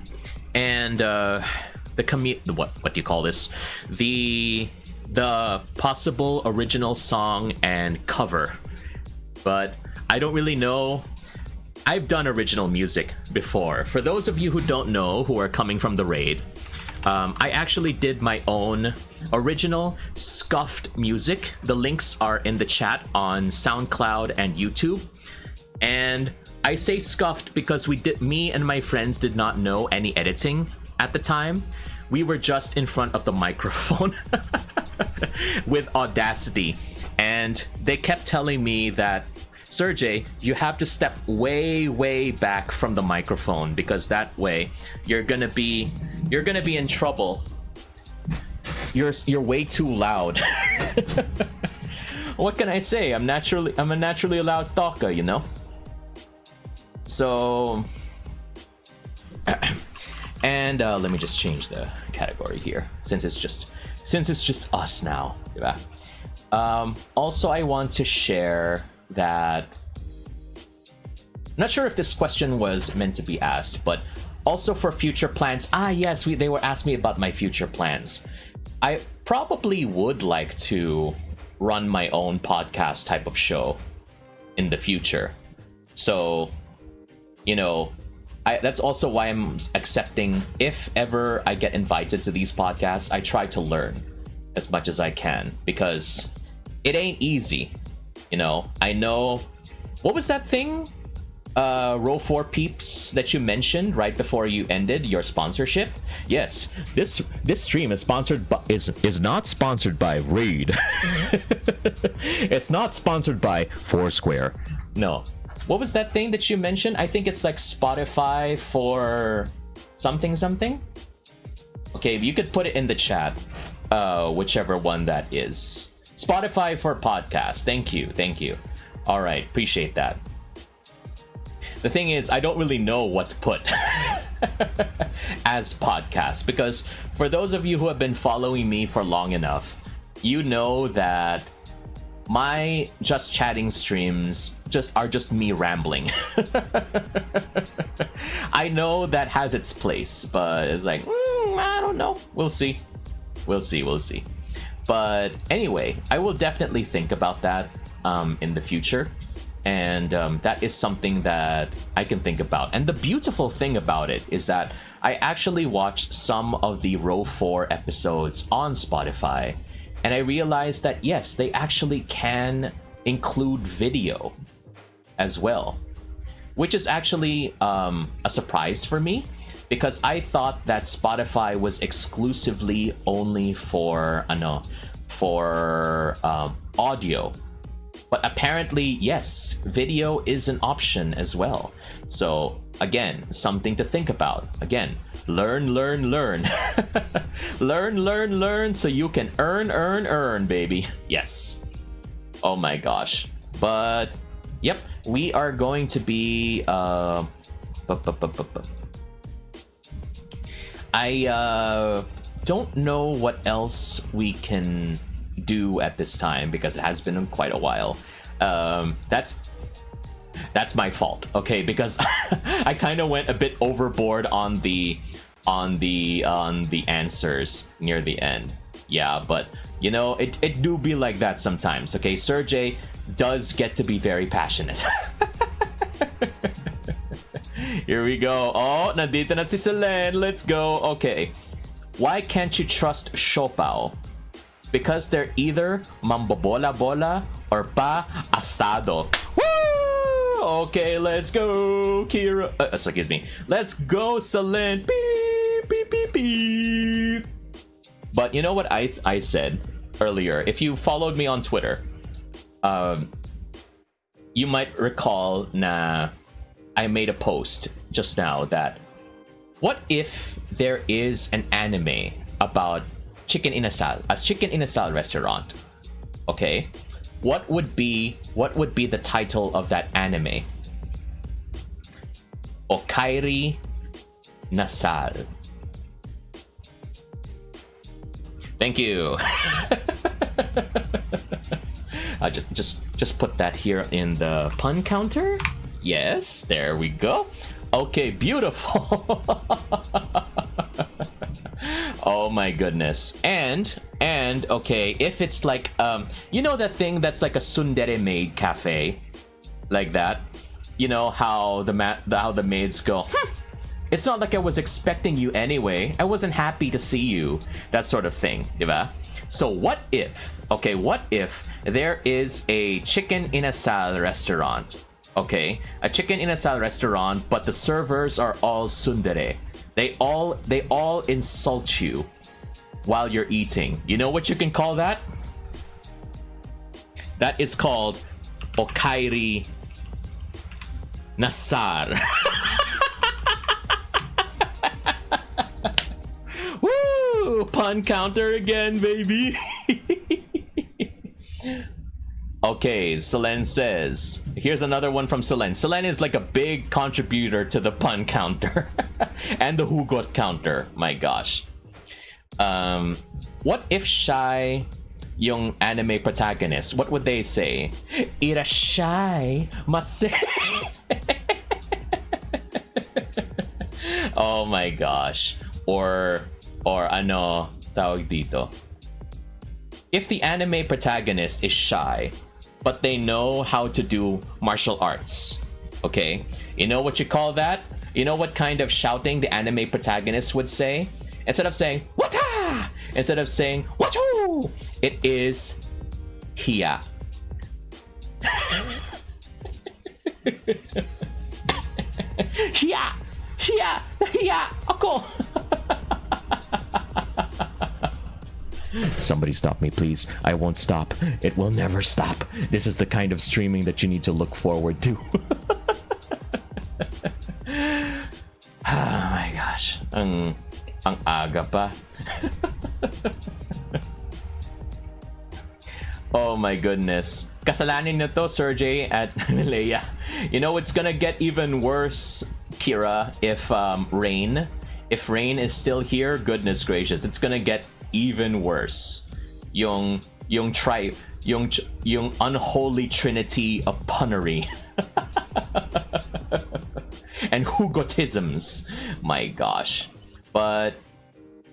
Speaker 1: and what do you call this, the possible original song and cover. But I don't really know. I've done original music before. For those of you who don't know, who are coming from the raid, I actually did my own original scuffed music. The links are in the chat on SoundCloud and YouTube. And I say scuffed because me and my friends did not know any editing at the time. We were just in front of the microphone with Audacity. And they kept telling me that, Serjay, you have to step way, way back from the microphone, because that way you're gonna be in trouble. You're way too loud. What can I say? I'm a naturally loud talker, you know. So, and let me just change the category here, since it's just us now. Yeah. Also, I want to share that, I'm not sure if this question was meant to be asked, but also for future plans. Yes, they were asking me about my future plans. I probably would like to run my own podcast type of show in the future. So, you know, that's also why I'm accepting, if ever I get invited to these podcasts, I try to learn as much as I can, because it ain't easy. You know, I know. What was that thing? Row 4 peeps that you mentioned right before you ended your sponsorship. Yes, this stream is sponsored by is not sponsored by Raid. It's not sponsored by Foursquare. No. What was that thing that you mentioned? I think it's like Spotify for something. Okay, if you could put it in the chat, whichever one that is. Spotify for podcasts. Thank you. All right, appreciate that. The thing is, I don't really know what to put as podcast, because for those of you who have been following me for long enough, you know that my just chatting streams are just me rambling. I know that has its place, but it's like, I don't know. We'll see. But anyway, I will definitely think about that in the future. And that is something that I can think about. And the beautiful thing about it is that I actually watched some of the Row 4 episodes on Spotify, and I realized that yes, they actually can include video as well, which is actually a surprise for me, because I thought that Spotify was exclusively only for audio. But apparently, yes, video is an option as well. So again, something to think about. Again, learn. learn so you can earn, baby. Yes. Oh my gosh. But yep, we are going to be I don't know what else we can do at this time, because it has been quite a while. That's my fault, okay, because I kind of went a bit overboard on the answers near the end. Yeah, but you know, it do be like that sometimes, okay? Serjay does get to be very passionate. Here we go. Oh, nandito na si Selene. Let's go. Okay. Why can't you trust Siopao? Because they're either mambobola-bola or pa asado. Woo! Okay, let's go, Kira. Excuse me. Let's go, Selene. Beep, beep, beep, beep. But you know what I said earlier? If you followed me on Twitter, you might recall na I made a post just now that what if there is an anime about chicken inasal, a chicken inasal restaurant? Okay, what would be the title of that anime? Okairi Nasal. Thank you. I just put that here in the pun counter. Yes, there we go. Okay, beautiful. Oh my goodness. And okay, if it's like you know that thing that's like a tsundere maid cafe, like that, you know how the maids go, it's not like I was expecting you anyway, I wasn't happy to see you, that sort of thing, diba? So what if there is a chicken inasal restaurant? Okay, a chicken inasal restaurant, but the servers are all tsundere. They all insult you while you're eating. You know what you can call that? That is called Okairi Nasar. Woo! Pun counter again, baby. Okay, Selene says, here's another one from Selene. Selene is like a big contributor to the pun counter and the hugot counter. My gosh. What if shy yung anime protagonist? What would they say? Irashai mase. Oh my gosh. Or ano tawag dito? If the anime protagonist is shy, but they know how to do martial arts, okay? You know what you call that? You know what kind of shouting the anime protagonist would say? Instead of saying, "Wata!" Instead of saying, "Wachu!" It is hiya. Hiya! Hiya! Hiya! Ako! Somebody stop me, please. I won't stop. It will never stop. This is the kind of streaming that you need to look forward to. Oh my gosh. Ang aga pa. Oh my goodness. Kasalanan na to, Serjay at Leia. You know, it's gonna get even worse, Kira, if Rain is still here. Goodness gracious, it's gonna get even worse. Yung unholy trinity of punnery and hugotisms. My gosh. But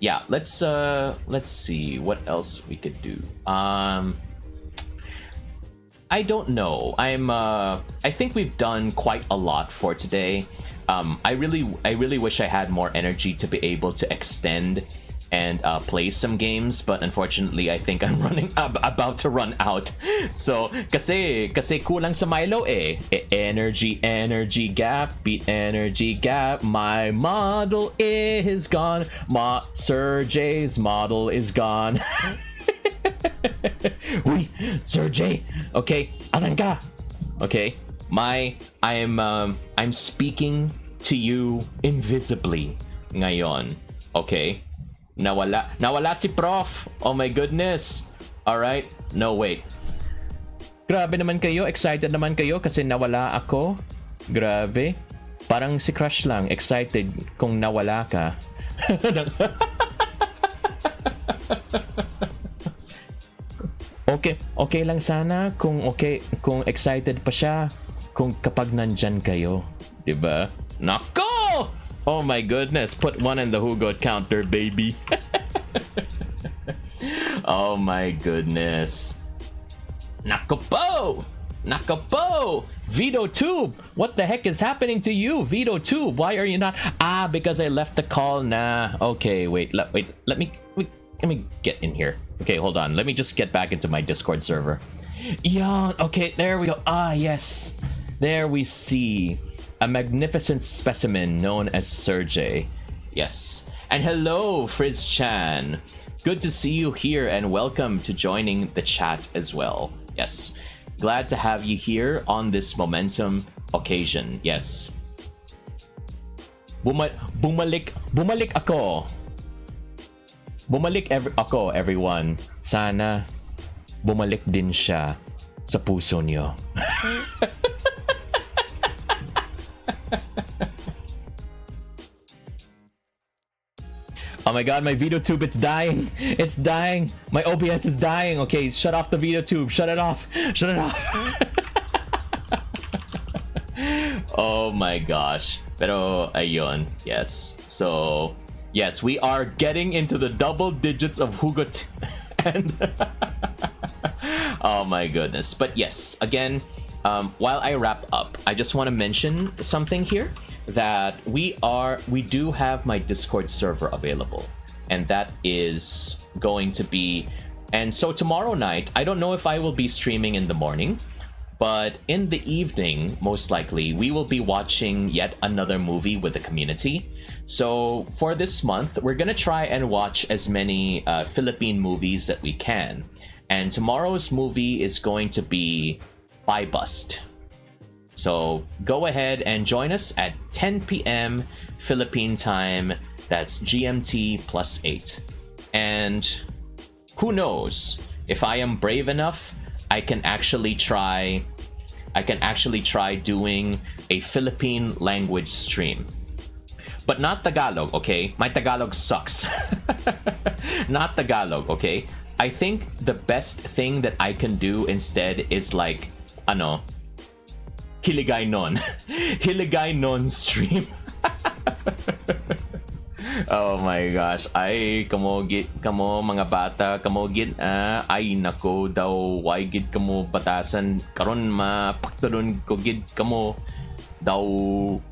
Speaker 1: yeah, let's see what else we could do. I don't know. I think we've done quite a lot for today. I really wish I had more energy to be able to extend and play some games, but unfortunately I think I'm about to run out. So kasi kulang sa Milo eh. Energy gap, beat energy gap. My model is gone. Serjay's model is gone. Uy, Serjay. Okay, asan ka? Okay, I'm speaking to you invisibly ngayon. Okay, nawala si Prof. Oh my goodness. All right. No, wait. Grabe naman kayo. Excited naman kayo kasi nawala ako. Grabe. Parang si Crush lang. Excited kung nawala ka. Okay lang sana kung excited pa siya kung kapag nandyan kayo, 'di ba? Nako! Oh my goodness, put one in the Hugot counter, baby. Oh my goodness. Nako po! VTuber, what the heck is happening to you, VTuber? Why are you not? Because I left the call na. Okay, wait, let me get in here. Okay, hold on. Let me just get back into my Discord server. Yeah, okay, there we go. Yes. There we see a magnificent specimen known as Serjay. Yes. And hello, Frizz Chan. Good to see you here and welcome to joining the chat as well. Yes. Glad to have you here on this momentum occasion. Yes. Bumalik ako. Bumalik ako, everyone. Sana bumalik din siya sa puso nyo. Oh my god, my VTuber, it's dying. It's dying. My OBS is dying. Okay, shut off the VTuber. Shut it off. Shut it off. Oh my gosh. Pero ayun, yes. So yes, we are getting into the double digits of Hugot and oh my goodness. But yes, again, while I wrap up, I just want to mention something here that we do have my Discord server available, and that is going to be, and so tomorrow night, I don't know if I will be streaming in the morning, but in the evening, most likely, we will be watching yet another movie with the community. So for this month, we're gonna try and watch as many Philippine movies that we can. And tomorrow's movie is going to be By Bust. So go ahead and join us at 10 p.m. Philippine time. That's GMT +8. And who knows, if I am brave enough, I can actually try doing a Philippine language stream. But not Tagalog, okay? My Tagalog sucks. Not Tagalog, okay? I think the best thing that I can do instead is like, Hiligay Non. Hiligay Non stream. Oh my gosh. Ay, kamo mga bata, kamo gid ay nako daw, why gid kamo batasan karon mapakturon ko gid kamo daw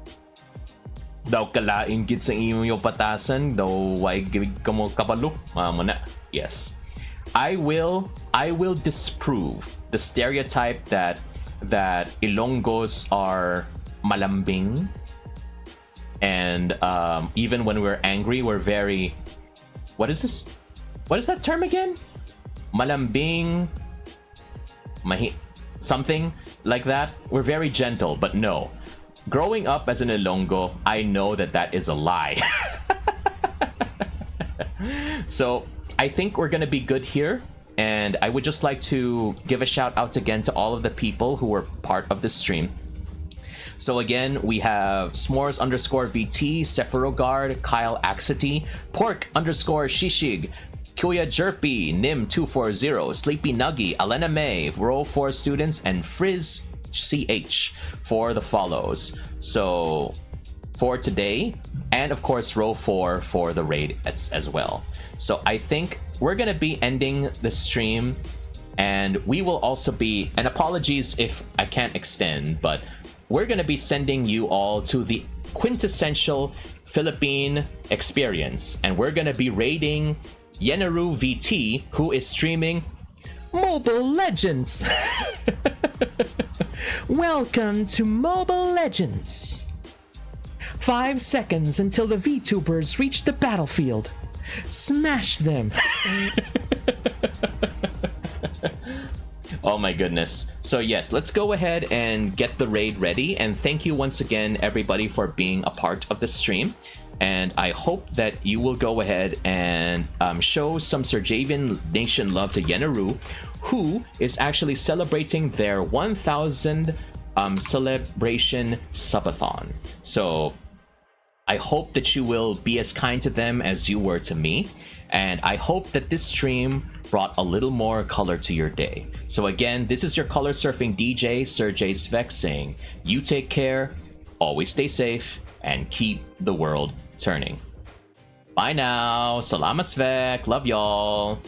Speaker 1: kalain gid sa imo yung patasan daw, why gid kamo kabalo muna. Yes. I will disprove the stereotype that Ilonggos are malambing, and even when we're angry, we're very, what is that term again? Malambing, something like that. We're very gentle, but no. Growing up as an Ilonggo, I know that is a lie. So I think we're gonna be good here, and I would just like to give a shout out again to all of the people who were part of this stream. So again, we have S'mores_VT, Sephiroguard, Kyle Axity, Pork_Shishig, Kuya Jerpy, Nim240, Sleepy Nuggy, Alena May, Row 4 students, and Frizz CH for the follows. So for today, and of course Row 4 for the raid as well. So I think we're gonna be ending the stream, and we will also be, and apologies if I can't extend, but we're gonna be sending you all to the quintessential Philippine experience, and we're gonna be raiding Yenaru VT, who is streaming Mobile Legends. Welcome to Mobile Legends. 5 seconds until the VTubers reach the battlefield. Smash them. Oh my goodness. So yes, let's go ahead and get the raid ready, and thank you once again everybody for being a part of the stream. And I hope that you will go ahead and show some Serjavian Nation love to Yenaru, who is actually celebrating their 1000 celebration subathon. So I hope that you will be as kind to them as you were to me, and I hope that this stream brought a little more color to your day. So again, this is your color surfing DJ, Serjay Svek, saying, you take care, always stay safe, and keep the world turning. Bye now. Salamat Svek. Love y'all.